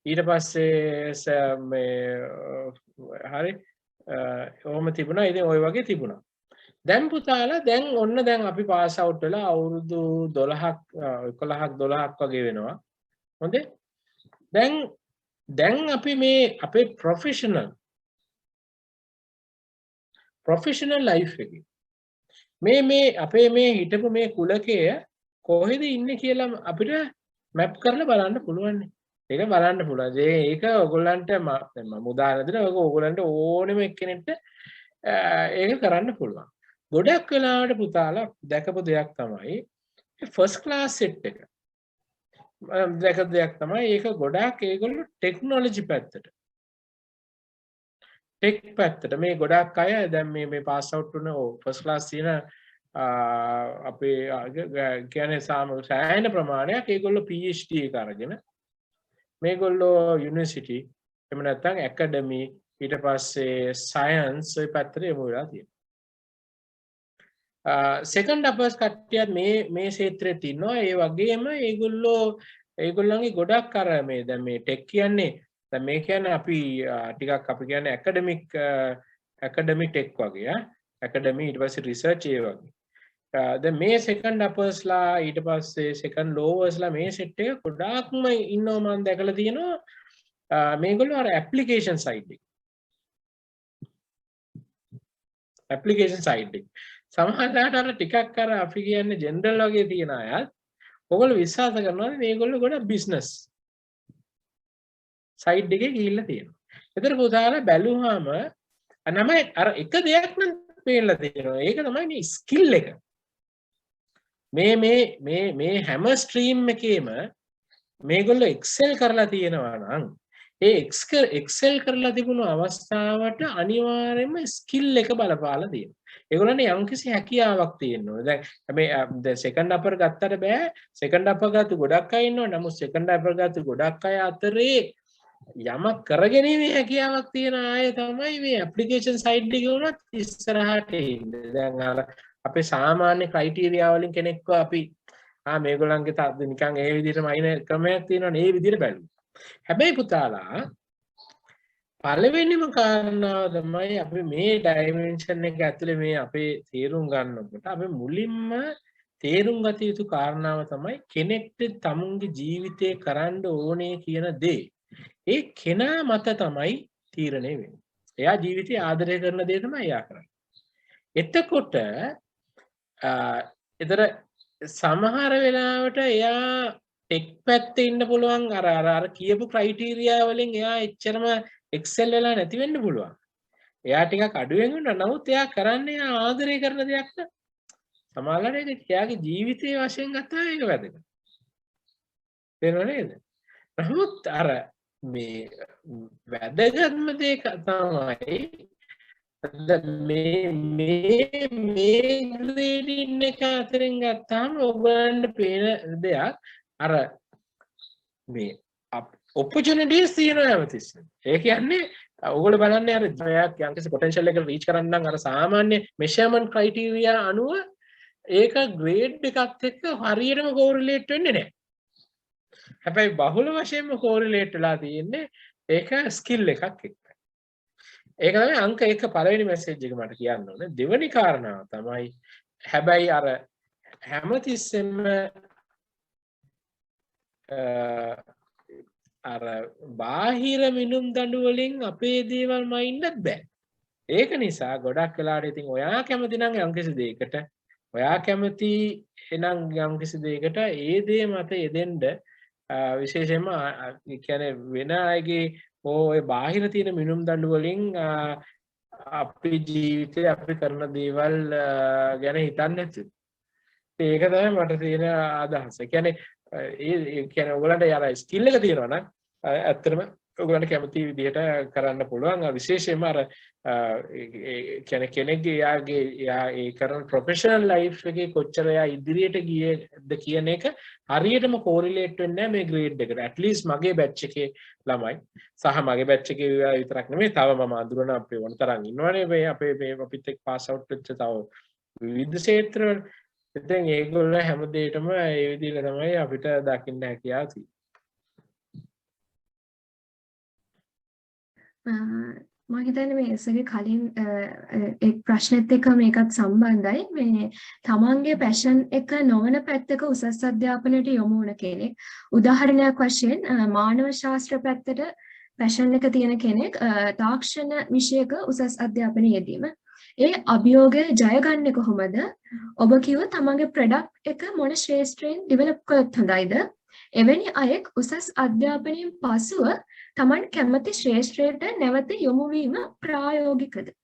ඊට පස්සේ මේ හරි ඔහොම තිබුණා. ඉතින් ওই වගේ තිබුණා. දැන් පුතාලා දැන් ඔන්න දැන් අපි පාස් අවුට් වෙලා අවුරුදු 11ක් වගේ වෙනවා. හොඳේ. දැන් අපි මේ අපේ ප්‍රොෆෙෂනල් ලයිෆ් එකේ මේ අපේ මේ හිටපු මේ කුලකය කොහෙද ඉන්නේ කියලා අපිට මැප් කරලා බලන්න පුළුවන්. ඒක බලන්න පුළුවන්. ඒක ඔයගොල්ලන්ට මම උදාහරණ දෙනවා. ඒක ඔයගොල්ලන්ට ඕනෙම එක්කෙනෙක්ට ඒක කරන්න පුළුවන්. ගොඩක් වෙලාවට පුතාලා දැකපු දෙයක් තමයි ෆස්ට් ක්ලාස් සෙට් එක. දැකපු දෙයක් තමයි ඒක ගොඩක් ඒගොල්ලෝ ටෙක්නොලොජි පැත්තට. ටෙක් පැත්තට මේ ගොඩක් අය දැන් මේ පාස් අවුට් වුණ ෆස්ට් ක්ලාස් තියෙන අපේ කියන්නේ සෑහෙන ප්‍රමාණයක් ඒගොල්ලෝ PhD එක අරගෙන මේගොල්ලෝ යුනිවර්සිටි එහෙම නැත්නම් ඇකඩමි ඊට පස්සේ සයන්ස් ඔය පැත්තට යමු වෙලා තියෙනවා. සෙකන්ඩ් අපර්ස් කට්ටියත් මේ ක්ෂේත්‍රෙත් ඉන්නවා. ඒ වගේම ඒගොල්ලන්ගේ ගොඩක් අර මේ දැන් මේ ටෙක් කියන්නේ දැන් මේ කියන්නේ අපි ටිකක් අපි කියන්නේ ඇකඩමික් ටෙක් වගේ ඇකඩමි ඊට පස්සේ රිසර්ච් ඒ වගේ. දැන් මේ සෙකන්ඩ් අපර්ස්ලා ඊට පස්සේ සෙකන්ඩ් ලෝවර්ස්ලා මේ සෙට් එක ගොඩාක්ම ඉන්නවා මම දැකලා තියෙනවා. මේගොල්ලෝ අර ඇප්ලිකේෂන් සයිඩ් එක. ඇප්ලිකේෂන් සයිඩ් එක. සමහරවිට අර ටිකක් අර අපි කියන්නේ ජෙනරල් වගේ තියන අයත් ඔයගොල්ලෝ විශ්වාස කරනවා මේගොල්ලෝ ගොඩක් බිස්නස් සයිඩ් එකේ ගිහිල්ලා තියෙනවා. ඒතර පුතාලා බැලුවාම නම අර එක දෙයක් නම් පේන්න තියෙනවා. ඒක තමයි මේ ස්කිල් එක. මේ හැම ස්ට්‍රීම් එකේම මේගොල්ලෝ එක්සෙල් කරලා තියෙනවා නම් ඒ එක්සෙල් කරලා තිබුණු අවස්ථාවට අනිවාර්යයෙන්ම ස්කිල් එක බලපාලා තියෙනවා. ඒගොල්ලන්ට යම්කිසි හැකියාවක් තියෙනවා. දැන් සෙකන්ඩ් අපර් ගත්තට බෑ. සෙකන්ඩ් අපර් ගත්ත ගොඩක් අය ඉන්නවා. නමුත් සෙකන්ඩ් අපර් ගත්ත ගොඩක් අය අතරේ යමක් කරගැනීමේ හැකියාවක් තියෙන අය තමයි මේ ඇප්ලිකේෂන් සයිඩ් එකේ වුණත් ඉස්සරහට එන්නේ. දැන් අර අපේ සාමාන්‍ය ක්‍රයිටීරියා වලින් කෙනෙක්ව අපි මේගොල්ලන්ගේ නිකන් ඒ විදිහටම අයින ක්‍රමයක් තියෙනවනේ. ඒ විදිහට බැලුවා. හැබැයි පුතාලා පළවෙනිම කාරණාව තමයි අපි මේ ඩයිමෙන්ෂන් එක ඇතුලේ මේ අපේ තේරුම් ගන්නකොට අපි මුලින්ම තේරුම් ගත යුතු කාරණාව තමයි කෙනෙක්ට තමුන්ගේ ජීවිතේ කරන්න ඕනේ කියන දේ. ඒ කෙනා මත තමයි තීරණය වෙන්නේ. එයා ජීවිතය ආදරය කරන දේ තමයි එයා කරන්නේ. එතකොට ඒතර සමහර වෙලාවට එයා ටෙක් පැත්තේ ඉන්න පුළුවන් අර කියපු ක්‍රයිටීරියා වලින් එයා එච්චරම එක්සෙල් වෙලා නැති වෙන්න පුළුවන්. එයා ටිකක් අඩුවෙන් වෙනවා. නමුත් එයා කරන්නේ එයා ආදරය කරන දෙයක් න ะ. සමහරවිට ඒක එයාගේ ජීවිතයේ වශයෙන් ගත්තා ඒක වැදගත්. තේරෙනව නේද? නමුත් අර මේ වැදගත්ම දේ තමයි මේ ග්‍රේඩින් එක අතරින් ගත්තාම ඔයගොල්ලන්ට පේන දෙයක් අර මේ opportunities තියෙනවා හැමතිස්සෙම. ඒ කියන්නේ ඔයගොල්ලෝ බලන්නේ අර ජයක් යම්කිසි potential එක reach කරන්න නම් අර සාමාන්‍ය measurement criteria අනුව ඒක grade එකත් එක්ක හරියටම correlate වෙන්නේ නැහැ. හැබැයි බහුල වශයෙන්ම කෝරිලේට් වෙලා තියෙන්නේ ඒක ස්කිල් එකක් එක්ක. ඒක තමයි අංක 1 පළවෙනි මැසේජ් එක මට කියන්න ඕනේ. දෙවෙනි කාරණාව තමයි හැබැයි අර හැමතිස්සෙම අර බාහිර මිනුම් දඬු වලින් අපේ දේවල් මයින්නත් බෑ. ඒක නිසා ගොඩක් වෙලාවට ඉතින් ඔයා කැමති නම් යම්කිසි දෙයකට ඔයා කැමති එනම් යම්කිසි දෙයකට ඒ දේ මත යෙදෙන්න විශේෂයෙන්ම කියන්නේ වෙන අයගේ ඔය බාහිර තියෙන මිනුම් දඬු වලින් අපේ ජීවිතේ අපි කරන දේවල් ගැන හිතන්නේ නැති. ඒක තමයි මට තියෙන අදහස. කියන්නේ ඒ කියන්නේ ඔයගලන්ට යාර ස්කිල් එක තියෙනවා නම් ඇත්තටම ඔයගලන්ට කැමති විදිහට කරන්න පුළුවන්. විශේෂයෙන්ම අර කියන්නේ කෙනෙක්ගේ එයා ඒ කරන ප්‍රොෆෙෂනල් ලයිෆ් එකේ කොච්චර එයා ඉදිරියට ගියේද කියන එක හරියටම කෝරිලේට් වෙන්නේ නැහැ මේ ග්‍රේඩ් එකට. at least මගේ බැච් එකේ ළමයි සහ මගේ බැච් එකේ විතරක් නෙමෙයි තව මම අඳුරන අපේ වුණ තරම් ඉන්නවනේ මේ අපේ අපිත් එක්ක පාස් අවුට් වෙච්ච තව විවිධ ක්ෂේත්‍රවල. ඉතින් ඒගොල්ලෝ හැම දෙයකම ඒ විදිහට තමයි අපිට දකින්න හැකියාව තියෙන්නේ. මම හිතන්නේ මේ ඉස්සරේ කලින් එක් ප්‍රශ්නෙත් එක්ක මේකත් සම්බන්ධයි. මේ තමන්ගේ පැෂන් එක නොවන පැත්තක උසස් අධ්‍යාපනයට යොමු වුණ කෙනෙක්. උදාහරණයක් වශයෙන් මානව ශාස්ත්‍ර පැත්තට පැෂන් එක තියෙන කෙනෙක් තාක්ෂණ විෂයක උසස් අධ්‍යාපනයේ යෙදීම. ඒ අභියෝගය ජය ගන්නේ කොහොමද? ඔබ කිව්ව තමන්ගේ ප්‍රොඩක්ට් එක මොන ශ්‍රේෂ්ඨයෙන් ඩෙවලොප් කළොත් හොඳයිද? එවැනි අයෙක් උසස් අධ්‍යාපනයෙන් පසුව තමන් කැමති ශ්‍රේෂ්ඨයට නැවත යොමු වීම ප්‍රායෝගිකද?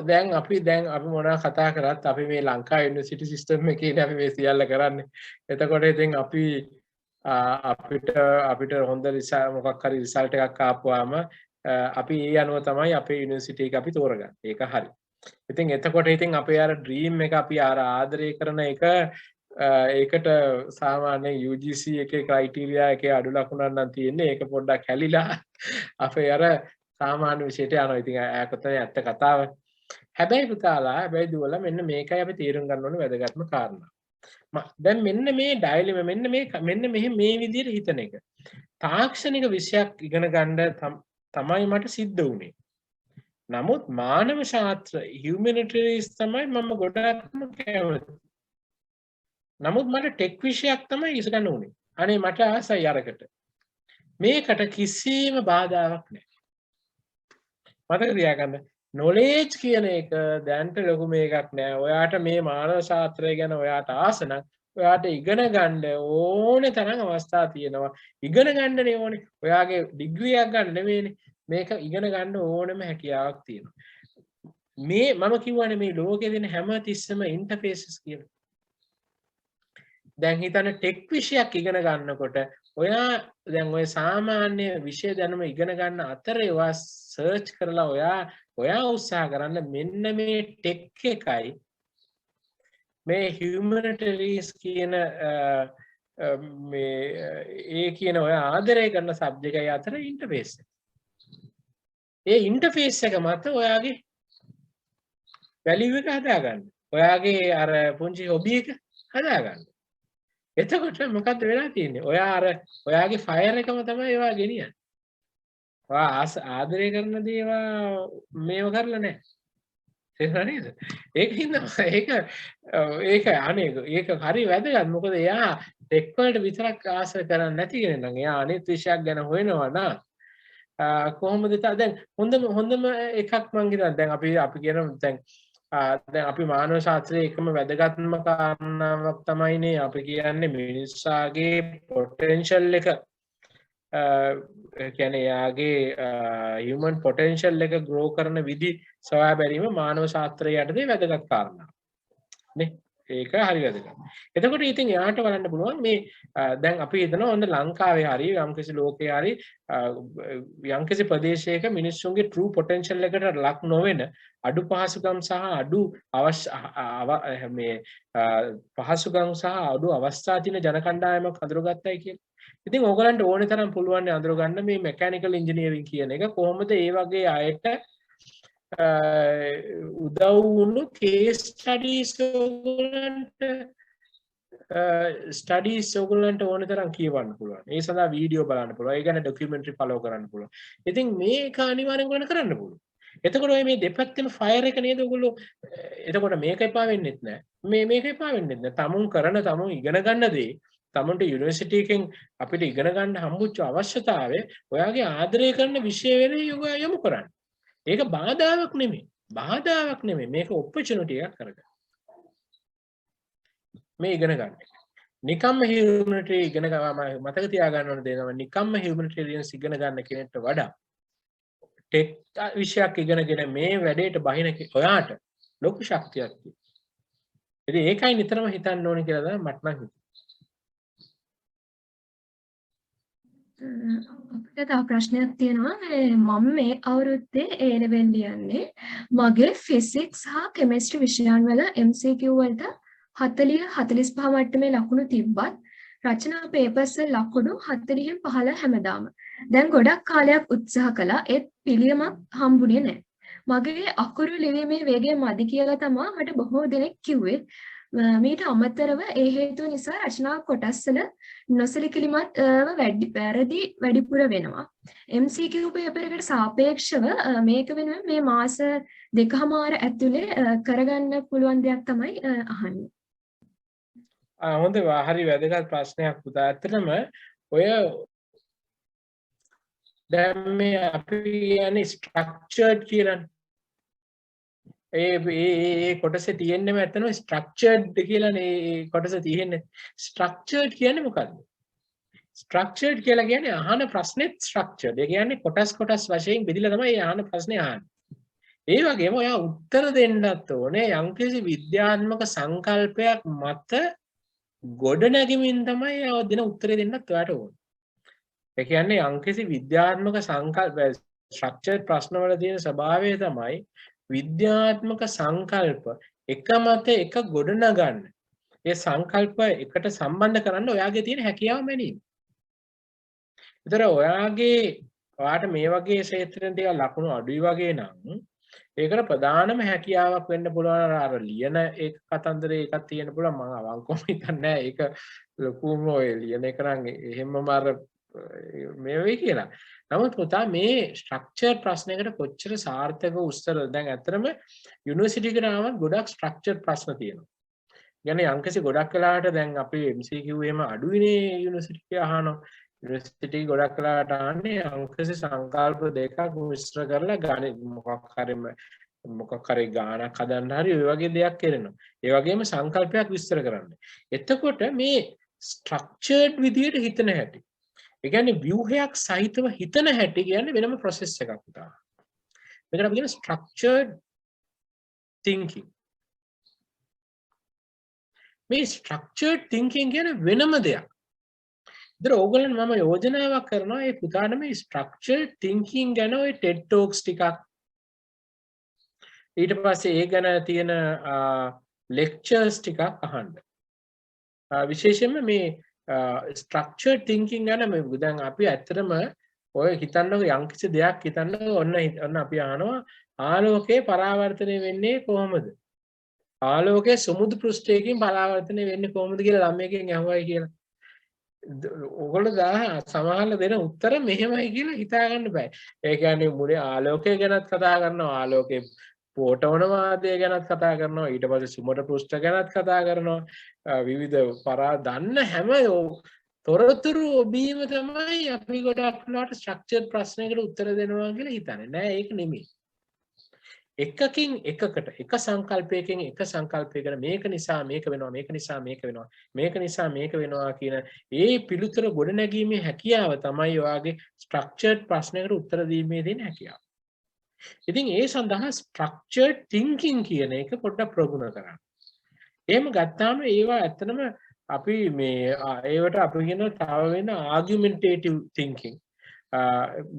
දැන් අපි මොනවා කතා කරත් අපි මේ ලංකා යුනිවර්සිටි සිස්ටම් එකේ අපි මේ සියල්ල කරන්නේ. එතකොට ඉතින් අපිට හොඳ මොකක් හරි රිසල්ට් එකක් ආපුවාම අපි ඒ අනුව තමයි අපේ යුනිවර්සිටි එක අපි තෝරගන්නේ. ඒක හරි. ඉතින් එතකොට ඉතින් අපේ අර ඩ්‍රීම් එක අපි ආදරය කරන එක ඒකට සාමාන්‍ය UGC එකේ ක්‍රයිටීරියා එකේ අඩු ලකුණක් නම් තියෙන්නේ. ඒක පොඩ්ඩක් හැලිලා අපේ අර සාමාන්‍ය විෂයට යනවා. ඉතින් ඈකොතේ ඇත්ත කතාව. හැබැයි පුතාලා හැබැයි දුවලා මෙන්න මේකයි අපි තීරුම් ගන්න ඕනේ වැදගත්ම කාරණා. දැන් මෙන්න මේ ඩයලෙම මෙන්න මේ විදිහට හිතන එක. තාක්ෂණික විෂයක් ඉගෙන ගන්න තමයි මට සිද්ධ වුණේ. නමුත් මානව ශාස්ත්‍ර humanities තමයි මම ගොඩක්ම කැමති. නමුත් මට ටෙක් විෂයක් තමයි ඉගෙන ගන්න උනේ. අනේ මට ආසයි අරකට. මේකට කිසිම බාධාවක් නැහැ. මතක තියාගන්න knowledge කියන එක දැනට ලොකු මේකක් නෑ. ඔයාට මේ මානව ශාස්ත්‍රය ගැන ඔයාට ආස නම් ඔයාට ඉගෙන ගන්න ඕනේ තරම් අවස්ථා තියෙනවා. ඉගෙන ගන්නනේ ඕනේ. ඔයාගේ ඩිග්‍රී එකක් ගන්න නෙමෙයිනේ. මේක ඉගෙන ගන්න ඕනෙම හැකියාවක් තියෙනවා. මේ මම කියවනේ මේ ලෝකේ දෙන හැම තිස්සෙම ඉන්ටර්ෆේසස් කියලා. දැන් හිතන්න ටෙක් විෂයක් ඉගෙන ගන්නකොට ඔයා දැන් ඔය සාමාන්‍ය විෂය දැනුම ඉගෙන ගන්න අතර ඒවා සර්ච් කරලා ඔයා උත්සාහ කරන්න මෙන්න මේ ටෙක් එකයි මේ humanities කියන මේ කියන ඔය ආදරය කරන සබ්ජෙක්ට් එකයි අතර ඉන්ටර්ෆේස් එක. ඒ ඉන්ටර්ෆේස් එක මත ඔයාගේ වැලියු එක හදාගන්න. ඔයාගේ අර පුංචි හොබි එක හදාගන්න. එතකොට මොකද්ද වෙලා තියෙන්නේ? ඔයාගේ ෆයර් එකම තමයි ඒවා ගෙනියන්නේ. ඔයා ආදරය කරන දේවා මේව කරලා නැහැ. ඒක නේද? ඒක හරි වැදගත්. මොකද එයා ටෙක් වලට විතරක් ආස කරන්නේ නැති කෙනෙක් නම් එයා අනිත් විෂයක් ගැන හොයනවා නා. කොහොමද දැන් හොඳම එකක් මං හිතනවා. දැන් අපි කියනවා දැන් අපි මානව ශාස්ත්‍රයේ එකම වැදගත්ම කාරණාවක් තමයිනේ අපි කියන්නේ මිනිස්සාගේ පොටෙන්ෂල් එක කියන්නේ යාගේ human potential එක grow කරන විදි සොයා බැලීම මානව ශාස්ත්‍රය යටතේ වැදගත් කාරණාවක් නේ. ඒක හරි වැදගත්. එතකොට ඉතින් යාට බලන්න පුළුවන් මේ දැන් අපි හිතනවා ඔන්න ලංකාවේ හරි යම්කිසි ලෝකේ හරි යම්කිසි ප්‍රදේශයක මිනිස්සුන්ගේ true potential එකට ලක් නොවන අඩු පහසුකම් සහ අඩු පහසුකම් සහ අඩු අවස්ථා තියෙන ජන කණ්ඩායමක් හඳුරගත්තයි කියලා. ඉතින් ඕගලන්ට ඕනේ තරම් පුළුවන් නේ අඳුරගන්න මේ මෙකැනිකල් ඉංජිනේරින් කියන එක කොහොමද ඒ වගේ අයට උදව් වුණු කේස් ස්ටඩීස් ඕගලන්ට ස්ටඩීස් ඕගොල්ලන්ට ඕන තරම් කියවන්න පුළුවන්. ඒ සඳහා වීඩියෝ බලන්න පුළුවන්. ඒ කියන්නේ ඩොකියුමෙන්ටරි ෆලෝ කරන්න පුළුවන්. ඉතින් මේක අනිවාර්යෙන් කරන්න පුළුවන්. එතකොට ඔය මේ දෙපැත්තෙම ෆයර් එක නේද ඔයගොල්ලෝ එතකොට මේක එපා වෙන්නෙත් නෑ. මේක එපා වෙන්නෙත් නෑ. තමුන් කරන තමුන් ඉගෙන ගන්න දේ තමුන්ට යුනිවර්සිටි එකෙන් අපිට ඉගෙන ගන්න හම්බුච්ච අවශ්‍යතාවය ඔයාගේ ආදරය කරන විෂය වෙලේ යොමු කරන්න. ඒක බාධාවක් නෙමෙයි. බාධාවක් නෙමෙයි. මේක ඔපචුනිටි එකක් කරගන්න. මේ ඉගෙන ගන්න. නිකම්ම හියුමනිටරි ඉගෙන ගම මතක තියාගන්න ඕන දේ තමයි නිකම්ම හියුමනිටරියන්ස් ඉගෙන ගන්න කෙනෙක්ට වඩා ටෙක් විෂයක් ඉගෙනගෙන මේ වැඩේට බහින ඔයාට ලොකු ශක්තියක් තියෙනවා. ඉතින් ඒකයි නිතරම හිතන්න ඕනේ කියලා තමයි මට නම් හිතෙන්නේ. අපිට තව ප්‍රශ්නයක් තියෙනවා මම මේ අවුරුද්දේ A level ලියන්නේ මගේ ෆිසික්ස් හා කෙමිස්ට්‍රි විෂයන් වල MCQ වලට 40 45 මට්ටමේ ලකුණු තිබ්බත් රචනා පේපර්ස් වල ලකුණු 40න් 15 හැමදාම. දැන් ගොඩක් කාලයක් උත්සාහ කළා ඒත් පිළියමක් හම්බුනේ නැහැ. මගේ අකුරු ලිවීමේ වේගය මදි කියලා තමයි මට බොහෝ දෙනෙක් කිව්වේ. මීට අමතරව ඒ හේතුව නිසා රචනා කොටස් වල නොසලකිලිමත් වැරදි වැඩිපුර වෙනවා. MCQ පේපර් එකට සාපේක්ෂව මේක වෙනුවෙන් මේ මාස දෙකමාර ඇතුලේ කරගන්න පුළුවන් දෙයක් තමයි අහන්නේ. හොඳයි හරි වැදගත් ප්‍රශ්නයක් පුතා. ඇත්තටම ඔය දැන් මේ අපි කියන්නේ ස්ට්‍රක්චර්ඩ් කියලා ඒ කොටසේ තියෙන්නම ඇත්තම ස්ට්‍රක්චර්ඩ් කියලානේ ඒ කොටස තියෙන්නේ. ස්ට්‍රක්චර්ඩ් කියන්නේ මොකද්ද? ස්ට්‍රක්චර්ඩ් කියලා කියන්නේ අහන ප්‍රශ්නෙත් ස්ට්‍රක්චර්ඩ්. ඒ කියන්නේ කොටස් වශයෙන් බෙදලා තමයි අහන ප්‍රශ්නේ අහන්නේ. ඒ වගේම ඔයා උත්තර දෙන්නත් ඕනේ යම්කිසි විද්‍යාත්මක සංකල්පයක් මත ගොඩනැගීමින් තමයි ඔය දෙන උත්තරේ දෙන්නත් ඔයාට ඕනේ. ඒ කියන්නේ යම්කිසි විද්‍යාත්මක සංකල්ප ස්ට්‍රක්චර්ඩ් ප්‍රශ්නවල තියෙන ස්වභාවය තමයි විද්‍යාත්මක සංකල්ප එක මත එක ගොඩනගන්න. ඒ සංකල්ප එකට සම්බන්ධ කරන්න ඔයාගේ තියෙන හැකියාව මැනීම. ඒතර ඔයාට මේ වගේ ක්ෂේත්‍රෙන් ටික ලකුණු අඩුයි වගේ නම් ඒකට ප්‍රධානම හැකියාවක් වෙන්න පුළුවන් අර ලියන ඒක කතන්දරේ එකක් තියෙන්න පුළුවන්. මම අවංකවම හිතන්නේ නැහැ ඒක ලොකුම ඔය ලියන එක නම් එහෙමම අර මේ වෙයි කියලා. නමුත් පුතා මේ ස්ට්‍රක්චර් ප්‍රශ්නයකට කොච්චර සාර්ථක උත්තර දැන් ඇත්තටම යුනිවර්සිටි එකට ආවම ගොඩක් ස්ට්‍රක්චර් ප්‍රශ්න තියෙනවා. يعني යම්කිසි ගොඩක් වෙලාවට දැන් අපි MCQ එහෙම අඩුයිනේ යුනිවර්සිටි එක අහනවා. යුනිවර්සිටි ගොඩක් වෙලාවට ආන්නේ යම්කිසි සංකල්ප දෙකක් මිශ්‍ර කරලා ගණිත මොකක් හරි ගානක් හදන්න හරි ඔය වගේ දෙයක් කරනවා. ඒ වගේම සංකල්පයක් විස්තර කරන්න. එතකොට මේ ස්ට්‍රක්චර්ඩ් විදියට හිතන හැටි. ඒ කියන්නේ ව්‍යුහයක් සහිතව හිතන හැටි කියන්නේ වෙනම process එකක් උදා. මේකට අපි කියන structured thinking. මේ structured thinking කියන්නේ වෙනම දෙයක්. ඉතින් ඕගොල්ලන් මම යෝජනාවක් කරනවා මේ පුතාට මේ structured thinking ගැන ඔය TED talks ටිකක් ඊට පස්සේ ඒ ගැන තියෙන lectures ටිකක් අහන්න. විශේෂයෙන්ම මේ structured thinking ගැන මේ දැන් අපි ඇත්තටම ඔය හිතන්නකො යම්කිසි දෙයක් හිතන්නකො ඔන්න අපි අහනවා ආලෝකයේ පරාවර්තනය වෙන්නේ කොහොමද? ආලෝකයේ සමුද්‍ර පෘෂ්ඨයකින් පරාවර්තනය වෙන්නේ කොහොමද කියලා ළමයෙක්ගෙන් අහුවයි කියලා. ඔයගොල්ලෝ සමහරවල් දෙන උත්තර මෙහෙමයි කියලා හිතා ගන්න බෑ. ඒ කියන්නේ මුලේ ආලෝකය ගැනත් කතා කරනවා ආලෝකයේ පොටවන වාදය ගැනත් කතා කරනවා ඊට පස්සේ සුමට පෘෂ්ඨ ගැනත් කතා කරනවා විවිධ දන්න හැම තොරතුරු ඔබීම තමයි අපි ගොඩක් වෙලාවට ස්ට්‍රක්චර්ඩ් ප්‍රශ්නයකට උත්තර දෙනවා කියලා හිතන්නේ නෑ ඒක නෙමෙයි එකකින් එකකට එක සංකල්පයකින් එක සංකල්පයකට මේක නිසා මේක වෙනවා මේක නිසා මේක වෙනවා මේක නිසා මේක වෙනවා කියන ඒ පිළිතුර ගොඩනැගීමේ හැකියාව තමයි ඔයාගේ ස්ට්‍රක්චර්ඩ් ප්‍රශ්නයකට උත්තර දීමේ තියෙන හැකියාව. ඉතින් ඒ සඳහා structured thinking කියන එක පොඩ්ඩක් ප්‍රගුණ කරන්න. එහෙම ගත්තාම ඒවා ඇත්තටම අපි මේ ඒවට අපි කියන තව වෙන argumentative thinking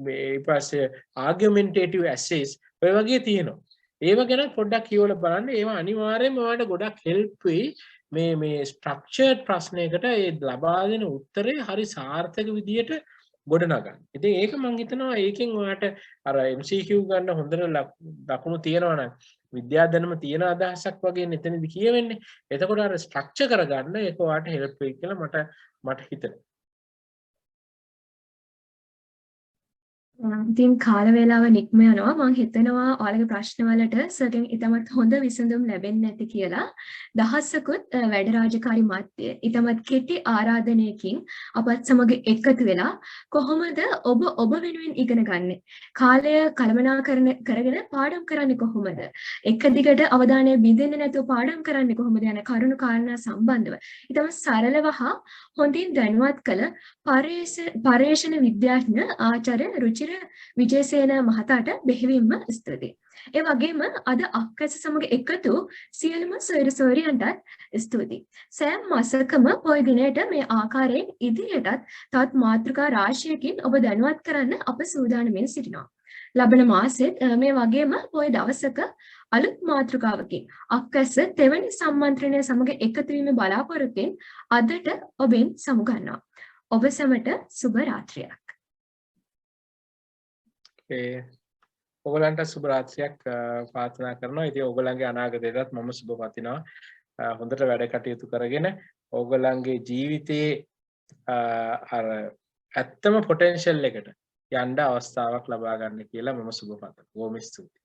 මේ ඊපස්සේ argumentative essays ඔය වගේ තියෙනවා. ඒව ගැන පොඩ්ඩක් කියවලා බලන්න. ඒවා අනිවාර්යයෙන්ම ඔයාලට ගොඩක් help වෙයි මේ structured ප්‍රශ්නයකට ඒ ලබා දෙන උත්තරේ හරි සාර්ථක විදියට ගොඩනගන්න. ඉතින් ඒක මම හිතනවා ඒකෙන් ඔයාලට අර MCQ ගන්න හොඳට ලකුණු තියෙනවා නම් විද්‍යා දැනුම තියෙන අදහසක් වගේ මෙතනදි කියවෙන්නේ. එතකොට අර ස්ට්‍රක්චර් කරගන්න ඒක ඔයාලට හෙල්ප් වෙයි කියලා මට හිතෙනවා. ඉතින් කාල වේලාව නික්ම යනවා. මම හිතනවා ඔයාලගේ ප්‍රශ්න වලට සර්ගෙන් ඉතමත් හොඳ විසඳුම් ලැබෙන්නේ නැති කියලා. දහසකුත් වැඩ රාජකාරි මැත්තේ ඉතමත් කෙටි ආරාධනයකින් අපත් සමග එකතු වෙලා කොහොමද ඔබ වෙනුවෙන් ඉගෙන ගන්නෙ? කාලය කළමනාකරන කරගෙන පාඩම් කරන්නේ කොහොමද? එක දිගට අවධානය බිඳෙන්නේ නැතුව පාඩම් කරන්නේ කොහොමද යන කරුණු කාරණා සම්බන්ධව ඉතමත් සරලව හා හොඳින් දැනුවත් කළ පර්යේෂණ විද්‍යාඥ ආචාර්ය රුචිර විජේසේන මහතාට බෙහෙවින්ම ස්තුතියි. ඒ වගේම අද අක්කස සමග එකතු සියලුම සොයුරියන්ටත් ස්තුතියි. සෑම මාසකම පොය දිනයට මේ ආකාරයෙන් ඉදිරියටත් තවත් මාතෘකා රාශියකින් ඔබ දැනුවත් කරන්න අප සූදානම්ෙන් සිටිනවා. ලබන මාසෙත් මේ වගේම පොය දවසක අලුත් මාතෘකාවකින් අක්කස තෙවැනි සම්මන්ත්‍රණය සමග එකතු වීම බලාපොරොත්තුෙන් අදට ඔබෙන් සමුගන්නවා. ඔබ සැමට සුබ රාත්‍රියක්. ඔයගලන්ට සුබ රාත්‍රියක් ප්‍රාර්ථනා කරනවා. ඉතින් ඔයගලන්ගේ අනාගතයටත් මම සුබ පතනවා. හොඳට වැඩ කටයුතු කරගෙන ඔයගලන්ගේ ජීවිතයේ අර ඇත්තම පොටෙන්ෂල් එකට යන්න අවස්ථාවක් ලබා ගන්න කියලා මම සුබ පතනවා. බොහොම ස්තුතියි.